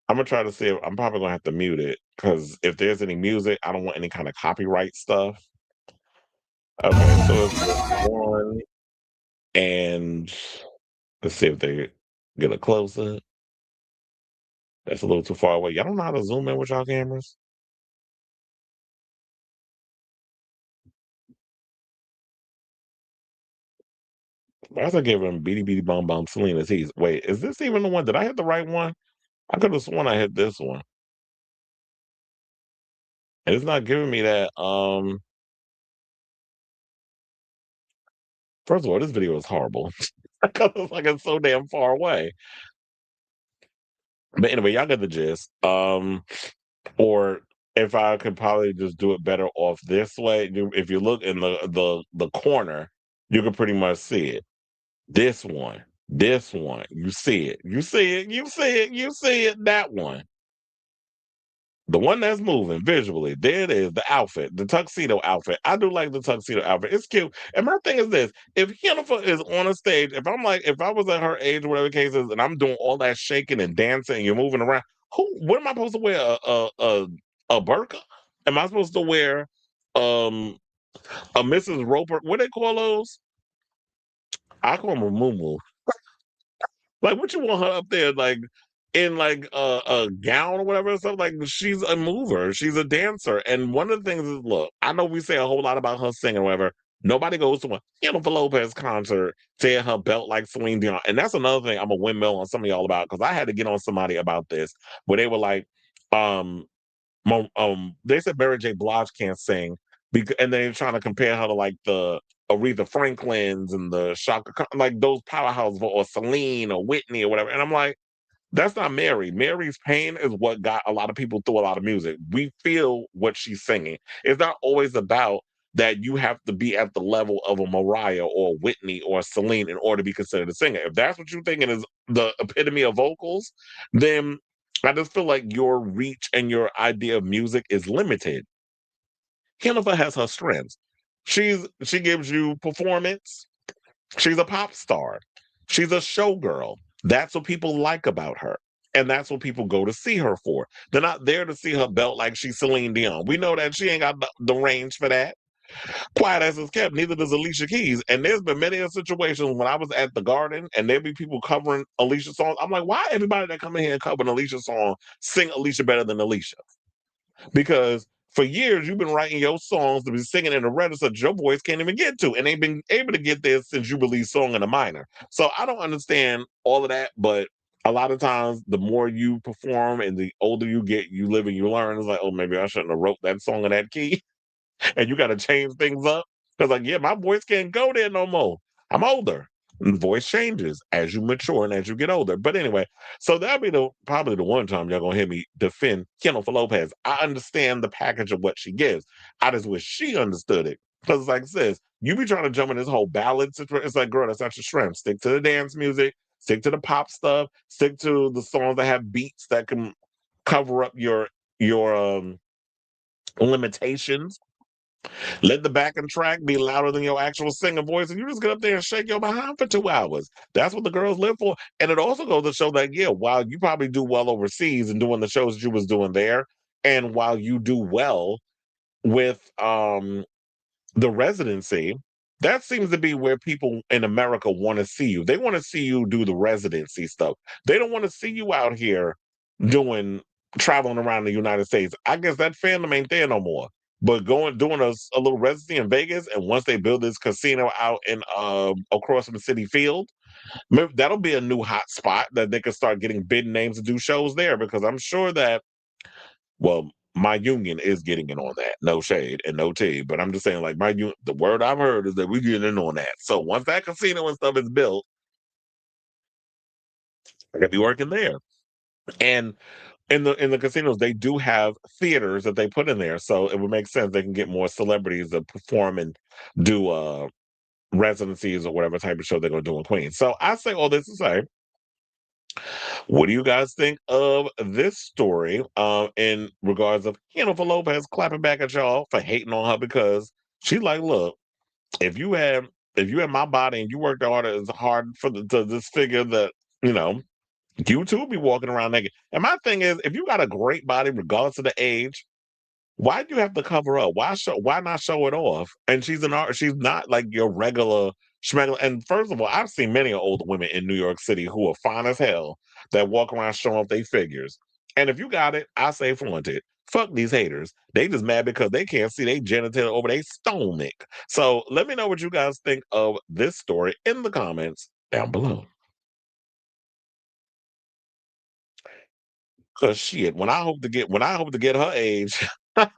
I'm gonna try to see if I'm probably gonna have to mute it because if there's any music, I don't want any kind of copyright stuff. Okay, so it's this one, and let's see if they get a close up. That's a little too far away. Y'all don't know how to zoom in with y'all cameras. Why is I giving Beady Beady Bum Bum Selena T's? Wait, is this even the one? Did I hit the right one? I could have sworn I hit this one. And it's not giving me that. First of all, this video is horrible. Because it's like it's so damn far away. But anyway, y'all get the gist. Or if I could probably just do it better off this way. If you look in the corner, you can pretty much see it. This one, you see it, you see it, you see it, you see it, that one. The one that's moving visually, there it is, the outfit, the tuxedo outfit. I do like the tuxedo outfit. It's cute. And my thing is this: if Jennifer is on a stage, if I was at her age, or whatever the case is, and I'm doing all that shaking and dancing, and you're moving around, what am I supposed to wear? A burqa? Am I supposed to wear um a Mrs. Roper? What they call those? I call them a muumuu. Like, what you want her up there, like, in, like, a gown or whatever, something like, she's a mover, she's a dancer, and one of the things is, look, I know we say a whole lot about her singing or whatever, nobody goes to a Jennifer Lopez concert saying her belt like Celine Dion, and that's another thing I'm a windmill on some of y'all about, because I had to get on somebody about this, where they were like, um, they said Mary J. Blige can't sing, and they're trying to compare her to, like, the Aretha Franklin's and the Shaka Khan, like those powerhouse or Celine or Whitney or whatever. And I'm like, that's not Mary. Mary's pain is what got a lot of people through a lot of music. We feel what she's singing. It's not always about that you have to be at the level of a Mariah or a Whitney or a Celine in order to be considered a singer. If that's what you're thinking is the epitome of vocals, then I just feel like your reach and your idea of music is limited. Jennifer has her strengths. She gives you performance. She's a pop star. She's a showgirl. That's what people like about her. And that's what people go to see her for. They're not there to see her belt like she's Celine Dion. We know that she ain't got the range for that. Quiet as it's kept, neither does Alicia Keys. And there's been many a situations when I was at the Garden and there'd be people covering Alicia songs. I'm like, why everybody that come in here and cover an Alicia song sing Alicia better than Alicia? Because for years you've been writing your songs to be singing in a register your voice can't even get to, and they've been able to get there since you released song in a minor. So I don't understand all of that, but a lot of times the more you perform and the older you get, you live and you learn. It's like, oh, maybe I shouldn't have wrote that song in that key. And you got to change things up. Because, like, yeah, my voice can't go there no more. I'm older. And the voice changes as you mature and as you get older. But anyway, so that'll be probably the one time y'all gonna hear me defend Jennifer Lopez. I understand the package of what she gives. I just wish she understood it. Because, like I says, you be trying to jump in this whole ballad situation. It's like, girl, that's not your strength. Stick to the dance music, stick to the pop stuff, stick to the songs that have beats that can cover up your limitations. Let the backing track be louder than your actual singer voice, and you just get up there and shake your behind for 2 hours. That's what the girls live for. And it also goes to show that, yeah, while you probably do well overseas and doing the shows that you was doing there, and while you do well with the residency, that seems to be where people in America want to see you. They want to see you do the residency stuff. They don't want to see you out here doing traveling around the United States. I guess that fandom ain't there no more. But doing a little residency in Vegas, and once they build this casino out in across from the City Field, Maybe that'll be a new hot spot that they can start getting big names to do shows there, because I'm sure that, well, my union is getting in on that. No shade and no tea, but I'm just saying, like, the word I've heard is that we're getting in on that. So once that casino and stuff is built, I could be working there. And in the casinos, they do have theaters that they put in there, so it would make sense they can get more celebrities to perform and do residencies or whatever type of show they're going to do in Queens. So I say all this to say, what do you guys think of this story in regards of for Lopez clapping back at y'all for hating on her, because she's like, look, if you had my body and you worked hard for to this figure that, you know, you too be walking around naked. And my thing is, if you got a great body, regardless of the age, why do you have to cover up? Why not show it off? And she's an art. She's not like your regular schmegler. And first of all, I've seen many older women in New York City who are fine as hell that walk around showing off their figures. And if you got it, I say flaunt it. Fuck these haters. They just mad because they can't see their genital over their stomach. So let me know what you guys think of this story in the comments down below. Cause shit, when I hope to get her age, I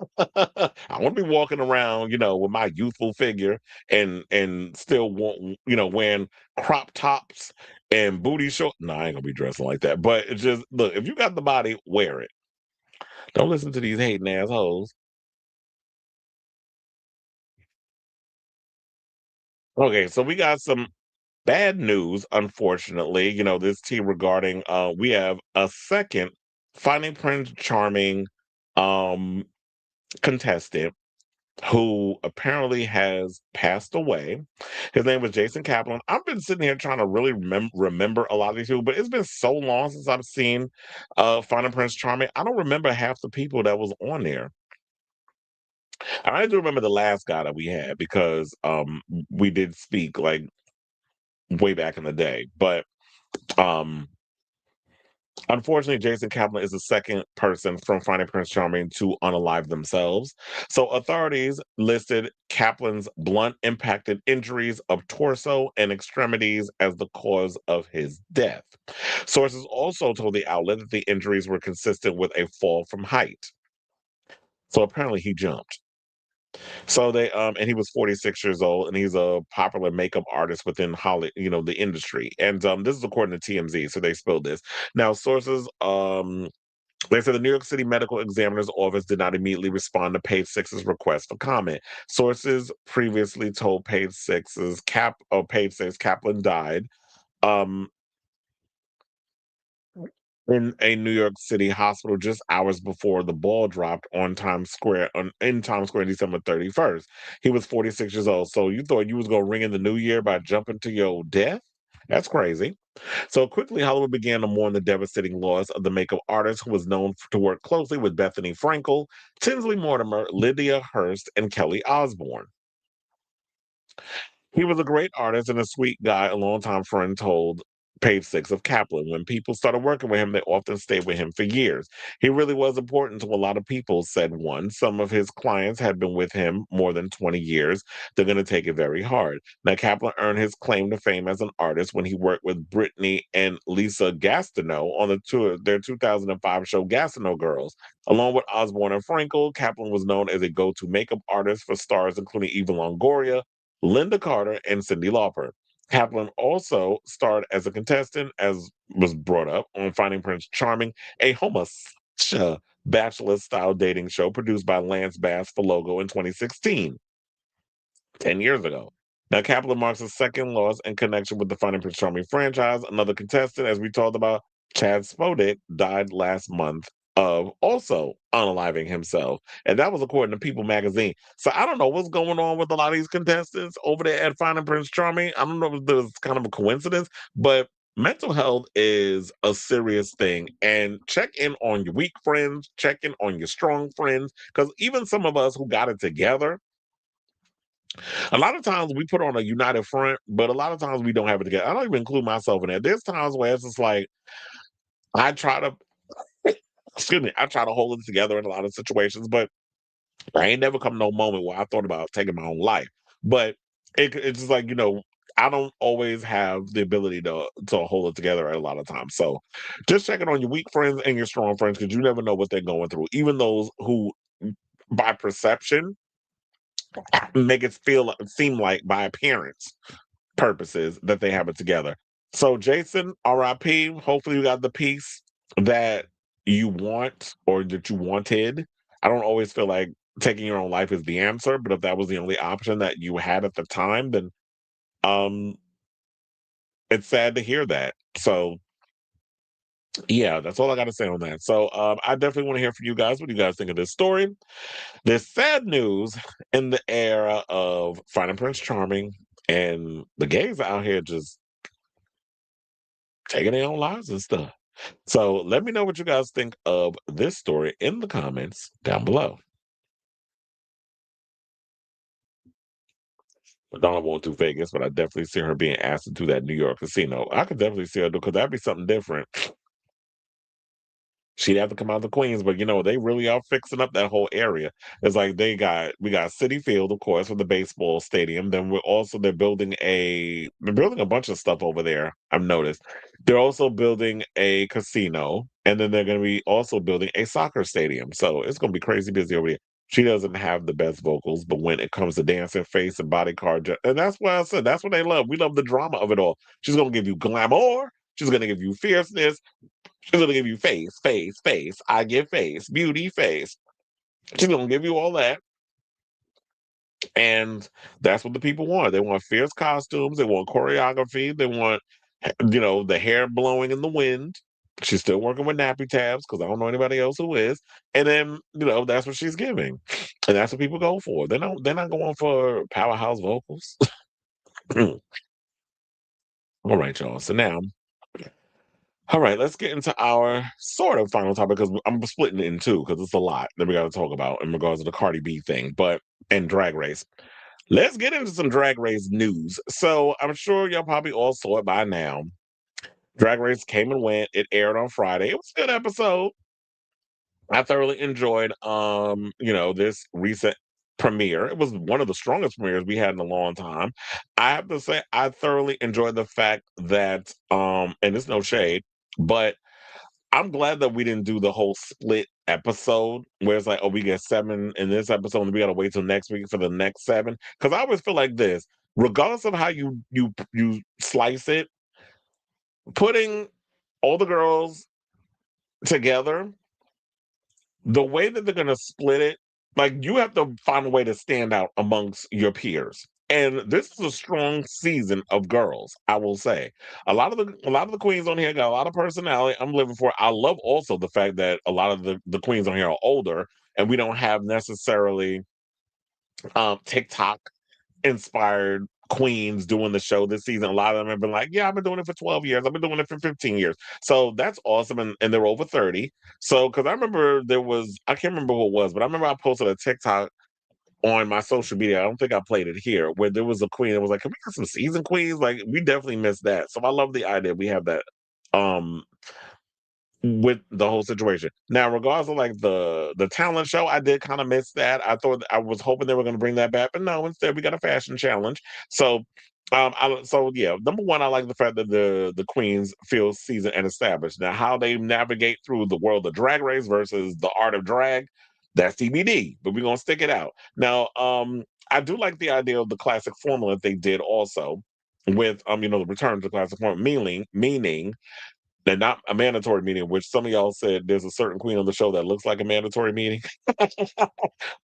want to be walking around, with my youthful figure and still want, wearing crop tops and booty shorts. No, I ain't gonna be dressing like that. But it's just, look, if you got the body, wear it. Don't listen to these hating assholes. Okay, so we got some bad news, unfortunately. This tea regarding we have a second Finding Prince Charming um contestant who apparently has passed away. His name was Jasen Kaplan. I've been sitting here trying to really remember a lot of these people, but it's been so long since I've seen Finding Prince Charming. I don't remember half the people that was on there. I do remember the last guy that we had, because we did speak like way back in the day. But um unfortunately, Jasen Kaplan is the second person from Finding Prince Charming to unalive themselves. So authorities listed Kaplan's blunt impacted injuries of torso and extremities as the cause of his death. Sources also told the outlet that the injuries were consistent with a fall from height. So apparently he jumped. So and he was 46 years old, and he's a popular makeup artist within Holly, the industry. And this is according to TMZ, so they spilled this. Now, sources they said the New York City Medical Examiner's Office did not immediately respond to Page Six's request for comment. Sources previously told Page Six's Page Six Kaplan died. In a New York City hospital just hours before the ball dropped in Times Square on December 31st. He was 46 years old. So you thought you was gonna ring in the new year by jumping to your death? That's crazy. So quickly, Hollywood began to mourn the devastating loss of the makeup artist who was known to work closely with Bethany Frankel, Tinsley Mortimer, Lydia Hurst, and Kelly Osbourne. He was a great artist and a sweet guy, a longtime friend told Page Six of Kaplan. When people started working with him, they often stayed with him for years. He really was important to a lot of people, said one. Some of his clients had been with him more than 20 years. They're going to take it very hard. Now, Kaplan earned his claim to fame as an artist when he worked with Brittany and Lisa Gastineau on their 2005 show Gastineau Girls. Along with Osbourne and Frankel, Kaplan was known as a go-to makeup artist for stars including Eva Longoria, Linda Carter, and Cyndi Lauper. Kaplan also starred as a contestant, as was brought up, on Finding Prince Charming, a homosexual bachelor-style dating show produced by Lance Bass for Logo in 2016, 10 years ago. Now, Kaplan marks his second loss in connection with the Finding Prince Charming franchise. Another contestant, as we talked about, Chad Spodek, died last month of also unaliving himself. And that was according to People magazine. So I don't know what's going on with a lot of these contestants over there at Finding Prince Charming. I don't know if there's kind of a coincidence, but mental health is a serious thing. And check in on your weak friends, check in on your strong friends, because even some of us who got it together, a lot of times we put on a united front, but a lot of times we don't have it together. I don't even include myself in that. There's times where it's just like, I try to, excuse me, I try to hold it together in a lot of situations, but I ain't never come no moment where I thought about taking my own life. But it's just like, I don't always have the ability to hold it together a lot of times. So just checking on your weak friends and your strong friends, because you never know what they're going through. Even those who, by perception, make it seem like by appearance purposes that they have it together. So Jasen, RIP. Hopefully you got the peace that you want or that you wanted. I don't always feel like taking your own life is the answer, but if that was the only option that you had at the time, then um it's sad to hear that. So yeah, that's all I got to say on that. So I definitely want to hear from you guys. What do you guys think of this story? There's sad news in the era of finding Prince Charming, and the gays out here just taking their own lives and stuff. So let me know what you guys think of this story in the comments down below. Madonna won't do Vegas, but I definitely see her being asked to do that New York casino. I could definitely see her do, because that'd be something different. She'd have to come out the Queens, but they really are fixing up that whole area. It's like we got City Field, of course, with the baseball stadium. Then they're building a bunch of stuff over there. I've noticed. They're also building a casino, and then they're gonna be also building a soccer stadium. So it's gonna be crazy busy over there. She doesn't have the best vocals, but when it comes to dancing, face, and body card, and that's why I said that's what they love. We love the drama of it all. She's gonna give you glamour. She's gonna give you fierceness. She's gonna give you face, face, face. I give face, beauty, face. She's gonna give you all that. And that's what the people want. They want fierce costumes, they want choreography, they want the hair blowing in the wind. She's still working with nappy tabs, because I don't know anybody else who is. And then, that's what she's giving. And that's what people go for. They're not going for powerhouse vocals. All right, y'all. So now, all right, let's get into our sort of final topic, because I'm splitting it in two, because it's a lot that we got to talk about in regards to the Cardi B thing, and Drag Race. Let's get into some Drag Race news. So I'm sure y'all probably all saw it by now. Drag Race came and went. It aired on Friday. It was a good episode. I thoroughly enjoyed this recent premiere. It was one of the strongest premieres we had in a long time. I have to say I thoroughly enjoyed the fact that and it's no shade, but I'm glad that we didn't do the whole split episode where it's like, oh, we get 7 in this episode and we gotta wait till next week for the next 7. Because I always feel like this, regardless of how you slice it, putting all the girls together, the way that they're gonna split it, like, you have to find a way to stand out amongst your peers. And this is a strong season of girls, I will say. A lot of the queens on here got a lot of personality. I'm living for it. I love also the fact that a lot of the queens on here are older, and we don't have necessarily TikTok inspired queens doing the show this season. A lot of them have been like, yeah, I've been doing it for 12 years. I've been doing it for 15 years. So that's awesome. And they're over 30. So, because I remember I can't remember who it was, but I remember I posted a TikTok on my social media. I don't think I played it here, where there was a queen that was like, can we get some season queens? Like, we definitely missed that. So I love the idea we have that um with the whole situation. Now, regardless of like the talent show, I did kind of miss that. I was hoping they were going to bring that back, but no. Instead, we got a fashion challenge. So, yeah. Number one, I like the fact that the queens feel seasoned and established. Now, how they navigate through the world of Drag Race versus the art of drag, that's TBD. But we're gonna stick it out. Now, I do like the idea of the classic formula that they did also with the return to the classic formula, meaning they're not a mandatory meeting, which some of y'all said there's a certain queen on the show that looks like a mandatory meeting.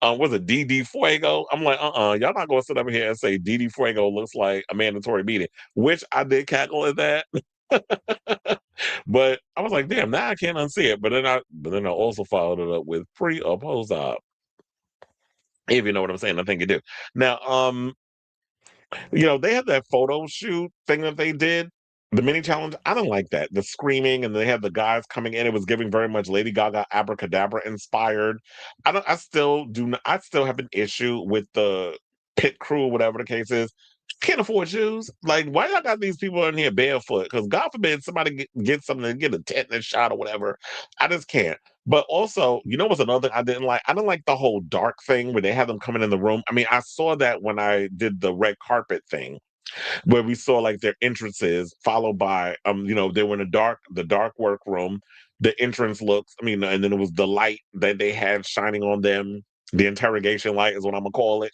Was it DD Fuego? I'm like, y'all not gonna sit up here and say DD Fuego looks like a mandatory meeting, which I did cackle at that. But I was like, damn, now I can't unsee it. But then I also followed it up with pre or post op. If you know what I'm saying, I think you do. Now, they had that photo shoot thing that they did, the mini challenge. I don't like that. The screaming, and they had the guys coming in. It was giving very much Lady Gaga abracadabra inspired. I still do not, I still have an issue with the pit crew, whatever the case is. Can't afford shoes. Like, why y'all got these people in here barefoot? Because God forbid somebody get something, get a tetanus shot or whatever. I just can't. But also, what's another thing I didn't like? I didn't like the whole dark thing where they had them coming in the room. I mean, I saw that when I did the red carpet thing. where we saw like their entrances followed by they were in the dark workroom. The entrance looks, and then it was the light that they had shining on them. The interrogation light is what I'm gonna call it.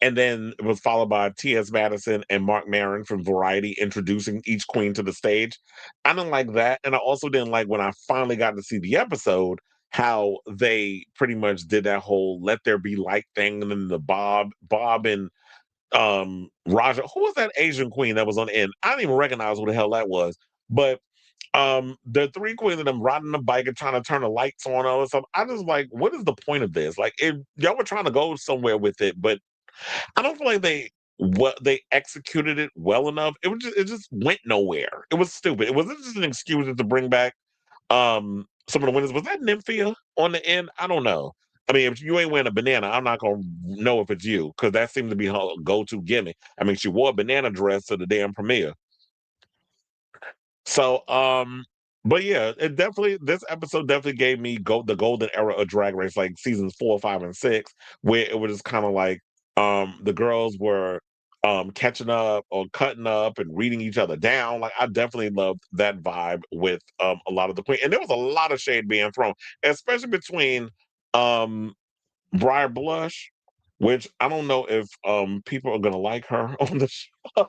And then it was followed by T.S. Madison and Mark Maron from Variety introducing each queen to the stage. I didn't like that. And I also didn't like when I finally got to see the episode, how they pretty much did that whole let there be light thing. And then the Bob and Raja, who was that Asian queen that was on the end? I didn't even recognize who the hell that was. But the three queens of them riding the bike and trying to turn the lights on or something. I just like, what is the point of this? Like, y'all were trying to go somewhere with it, but I don't feel like they executed it well enough. It just went nowhere. It was stupid. It wasn't just an excuse to bring back some of the winners. Was that Nymphia on the end? I don't know. I mean, if you ain't wearing a banana, I'm not gonna know if it's you, because that seemed to be her go-to gimmick. I mean, she wore a banana dress to the damn premiere. So, but yeah, this episode definitely gave me the golden era of Drag Race, like seasons 4, 5, and 6, where it was kind of like the girls were catching up or cutting up and reading each other down. Like, I definitely loved that vibe with a lot of the queen, and there was a lot of shade being thrown, especially between um Briar Blush, which I don't know if people are gonna like her on the show,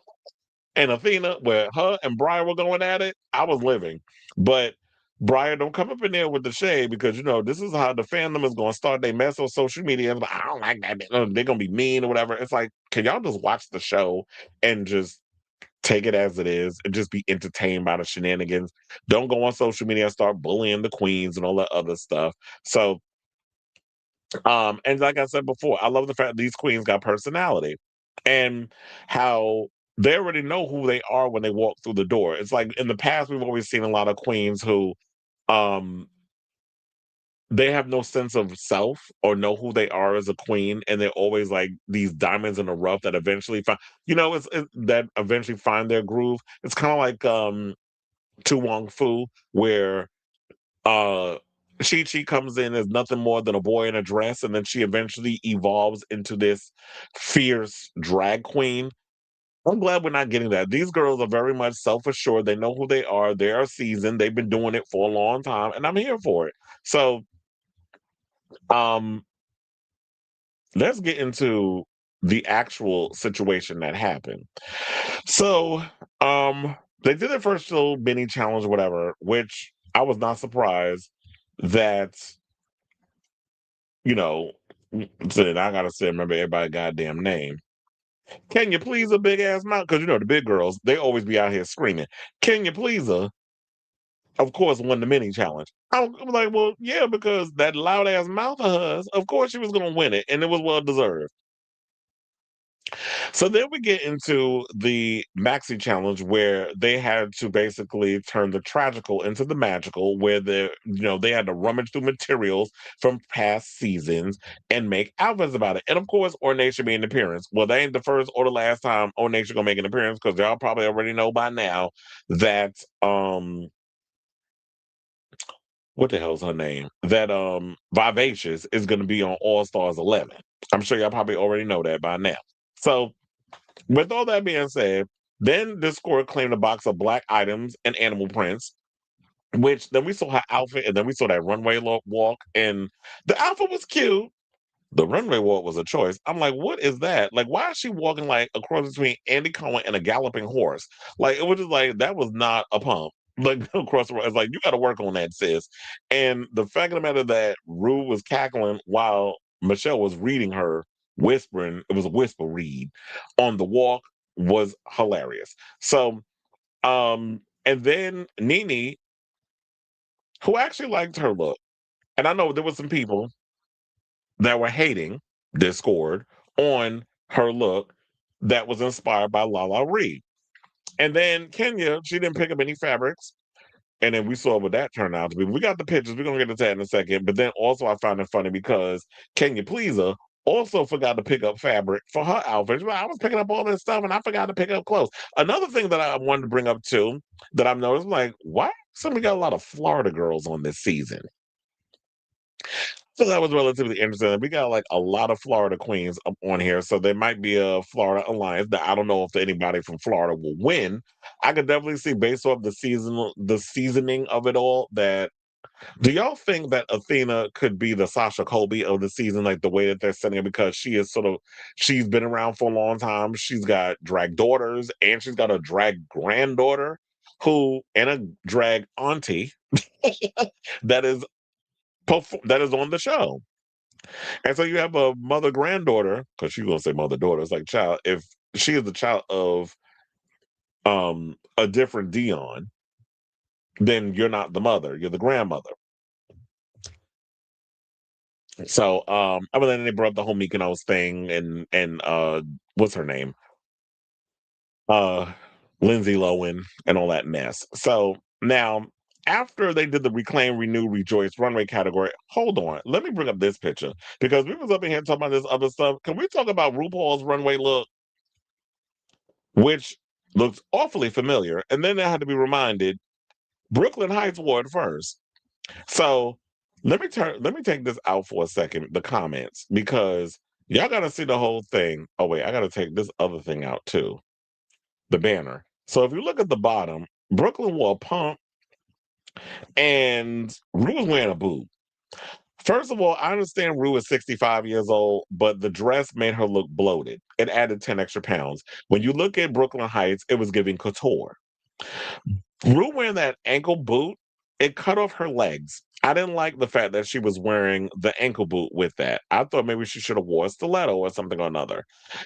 and Athena, where her and Briar were going at it. I was living. But Briar, don't come up in there with the shade, because this is how the fandom is gonna start their mess on social media. And I don't like that. They're gonna be mean or whatever. It's like, can y'all just watch the show and just take it as it is and just be entertained by the shenanigans? Don't go on social media and start bullying the queens and all that other stuff. So and like I said before, I love the fact these queens got personality, and how they already know who they are when they walk through the door. It's like in the past, we've always seen a lot of queens who um they have no sense of self or know who they are as a queen, and they're always like these diamonds in the rough that eventually find, that eventually find their groove. It's kind of like Tu Wong Fu, where uh Chi comes in as nothing more than a boy in a dress, and then she eventually evolves into this fierce drag queen. I'm glad we're not getting that. These girls are very much self-assured. They know who they are. They are seasoned. They've been doing it for a long time, and I'm here for it. So, um, let's get into the actual situation that happened. So, they did their first little mini challenge, or whatever, which I was not surprised that you know, said I gotta say, remember everybody's goddamn name. Can you please a big ass mouth? Because the big girls, they always be out here screaming. Can you please a? Of course, won the mini challenge. I'm like, well, yeah, because that loud ass mouth of hers, of course she was gonna win it, and it was well deserved. So then we get into the maxi challenge, where they had to basically turn the tragical into the magical, where they had to rummage through materials from past seasons and make outfits about it. And of course, Ornation made an appearance. Well, they ain't the first or the last time Ornation gonna make an appearance, because y'all probably already know by now that what the hell's her name? That Vivacious is gonna be on All Stars 11. I'm sure y'all probably already know that by now. So with all that being said, then Discord claimed a box of black items and animal prints, which then we saw her outfit, and then we saw that runway walk, and the outfit was cute. The runway walk was a choice. I'm like, what is that? Like, why is she walking like a cross between Andy Cohen and a galloping horse? Like, it was just like, that was not a pump. Like, across the road. It's like, you got to work on that, sis. And the fact of the matter that Rue was cackling while Michelle was reading her, whispering, it was a whisper read on the walk, was hilarious. So, and then Nene, who actually liked her look, and I know there was some people that were hating Discord on her look that was inspired by Lala Reed. And then Kenya, she didn't pick up any fabrics. And then we saw what that turned out to be. We got the pictures. We're going to get into that in a second. But then also I found it funny because Kenya Pleaser also forgot to pick up fabric for her outfit. Well, I was picking up all this stuff and I forgot to pick up clothes. Another thing that I wanted to bring up too, that I've noticed, like, why somebody got a lot of Florida girls on this season? So that was relatively interesting. We got like a lot of Florida queens up on here, so there might be a Florida alliance. Now, I don't know if anybody from Florida will win. I could definitely see based off the seasoning of it all. That do y'all think that Athena could be the Sasha Colby of the season, like the way that they're setting it? Because she's been around for a long time. She's got drag daughters and she's got a drag granddaughter and a drag auntie that is that is on the show. And so you have a mother granddaughter, because she's gonna say mother daughter, it's like child. If she is the child of a different Dion, then you're not the mother, you're the grandmother. So and then they brought up the whole Mykonos thing and what's her name? Uh Lindsay Lohan and all that mess. So now after they did the Reclaim, Renew, Rejoice runway category, hold on. Let me bring up this picture because we was up in here talking about this other stuff. Can we talk about RuPaul's runway look, which looks awfully familiar? And then I had to be reminded, Brooklyn Heights wore it first. So let me take this out for a second, the comments, because y'all gotta see the whole thing. Oh wait, I gotta take this other thing out too. The banner. So if you look at the bottom, Brooklyn wore a pump and Rue was wearing a boob. First of all, I understand Rue is 65 years old, but the dress made her look bloated. It added 10 extra pounds. When you look at Brooklyn Heights, it was giving couture. Rue wearing that ankle boot, it cut off her legs. I didn't like the fact that she was wearing the ankle boot with that. I thought maybe she should have wore a stiletto or something or another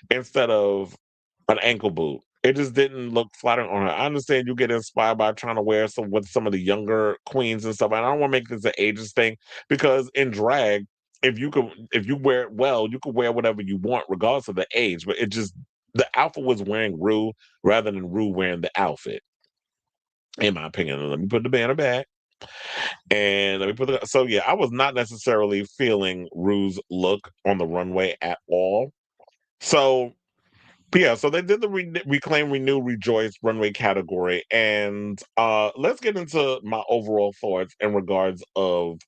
instead of an ankle boot. It just didn't look flattering on her. I understand you get inspired by trying to wear some of the younger queens and stuff. And I don't want to make this an ages thing because in drag, if you wear it well, you could wear whatever you want regardless of the age. But it just the outfit was wearing Rue rather than Rue wearing the outfit, in my opinion. And let me put the banner back. And let me put the so yeah, I was not necessarily feeling Rue's look on the runway at all. So yeah, so they did the Reclaim, Renew, Rejoice runway category, and let's get into my overall thoughts in regards of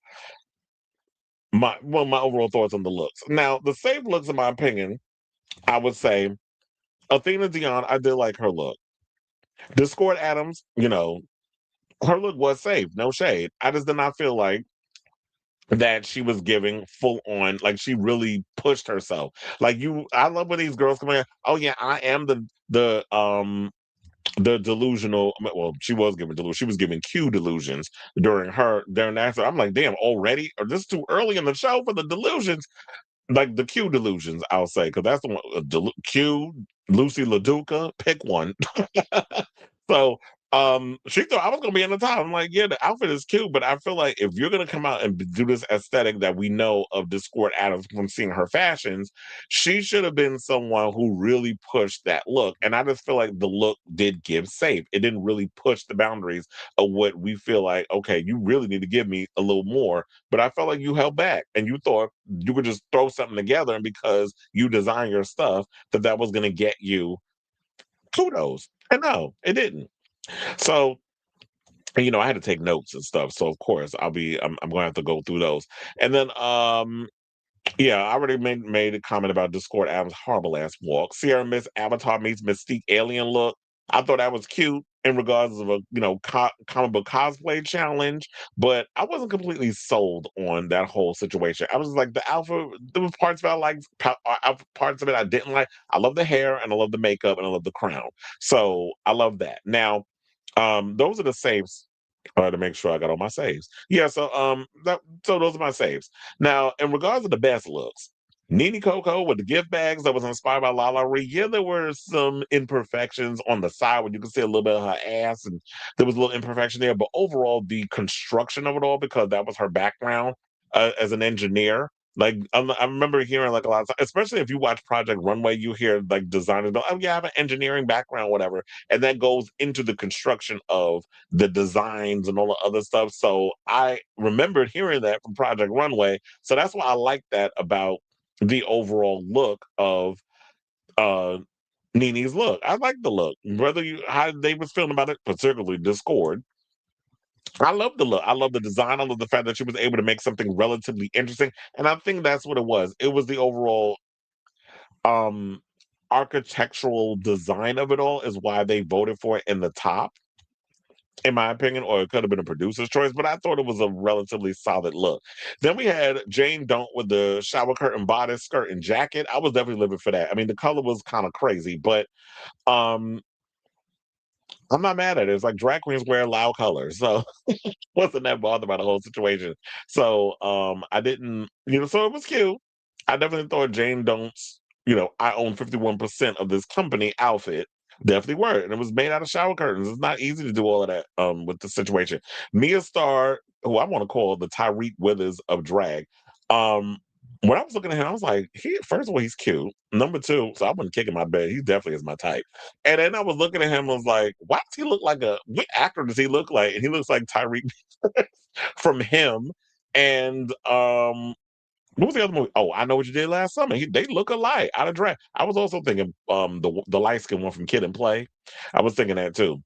my overall thoughts on the looks. Now, the safe looks, in my opinion, I would say Athena Dion. I did like her look. Discord Adams, her look was safe, no shade. I just did not feel like that she was giving full on, like she really pushed herself. I love when these girls come in. Oh yeah, I am the delusional. Well, she was giving delusion. She was giving Q delusions during that. So I'm like, damn, already? Or this is too early in the show for the delusions? Like the Q delusions, I'll say, because that's the one. Q, Lucy LaDuca, pick one. So she thought I was gonna be in the top. I'm like, yeah, the outfit is cute, but I feel like if you're gonna come out and do this aesthetic that we know of Discord Adams from seeing her fashions, she should have been someone who really pushed that look. And I just feel like the look did give safe. It didn't really push the boundaries of what we feel like, okay, you really need to give me a little more. But I felt like you held back and you thought you could just throw something together, and because you design your stuff, that was gonna get you kudos. And no, it didn't. So, I had to take notes and stuff. So of course I'm gonna have to go through those. And then yeah, I already made a comment about Discord Adams' horrible ass walk. Sierra Miss Avatar meets Mystique alien look. I thought that was cute in regards of a comic book cosplay challenge, but I wasn't completely sold on that whole situation. I was like the alpha. There was parts of it I liked, parts of it I didn't like. I love the hair and I love the makeup and I love the crown. So I love that. Now, those are the saves. To make sure I got all my saves. Yeah, so those are my saves. Now, in regards to the best looks, Nene Coco with the gift bags that was inspired by Lala Ree. Yeah, there were some imperfections on the side where you can see a little bit of her ass, and there was a little imperfection there. But overall, the construction of it all, because that was her background as an engineer. Like I remember hearing like a lot of times, especially if you watch Project Runway, you hear like designers go, "Oh yeah, I have an engineering background, whatever," and that goes into the construction of the designs and all the other stuff. So I remembered hearing that from Project Runway. So that's why I like that about the overall look of uh Nene's look. I like the look. Whether how they was feeling about it, particularly Discord. I love the look. I love the design. I love the fact that she was able to make something relatively interesting. And I think that's what it was. It was the overall um architectural design of it all is why they voted for it in the top, in my opinion, or it could have been a producer's choice, but I thought it was a relatively solid look. Then we had Jane Don't with the shower curtain bodice, skirt, and jacket. I was definitely living for that. I mean, the color was kind of crazy, but um I'm not mad at it. It's like drag queens wear loud colors. So wasn't that bothered by the whole situation. So I didn't, so it was cute. I definitely thought Jane Dont's, I own 51% of this company outfit. Definitely were. And it was made out of shower curtains. It's not easy to do all of that with the situation. Mia Starr, who I want to call the Tyreek Withers of drag. Um, when I was looking at him, I was like, first of all, he's cute. Number two, so I wasn't kicking my bed. He definitely is my type. And then I was looking at him, I was like, why does he look like what actor does he look like? And he looks like Tyreek from him. And what was the other movie? Oh, I Know What You Did Last Summer. They look alike out of drag. I was also thinking the light skin one from Kid and Play. I was thinking that too.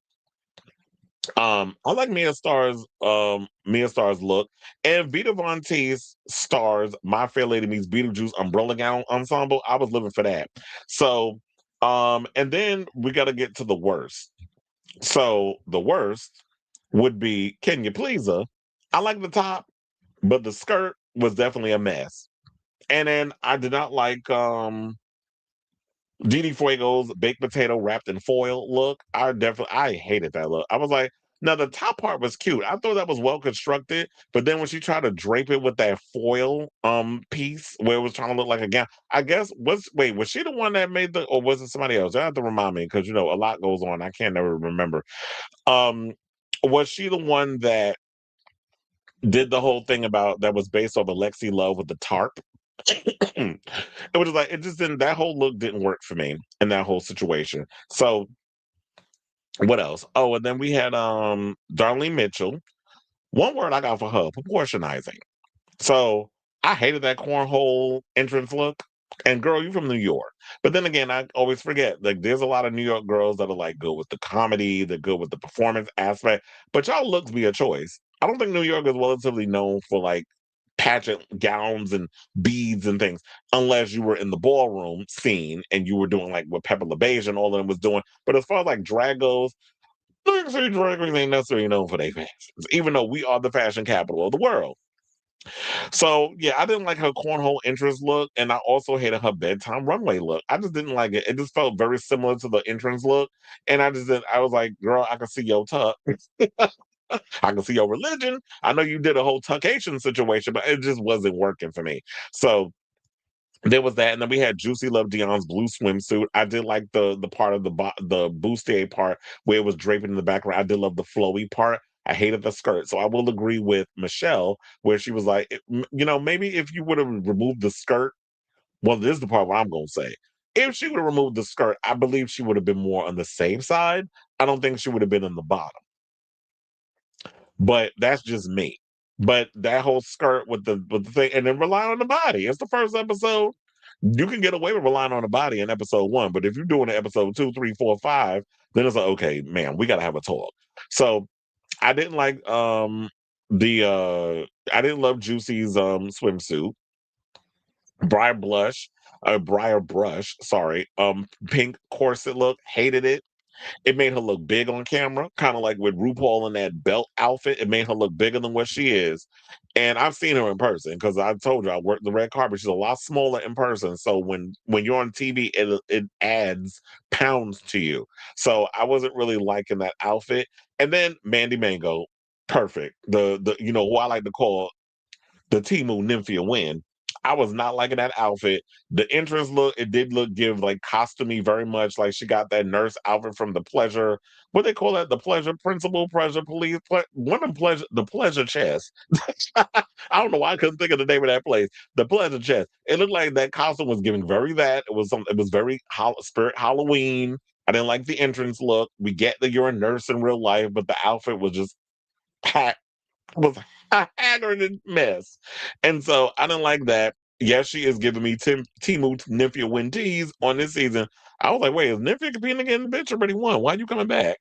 I like Mia Star's look, and Vita Von Teese stars My Fair Lady Meets Beetlejuice umbrella gown ensemble. I was living for that. So, and then we got to get to the worst. So the worst would be Can You Please Her? I like the top, but the skirt was definitely a mess. And then I did not like Didi Fuego's baked potato wrapped in foil look. I hated that look. I was like, now the top part was cute. I thought that was well constructed, but then when she tried to drape it with that foil piece where it was trying to look like a gown, I guess was she the one that made or was it somebody else? You have to remind me because a lot goes on. I can't never remember. Um was she the one that did the whole thing about that was based off Alexi Love with the tarp? It was like it just didn't. That whole look didn't work for me in that whole situation. So what else? Oh, and then we had Darlene Mitchell. One word I got for her: proportionizing. So I hated that cornhole entrance look. And girl, you from New York. But then again, I always forget, like there's a lot of New York girls that are like good with the comedy, they're good with the performance aspect, but y'all looks be a choice. I don't think New York is relatively known for like pageant gowns and beads and things, unless you were in the ballroom scene and you were doing like what Pepper LaBeige and all of them was doing. But as far as like drag goes, drag queens ain't necessarily known for their fashions, even though we are the fashion capital of the world. So yeah, I didn't like her cornhole entrance look, and I also hated her bedtime runway look. I just didn't like it. It just felt very similar to the entrance look, and I just didn't. I was like, girl, I can see your tuck. I can see your religion. I know you did a whole tuckation situation, but it just wasn't working for me. So there was that, and then we had Juicy Love Dion's blue swimsuit. I did like the part of the bustier part where it was draping in the background. I did love the flowy part. I hated the skirt, so I will agree with Michelle where she was like, maybe if you would have removed the skirt. Well, this is the part where I'm gonna say. If she would have removed the skirt, I believe she would have been more on the safe side. I don't think she would have been in the bottom. But that's just me. But that whole skirt with the thing, and then rely on the body. It's the first episode. You can get away with relying on the body in episode one, but if you're doing it episode 2, 3, 4, 5, then it's like, okay, man, we gotta have a talk. So I didn't like I didn't love Juicy's swimsuit. Briar Brush, sorry, pink corset look, hated it. It made her look big on camera, kind of like with RuPaul in that belt outfit. It made her look bigger than what she is. And I've seen her in person because I told you I worked the red carpet. She's a lot smaller in person. So when you're on TV, it adds pounds to you. So I wasn't really liking that outfit. And then Mandy Mango, perfect. The who I like to call the Timu Nymphia win. I was not liking that outfit. The entrance look, it did give like costumey very much. Like she got that nurse outfit from the pleasure, what they call that? The pleasure principal, pleasure police, women pleasure, the pleasure chest. I don't know why I couldn't think of the name of that place. The pleasure chest. It looked like that costume was giving very that. It was very spirit Halloween. I didn't like the entrance look. We get that you're a nurse in real life, but the outfit was just packed was a haggard mess. And so I didn't like that. Yes, she is giving me Timu Nymphia win teas on this season. I was like, wait, is Nymphia competing again? The bitch already won. Why are you coming back?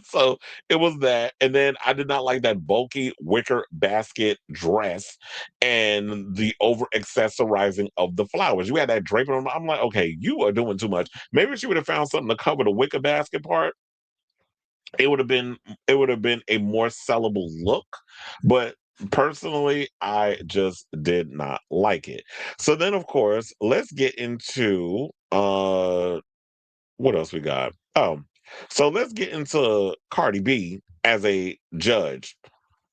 So it was that. And then I did not like that bulky wicker basket dress and the over accessorizing of the flowers. You had that draping on. I'm like, okay, you are doing too much. Maybe she would have found something to cover the wicker basket part. It would have been a more sellable look. But personally, I just did not like it. So then of course, let's get into what else we got? So let's get into Cardi B as a judge.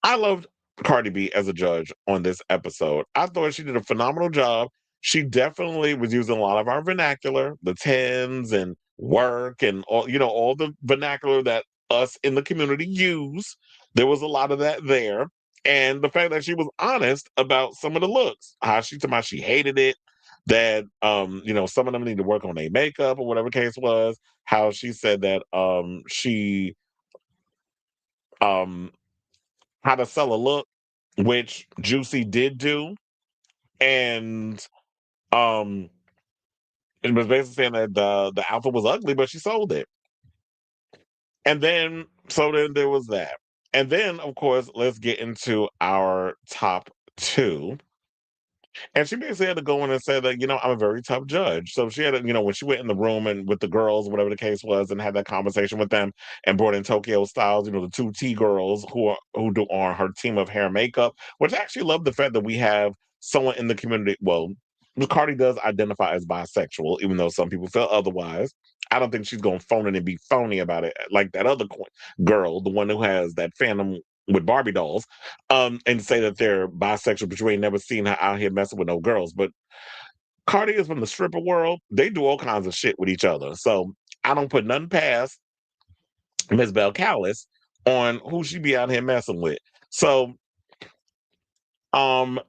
I loved Cardi B as a judge on this episode. I thought she did a phenomenal job. She definitely was using a lot of our vernacular, the tens and work and all, all the vernacular that us in the community use. There was a lot of that there. And the fact that she was honest about some of the looks, how she told me she hated it, that some of them need to work on their makeup or whatever case was, how she said that she um how to sell a look, which Juicy did do, and um, it was basically saying that the outfit was ugly, but she sold it. And then, so then there was that, and then of course, let's get into our top two. And she basically had to go in and say that, I'm a very tough judge. So she had to, when she went in the room and with the girls, whatever the case was, and had that conversation with them and brought in Tokyo Styles, the two T girls who do on her team of hair and makeup, which I actually love the fact that we have someone in the community. Well, Cardi does identify as bisexual, even though some people feel otherwise. I don't think she's going to phone it and be phony about it like that other girl, the one who has that fandom with Barbie dolls, and say that they're bisexual, but you ain't never seen her out here messing with no girls. But Cardi is from the stripper world. They do all kinds of shit with each other. So I don't put nothing past Miss Bell Callis on who she be out here messing with. So um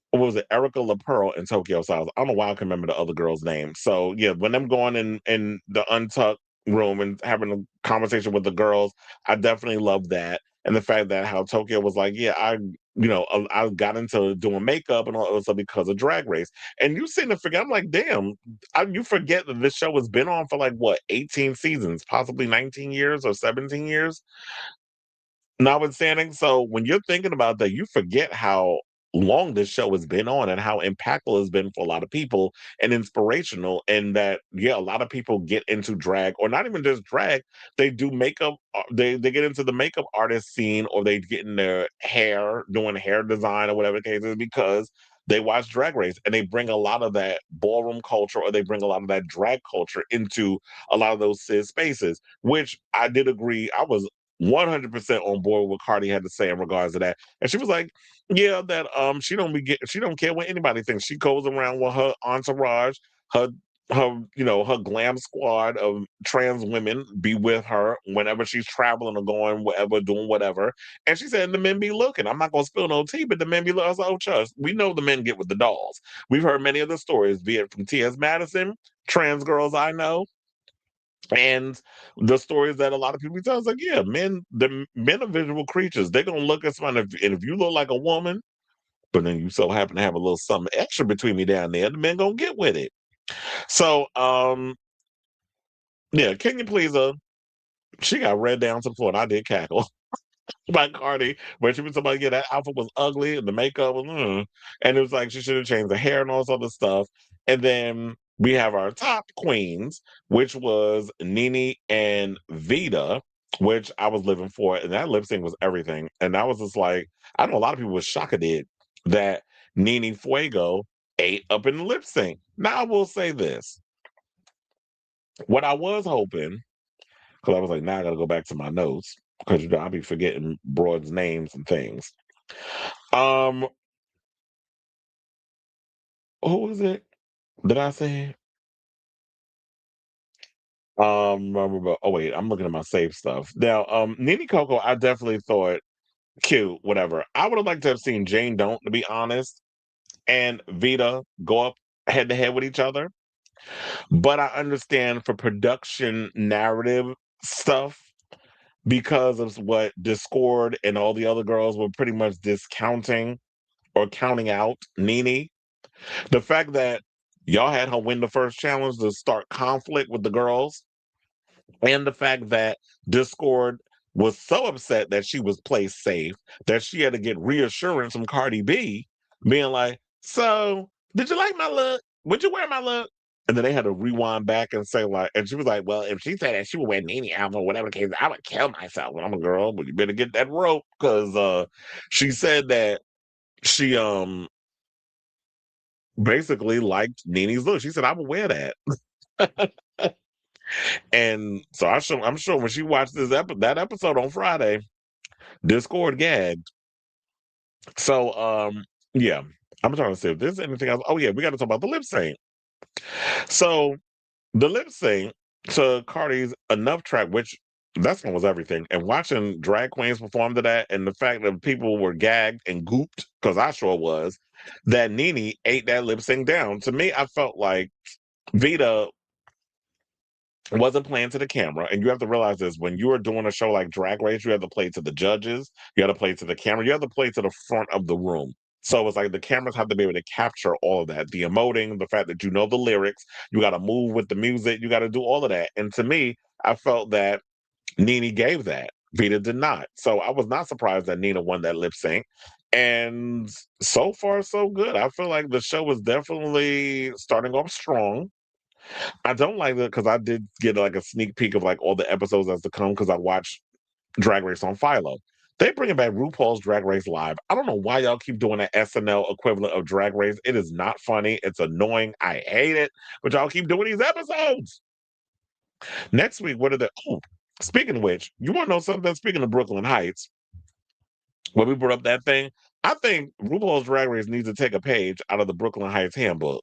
what was it, Erica LaPearl and Tokyo Styles. I don't know why I can remember the other girl's name. So yeah, when them going in the untucked room and having a conversation with the girls, I definitely love that. And the fact that how Tokyo was like, yeah, I got into doing makeup and all that stuff because of Drag Race. And you seem to forget. I'm like, damn, you forget that this show has been on for like what, 18 seasons, possibly 19 years or 17 years. Notwithstanding, so when you're thinking about that, you forget how long this show has been on and how impactful it's been for a lot of people and inspirational. And that, yeah, a lot of people get into drag, or not even just drag, they do makeup, they get into the makeup artist scene, or they get in their hair, doing hair design or whatever the case is, because they watch Drag Race and they bring a lot of that ballroom culture, or they bring a lot of that drag culture into a lot of those cis spaces, which I did agree. I was 100% on board with what Cardi had to say in regards to that. And she was like, yeah, that she don't care what anybody thinks. She goes around with her entourage, her her glam squad of trans women be with her whenever she's traveling or going wherever, doing whatever. And she said the men be looking. I'm not gonna spill no tea, but the men be looking. I was like, oh, trust. We know the men get with the dolls. We've heard many of the stories, be it from T.S. Madison, trans girls I know, and the stories that a lot of people tell is like, yeah, the men are visual creatures. They're gonna look at someone, and if you look like a woman, but then you so happen to have a little something extra between me down there, the men gonna get with it. So, yeah, can you please? She got read down to the floor, and I did cackle. By Cardi, where she was talking about, yeah, that outfit was ugly and the makeup was, and it was like she should have changed the hair and all this other stuff. And then we have our top queens, which was Nene and Vita, which I was living for, and that lip sync was everything. And that was just like, I know a lot of people were shocked that Nene Fuego ate up in the lip sync. Now I will say this: what I was hoping, because I was like, now I got to go back to my notes because I'll be forgetting broads' names and things. Um, who was it? Did I say? Oh wait, I'm looking at my safe stuff now. Nene Coco, I definitely thought cute, whatever. I would have liked to have seen Jane Don't, to be honest, and Vita go up head to head with each other. But I understand for production narrative stuff, because of what Discord and all the other girls were pretty much discounting or counting out Nene. The fact that y'all had her win the first challenge to start conflict with the girls, And the fact that Discord was so upset that she was placed safe that she had to get reassurance from Cardi B, being like, "So, did you like my look? Would you wear my look?" And then they had to rewind back and say, like, and she was like, "Well, if she said that she would wear Nene album or whatever the case, I would kill myself. Well, I'm a girl, but you better get that rope." Because she said that she basically liked Nene's look. She said, "I would wear that." And so I'm sure when she watched that episode on Friday, Discord gagged. So yeah, I'm trying to see if there's anything else. Oh yeah, we got to talk about the lip sync. So the lip sync to Cardi's Enough track, which that song was everything. And watching drag queens perform to that, and the fact that people were gagged and gooped, because I sure was, that Nene ate that lip sync down. To me, I felt like Vita wasn't playing to the camera. And you have to realize this, when you are doing a show like Drag Race, you have to play to the judges, you have to play to the camera, you have to play to the front of the room. So it's like the cameras have to be able to capture all of that, the emoting, the fact that you know the lyrics, you got to move with the music, you got to do all of that. And to me, I felt that Nene gave that. Vita did not. So I was not surprised that Nina won that lip sync. And so far, so good. I feel like the show was definitely starting off strong. I don't like it because I did get like a sneak peek of like all the episodes that's to come because I watched Drag Race on Philo. They bringing back RuPaul's Drag Race Live. I don't know why y'all keep doing an SNL equivalent of Drag Race. It is not funny. It's annoying. I hate it. But y'all keep doing these episodes. Next week, what are the? Oh, speaking of which, you want to know something? Speaking of Brooklyn Heights, when we brought up that thing, I think RuPaul's Drag Race needs to take a page out of the Brooklyn Heights handbook.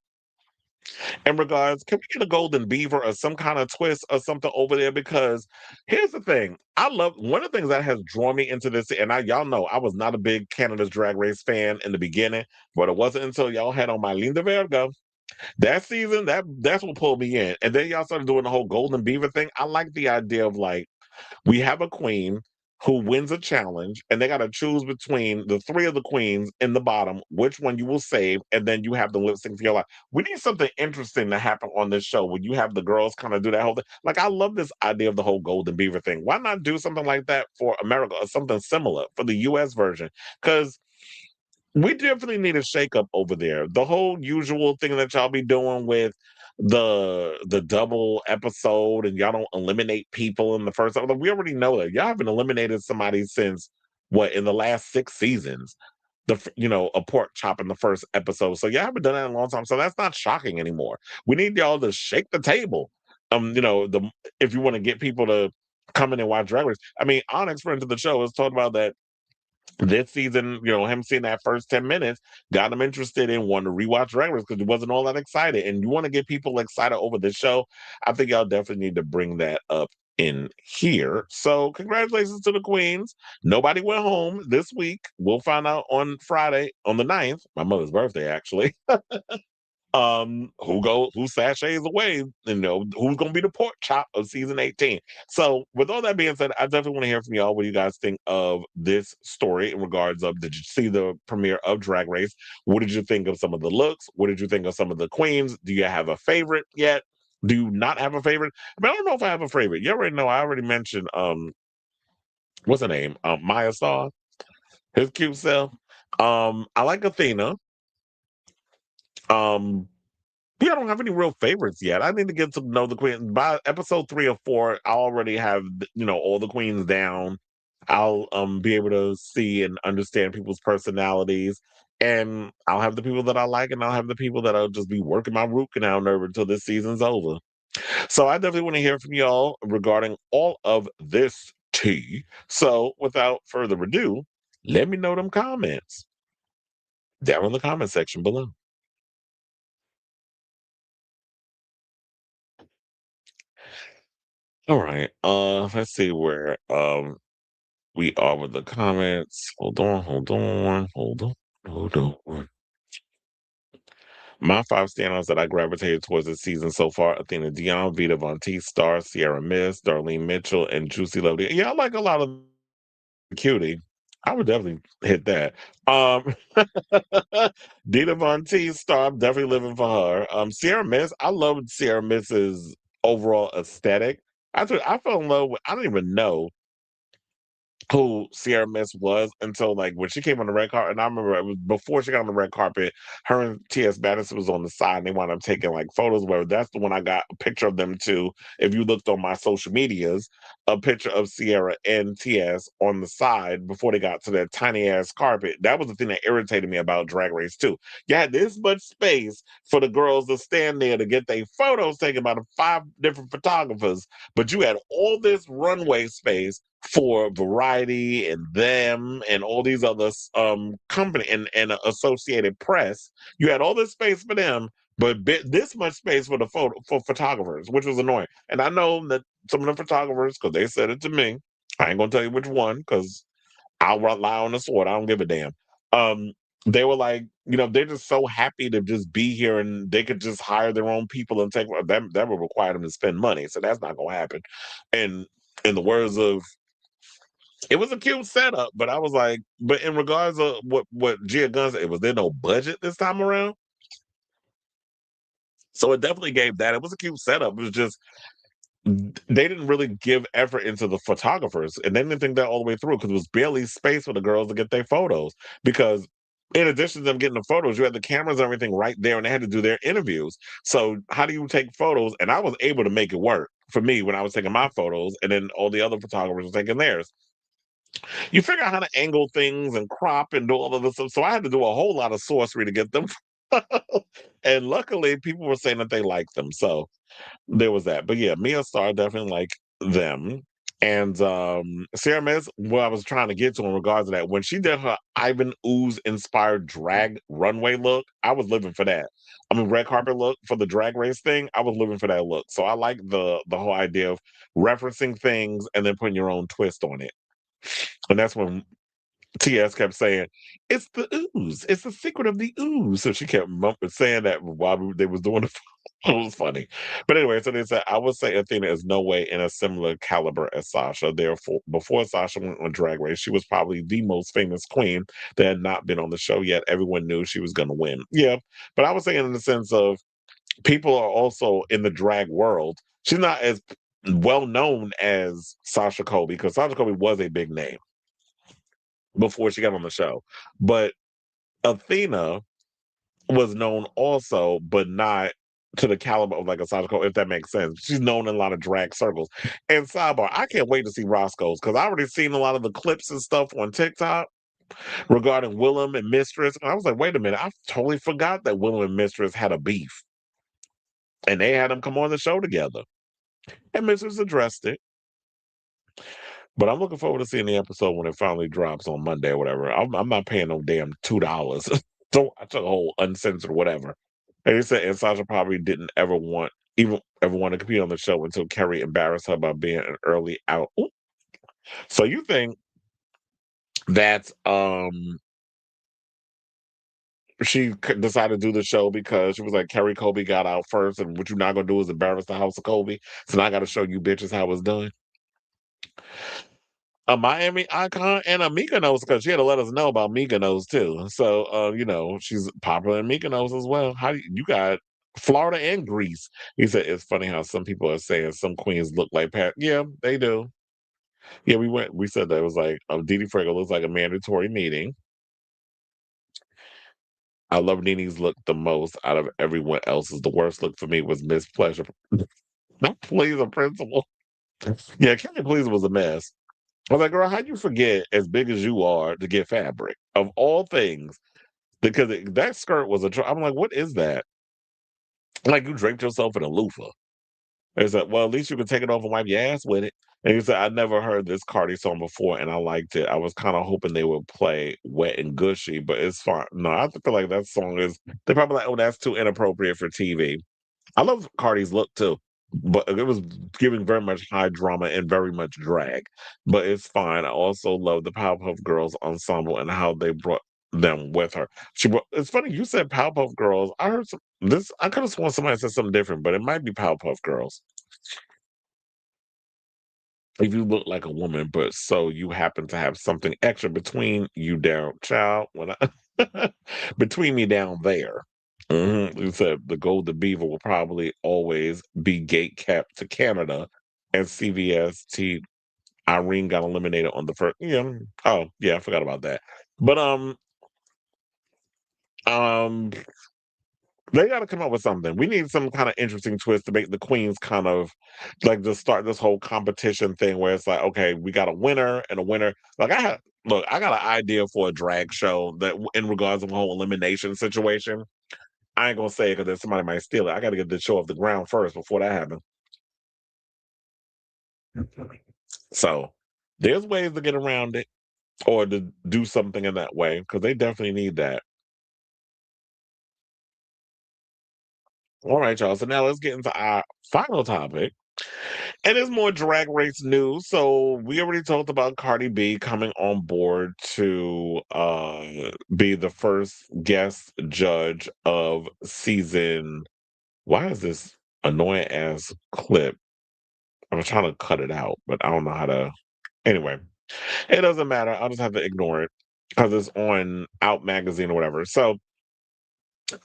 In regards, can we get a golden beaver or some kind of twist or something over there? Because here's the thing. I love one of the things that has drawn me into this, and y'all know I was not a big Canada's Drag Race fan in the beginning, but it wasn't until y'all had on my Linda Verga that season that's what pulled me in. And then y'all started doing the whole golden beaver thing. I like the idea of like we have a queen who wins a challenge, and they got to choose between the three of the queens in the bottom, which one you will save, and then you have the lip sync for your life. We need something interesting to happen on this show when you have the girls kind of do that whole thing. Like, I love this idea of the whole Golden Beaver thing. Why not do something like that for America or something similar for the US version? Because we definitely need a shakeup over there. The whole usual thing that y'all be doing with the double episode and y'all don't eliminate people in the first episode. We already know that. Y'all haven't eliminated somebody since what in the last 6 seasons. A pork chop in the first episode. So y'all haven't done that in a long time. So that's not shocking anymore. We need y'all to shake the table. If you want to get people to come in and watch Drag Race. I mean, Onyx, friend of the show, has talked about that this season, him seeing that first 10 minutes got him interested in wanting to rewatch Drag Race because he wasn't all that excited. And you want to get people excited over the show, I think y'all definitely need to bring that up in here. So congratulations to the queens. Nobody went home this week. We'll find out on Friday, on the 9th, my mother's birthday, actually. Who sachets away, who's gonna be the pork chop of season 18. So with all that being said, I definitely want to hear from y'all what you guys think of this story in regards of, did you see the premiere of Drag Race? What did you think of some of the looks? What did you think of some of the queens? Do you have a favorite yet? Do you not have a favorite? I mean, I don't know if I have a favorite. You already know I already mentioned what's her name? Maya Star, his cute self. I like Athena. um Yeah, I don't have any real favorites yet. I need to get to know the queen. By episode 3 or 4, I already have all the queens down. I'll be able to see and understand people's personalities, and I'll have the people that I like, and I'll have the people that I'll just be working my root canal nerve until this season's over. So I definitely want to hear from y'all regarding all of this tea. So without further ado, let me know them comments down in the comment section below. All right. Let's see where we are with the comments. Hold on, hold on, hold on, hold on. My 5 standouts that I gravitated towards this season so far: Athena Dion, Vita Von T, Star, Sierra Miss, Darlene Mitchell, and Juicy Lovely. Yeah, I like a lot of the cutie. I would definitely hit that. Um Dita Von T, Star, I'm definitely living for her. Sierra Miss, I love Sierra Miss's overall aesthetic. I fell in love with. I don't even know who Sierra Miss was until like when she came on the red carpet. And I remember it was before she got on the red carpet, her and T.S. Madison was on the side and they wound up taking like photos where that's the one I got a picture of them too. If you looked on my social medias, a picture of Sierra and T.S. on the side before they got to that tiny ass carpet. That was the thing that irritated me about Drag Race too. You had this much space for the girls to stand there to get their photos taken by the 5 different photographers, but you had all this runway space for Variety and them and all these other company and associated press. You had all this space for them, but this much space for the for photographers, which was annoying. And I know that some of the photographers, because they said it to me, I ain't gonna tell you which one, because I'll rely on the sword. I don't give a damn. Um, they were like, they're just so happy to just be here and they could just hire their own people and take that. That would require them to spend money, so that's not gonna happen. And in the words of, it was a cute setup, but I was like, but in regards of what Gia Gunn said, was there no budget this time around? So it definitely gave that. It was a cute setup. It was just they didn't really give effort into the photographers, and they didn't think that all the way through because it was barely space for the girls to get their photos. Because in addition to them getting the photos, you had the cameras and everything right there, and they had to do their interviews. So how do you take photos? And I was able to make it work for me when I was taking my photos, and then all the other photographers were taking theirs. You figure out how to angle things and crop and do all of this stuff. So I had to do a whole lot of sorcery to get them. And luckily, people were saying that they liked them. So there was that. But yeah, Mia Starr definitely like them. And Sarah Miss, what I was trying to get to in regards to that, when she did her Ivan Ooze inspired drag runway look, I was living for that. I mean, red carpet look for the drag race thing, I was living for that look. So I like the whole idea of referencing things and then putting your own twist on it. And that's when TS kept saying, "It's the ooze. It's the secret of the ooze." So she kept saying that while they was doing it. It was funny. But anyway, so they said, I would say Athena is no way in a similar caliber as Sasha. Therefore, before Sasha went on Drag Race, she was probably the most famous queen that had not been on the show yet. Everyone knew she was going to win. Yeah. But I was saying in the sense of people are also in the drag world. She's not as well known as Sasha Colby because Sasha Colby was a big name before she got on the show. But Athena was known also, but not to the caliber of like a Sasha Colby, if that makes sense. She's known in a lot of drag circles. And sidebar, I can't wait to see Roscoe's because I already seen a lot of the clips and stuff on TikTok regarding Willem and Mistress. And I was like, wait a minute, I totally forgot that Willem and Mistress had a beef. And they had them come on the show together. And Mistress addressed it. But I'm looking forward to seeing the episode when it finally drops on Monday or whatever. I'm not paying no damn $2. So I took a whole uncensored whatever. And he said, and Sasha probably didn't ever want to compete on the show until Kerry embarrassed her by being an early out. Ooh. So you think that she decided to do the show because she was like, Kerry Colby got out first, and what you're not gonna do is embarrass the house of Colby. So now I got to show you bitches how it's done. A Miami icon and a Mykonos because she had to let us know about Mykonos too. So, she's popular in Mykonos as well. How you got Florida and Greece? He said it's funny how some people are saying some queens look like Pat. Yeah, they do. Yeah, we said that it was like Didi Frego looks like a mandatory meeting. I love Nini's look the most out of everyone else's. The worst look for me was Miss Pleasure. Not Pleaser Principal. Yeah, Kelly Pleaser was a mess. I was like, girl, how'd you forget, as big as you are, to get fabric of all things? Because that skirt was I'm like, what is that? Like you draped yourself in a loofah. They said, well, at least you can take it off and wipe your ass with it. And he said, I never heard this Cardi song before, and I liked it. I was kind of hoping they would play Wet and Gushy, but it's fine. No, I feel like that song is, they're probably like, oh, that's too inappropriate for TV. I love Cardi's look too, but it was giving very much high drama and very much drag. But it's fine. I also love the Powerpuff Girls ensemble and how they brought them with her. It's funny you said Powerpuff Girls. I heard this. I could have sworn somebody said something different, but it might be Powerpuff Girls. If you look like a woman, but so you happen to have something extra between you down, child. Between me down there. You said the golden beaver will probably always be gate kept to Canada and CVS Irene got eliminated on the first. Yeah. Oh, yeah, I forgot about that. But um, they got to come up with something. We need some kind of interesting twist to make the queens kind of like just start this whole competition thing where it's like, okay, we got a winner and a winner. Like I got an idea for a drag show that in regards to the whole elimination situation. I ain't gonna say it because then somebody might steal it. I got to get the show off the ground first before that happens. So there's ways to get around it or to do something in that way because they definitely need that. All right, y'all. So now let's get into our final topic. And it's more drag race news. So we already talked about Cardi B coming on board to be the first guest judge of season. Why is this annoying ass clip? I'm trying to cut it out, but I don't know how to. Anyway, it doesn't matter. I'll just have to ignore it because it's on Out Magazine or whatever. So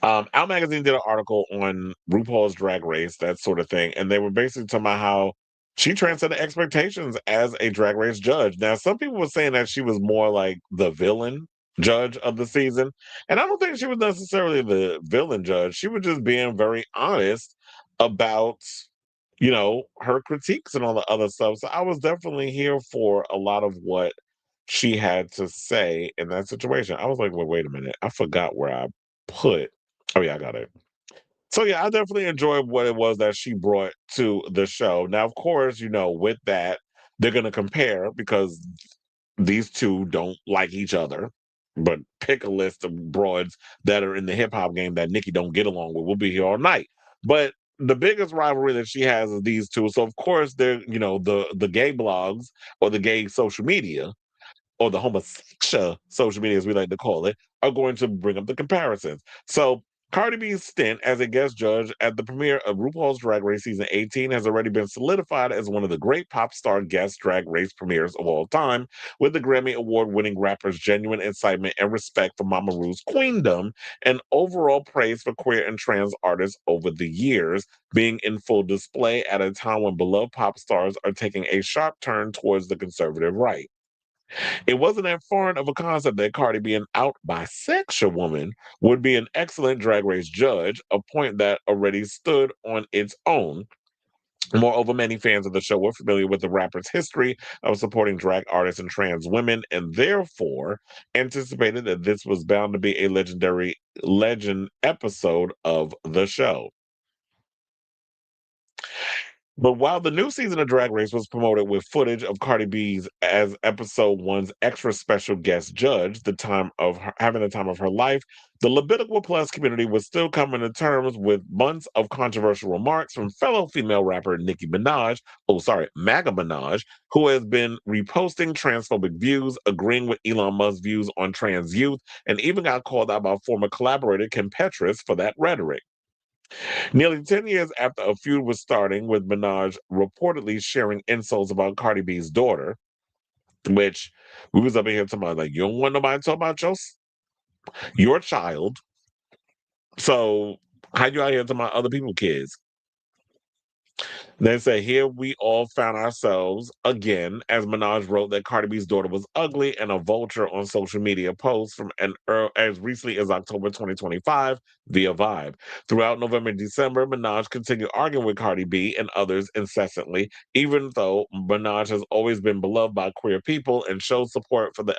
Out Magazine did an article on RuPaul's Drag Race, that sort of thing, and they were basically talking about how she transcended expectations as a Drag Race judge. Now, some people were saying that she was more like the villain judge of the season, and I don't think she was necessarily the villain judge. She was just being very honest about, her critiques and all the other stuff. So I was definitely here for a lot of what she had to say in that situation. I was like, well, wait a minute, I forgot where I put. Oh yeah, I got it. So yeah, I definitely enjoyed what it was that she brought to the show. Now, of course, with that, they're gonna compare because these two don't like each other. But pick a list of broads that are in the hip hop game that Nikki don't get along with. We'll be here all night. But the biggest rivalry that she has is these two. So of course they're, the gay blogs or the gay social media or the homosexual social media, as we like to call it, are going to bring up the comparisons. So Cardi B's stint as a guest judge at the premiere of RuPaul's Drag Race Season 18 has already been solidified as one of the great pop star guest drag race premieres of all time, with the Grammy Award-winning rapper's genuine excitement and respect for Mama Ru's queendom and overall praise for queer and trans artists over the years being in full display at a time when beloved pop stars are taking a sharp turn towards the conservative right. It wasn't that foreign of a concept that Cardi, being out bisexual woman, would be an excellent drag race judge, a point that already stood on its own. Moreover, many fans of the show were familiar with the rapper's history of supporting drag artists and trans women, and therefore anticipated that this was bound to be a legend episode of the show. But while the new season of Drag Race was promoted with footage of Cardi B's as episode one's extra special guest judge, having the time of her life, the Levitical Plus community was still coming to terms with months of controversial remarks from fellow female rapper Nicki Minaj, MAGA Minaj, who has been reposting transphobic views, agreeing with Elon Musk's views on trans youth, and even got called out by former collaborator Kim Petras for that rhetoric. Nearly 10 years after a feud was starting, with Minaj reportedly sharing insults about Cardi B's daughter, which we was up in here talking about, like, you don't want nobody to talk about your child. So how you out here talking about other people's kids? They say, here we all found ourselves again, as Minaj wrote that Cardi B's daughter was ugly and a vulture on social media posts from as recently as October 2025 via Vibe. Throughout November and December, Minaj continued arguing with Cardi B and others incessantly, even though Minaj has always been beloved by queer people and showed support for the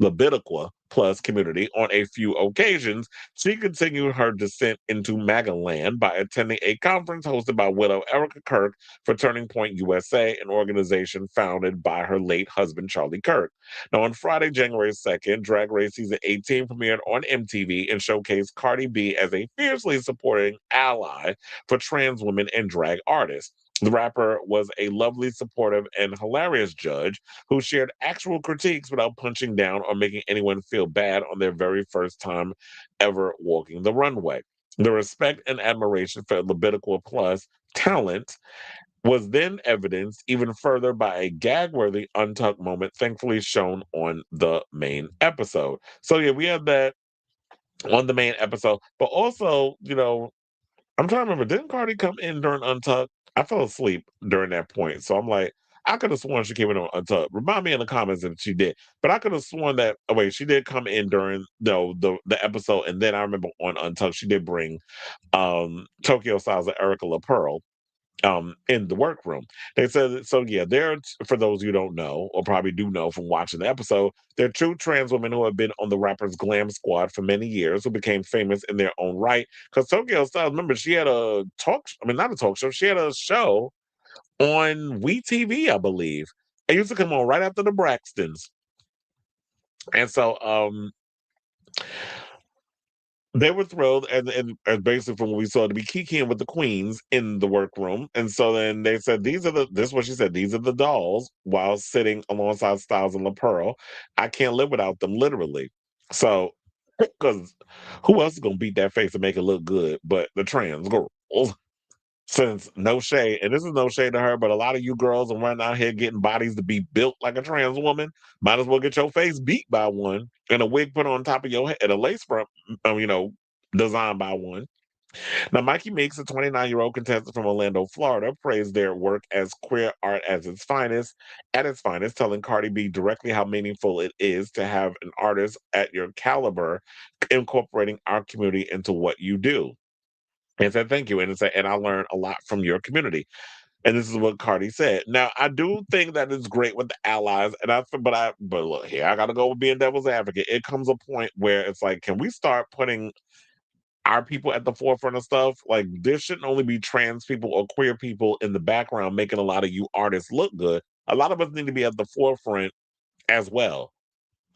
Levitical plus community on a few occasions. She continued her descent into MAGA land by attending a conference hosted by widow Erica Kirk for Turning Point USA, an organization founded by her late husband, Charlie Kirk. Now, on Friday, January 2nd, Drag Race Season 18 premiered on MTV and showcased Cardi B as a fiercely supporting ally for trans women and drag artists. The rapper was a lovely, supportive, and hilarious judge who shared actual critiques without punching down or making anyone feel bad on their very first time ever walking the runway. The respect and admiration for Levitical Plus talent was then evidenced even further by a gag-worthy untucked moment, thankfully shown on the main episode. So yeah, we have that on the main episode, but also, I'm trying to remember. Didn't Cardi come in during Untucked? I fell asleep during that point, so I'm like, I could have sworn she came in on Untucked. Remind me in the comments if she did, but I could have sworn that. Oh wait, she did come in during the episode, and then I remember on Untucked she did bring Tokyo Styles and Erica LaPearl in the workroom. They said so. Yeah, they're for those you don't know or probably do know from watching the episode. They're two trans women who have been on the rapper's glam squad for many years, who became famous in their own right. Because Tokyo Styles, remember, she had a talk. I mean, not a talk show. She had a show on WeTV, I believe. It used to come on right after the Braxtons, and so they were thrilled, and basically from what we saw to be kikiing with the queens in the workroom. And so then they said, this is what she said, these are the dolls while sitting alongside Styles and La Pearl. I can't live without them, literally. So, because who else is going to beat that face and make it look good but the trans girls? Since no shade, and this is no shade to her, but a lot of you girls are running out here getting bodies to be built like a trans woman. Might as well get your face beat by one and a wig put on top of your head and a lace front, designed by one. Now, Mikey Meeks, a 29-year-old contestant from Orlando, Florida, praised their work as queer art at its finest, telling Cardi B directly how meaningful it is to have an artist at your caliber incorporating our community into what you do. And said thank you, and I learned a lot from your community. And this is what Cardi said. Now, I do think that it's great with the allies, and but look here, I gotta go with being devil's advocate. It comes a point where it's like, can we start putting our people at the forefront of stuff? Like, there shouldn't only be trans people or queer people in the background making a lot of you artists look good. A lot of us need to be at the forefront as well,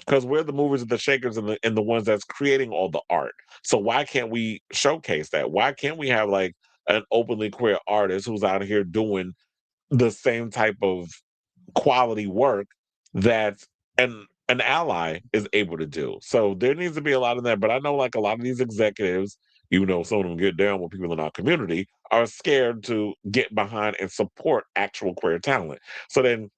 because we're the movers and the shakers and the ones that's creating all the art. So why can't we showcase that? Why can't we have like an openly queer artist who's out here doing the same type of quality work that an ally is able to do? So there needs to be a lot of that. But I know like a lot of these executives, even though some of them get down with people in our community, are scared to get behind and support actual queer talent. So then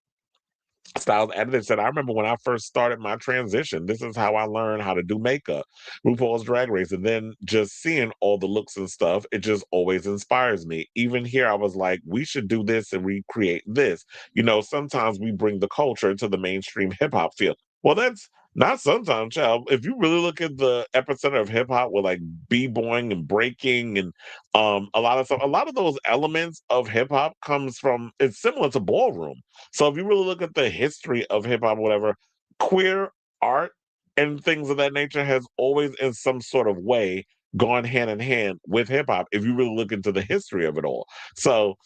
Styles added and said, I remember when I first started my transition, this is how I learned how to do makeup, RuPaul's Drag Race. And then just seeing all the looks and stuff, it just always inspires me. Even here, I was like, we should do this and recreate this. Sometimes we bring the culture to the mainstream hip hop field. Well, that's not sometimes, child. If you really look at the epicenter of hip hop with like b-boying and breaking and a lot of stuff, a lot of those elements of hip hop comes from, it's similar to ballroom. So if you really look at the history of hip hop, whatever, queer art and things of that nature has always, in some sort of way, gone hand in hand with hip hop. If you really look into the history of it all, so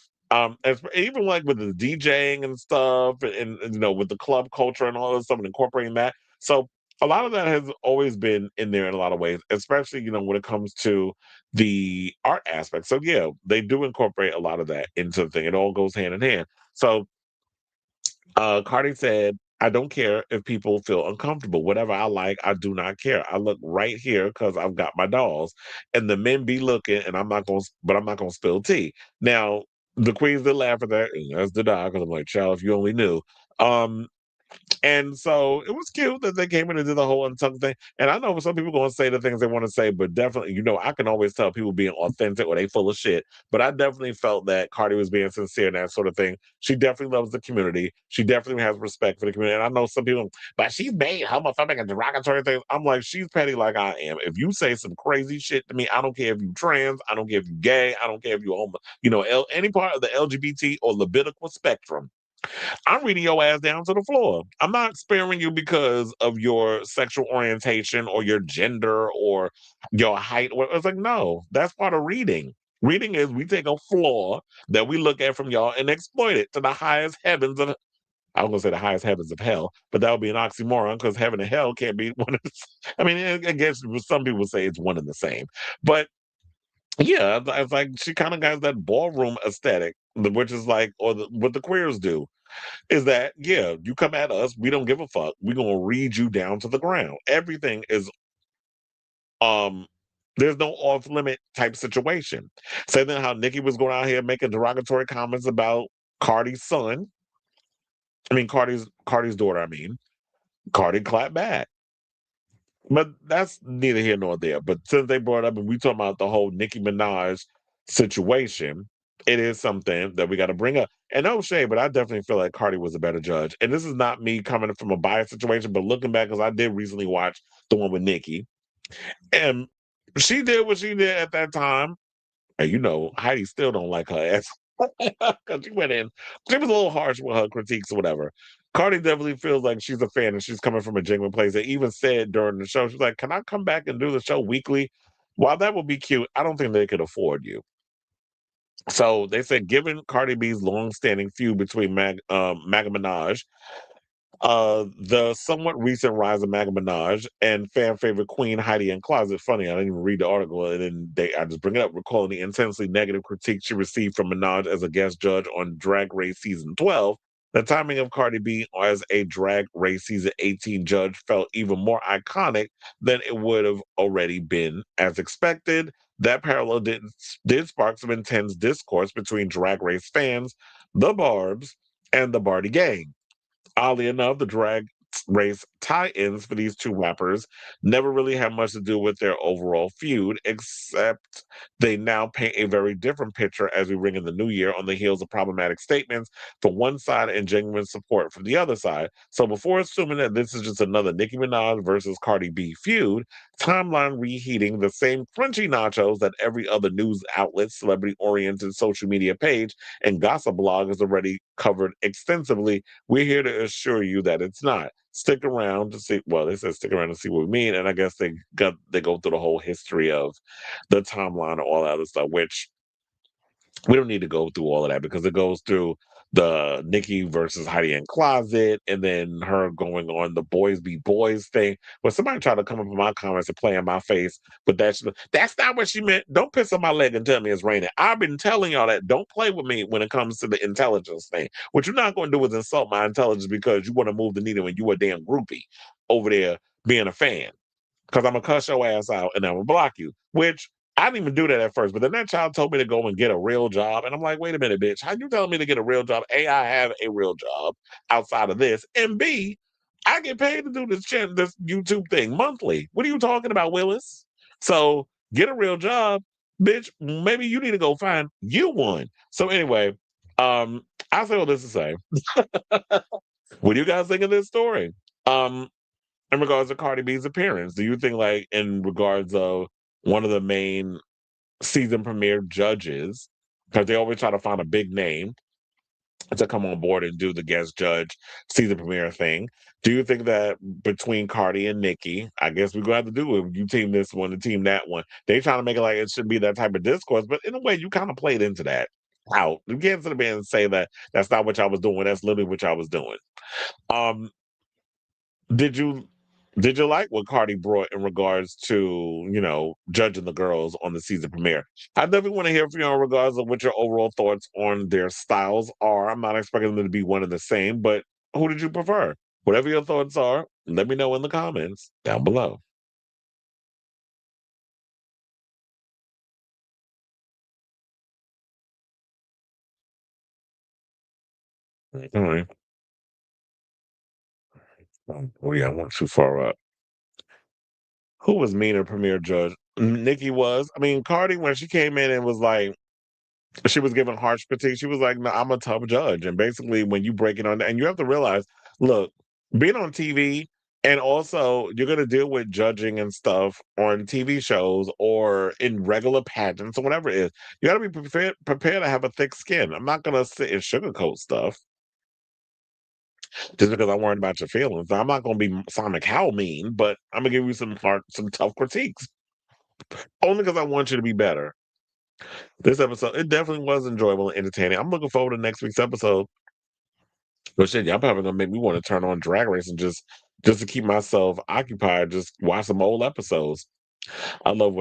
even like with the DJing and stuff, and with the club culture and all this stuff, and incorporating that. So a lot of that has always been in there in a lot of ways, especially when it comes to the art aspect. So yeah, they do incorporate a lot of that into the thing. It all goes hand in hand. So Cardi said, I don't care if people feel uncomfortable. Whatever I like, I do not care. I look right here because I've got my dolls. And the men be looking, and I'm not gonna spill tea. Now, the queens did laugh at that, and that's the dog, because I'm like, child, if you only knew. Um, and so it was cute that they came in and did the whole untucked thing. And I know some people going to say the things they want to say, but definitely, I can always tell people being authentic or they full of shit. But I definitely felt that Cardi was being sincere and that sort of thing. She definitely loves the community. She definitely has respect for the community. And I know some people, but she's made homophobic and derogatory things. I'm like, she's petty like I am. If you say some crazy shit to me, I don't care if you trans, I don't care if you gay, I don't care if you homo, any part of the LGBT or Levitical spectrum. I'm reading your ass down to the floor. I'm not sparing you because of your sexual orientation or your gender or your height. It's like, no, that's part of reading. Reading is we take a flaw that we look at from y'all and exploit it to the highest heavens of, I was going to say the highest heavens of hell, but that would be an oxymoron because heaven and hell can't be one of the, I mean, I guess some people say it's one and the same. But yeah, it's like she kind of has that ballroom aesthetic, which is like, what the queers do is that, yeah, you come at us, we don't give a fuck. We're gonna read you down to the ground. Everything is um there's no off limit type situation. Same thing how Nikki was going out here making derogatory comments about Cardi's son. I mean Cardi's daughter, I mean. Cardi clapped back. But that's neither here nor there. But since they brought up and we talking about the whole Nicki Minaj situation, it is something that we got to bring up. And no shade, but I definitely feel like Cardi was a better judge. And this is not me coming from a biased situation, but looking back, because I did recently watch the one with Nicki, and she did what she did at that time. And Heidi still don't like her ass because she went in. She was a little harsh with her critiques or whatever. Cardi definitely feels like she's a fan and she's coming from a genuine place. They even said during the show, she's like, "Can I come back and do the show weekly?" While that would be cute, I don't think they could afford you. So they said, given Cardi B's long-standing feud between MAGA Minaj, the somewhat recent rise of MAGA Minaj and fan favorite Queen Heidi in Closet. Funny, I didn't even read the article, and then I just bring it up, recalling the intensely negative critique she received from Minaj as a guest judge on Drag Race season 12. The timing of Cardi B as a Drag Race season 18 judge felt even more iconic than it would have already been. As expected, that parallel did spark some intense discourse between Drag Race fans, the Barbs, and the Barty gang. Oddly enough, the drag race tie-ins for these two rappers never really had much to do with their overall feud, except they now paint a very different picture as we ring in the new year on the heels of problematic statements from one side and genuine support from the other side. So before assuming that this is just another Nicki Minaj versus Cardi B feud, timeline reheating the same crunchy nachos that every other news outlet, celebrity-oriented social media page, and gossip blog has already covered extensively. We're here to assure you that it's not. Stick around to see. Well, they said stick around to see what we mean, and I guess they go through the whole history of the timeline and all that other stuff, which we don't need to go through all of that because it goes through the Nicki versus Heidi in Closet, and then her going on the boys be boys thing. When somebody tried to come up in my comments and play in my face, but that's not what she meant. Don't piss on my leg and tell me it's raining. I've been telling y'all that. Don't play with me when it comes to the intelligence thing. What you're not going to do is insult my intelligence because you want to move the needle when you a damn groupie over there being a fan, because I'm gonna cuss your ass out and I'm gonna block you. Which I didn't even do that at first, but then that child told me to go and get a real job, and I'm like, wait a minute, bitch, how you telling me to get a real job? A, I have a real job outside of this, and B, I get paid to do this YouTube thing monthly. What are you talking about, Willis? So get a real job, bitch. Maybe you need to go find you one. So anyway, I say all this to say, what do you guys think of this story? Um, in regards to Cardi B's appearance, do you think, like, in regards of one of the main season premiere judges, because they always try to find a big name to come on board and do the guest judge season premiere thing, do you think that between Cardi and Nicki, I guess we're gonna have to do it. You team this one and team that one. They trying to make it like it should be that type of discourse, but in a way, you kind of played into that. Out. You can't sit there and say that that's not what y'all was doing. That's literally what y'all was doing. Um, did you like what Cardi brought in regards to, judging the girls on the season premiere? I definitely want to hear from you in regards of what your overall thoughts on their styles are. I'm not expecting them to be one and the same, but who did you prefer? Whatever your thoughts are, let me know in the comments down below. All right. Oh yeah, I went too far up. Who was meaner premiere judge? Nikki was. I mean, Cardi, when she came in and was like, she was given harsh critique. She was like, "No, I'm a tough judge." And basically, when you break it on, and you have to realize, look, being on TV, and also you're going to deal with judging and stuff on TV shows or in regular pageants or whatever it is. You got to be prepared to have a thick skin. I'm not going to sit and sugarcoat stuff just because I'm worried about your feelings. I'm not going to be Sonic how mean, but I'm going to give you some tough critiques only because I want you to be better. This episode, it definitely was enjoyable and entertaining. I'm looking forward to next week's episode. But shit, y'all probably gonna make me want to turn on Drag Race and just to keep myself occupied, just watch some old episodes. I love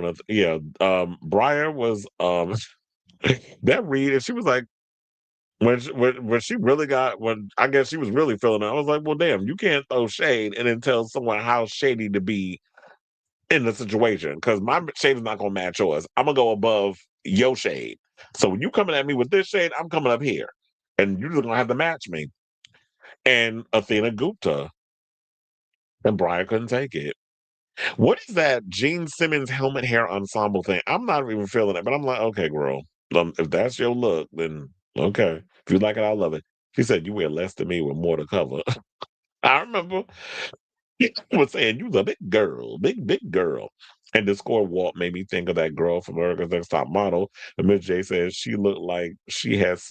Briar was that read, and she was like, when she really got, when I guess she was really feeling it, I was like, well, damn, you can't throw shade and then tell someone how shady to be in the situation, because my shade is not gonna match yours. I'm gonna go above your shade. So when you coming at me with this shade, I'm coming up here, and you're just gonna have to match me. And Athena Gupta and Brian couldn't take it. What is that Gene Simmons helmet hair ensemble thing? I'm not even feeling it, but I'm like, okay, girl. If that's your look, then okay. If you like it, I love it. She said, you wear less than me with more to cover. I remember was saying, you a big girl, big girl. And the score walk made me think of that girl from America's Next Top Model. And Miss J says she looked like she has.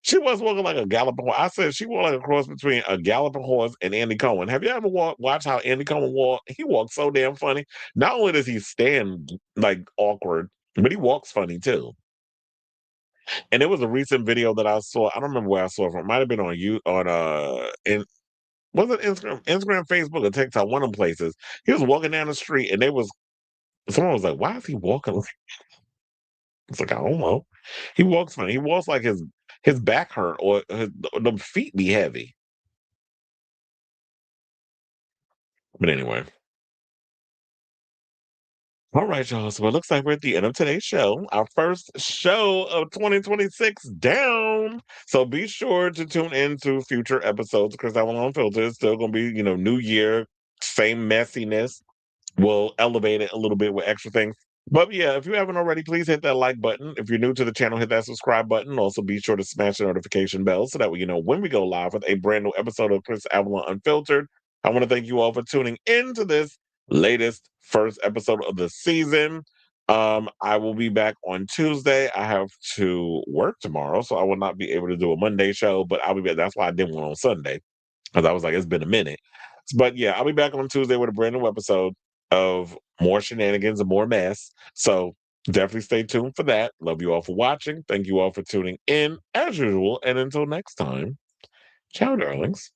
She was walking like a galloping horse. I said she walked like a cross between a galloping horse and Andy Cohen. Have you ever watched how Andy Cohen walked? He walks so damn funny. Not only does he stand like awkward, but he walks funny too. And it was a recent video that I saw. I don't remember where I saw it from. It might have been on you on in was it Instagram, Facebook, or TikTok, one of them places. He was walking down the street and someone was like, why is he walking like it's like I don't know. He walks funny. He walks like his back hurt or the feet be heavy. But anyway. All right, y'all. So it looks like we're at the end of today's show, our first show of 2026 down. So be sure to tune in to future episodes because that one on filter is still going to be, new year, same messiness. We'll elevate it a little bit with extra things. But yeah, if you haven't already, please hit that like button. If you're new to the channel, hit that subscribe button. Also, be sure to smash the notification bell so that way you know when we go live with a brand new episode of Chris Avalon Unfiltered. I want to thank you all for tuning in to this latest first episode of the season. I will be back on Tuesday. I have to work tomorrow, so I will not be able to do a Monday show, but I'll be back. That's why I did one on Sunday because I was like, it's been a minute. But yeah, I'll be back on Tuesday with a brand new episode of more shenanigans and more mess. So definitely stay tuned for that. Love you all for watching. Thank you all for tuning in as usual. And until next time, ciao, darlings.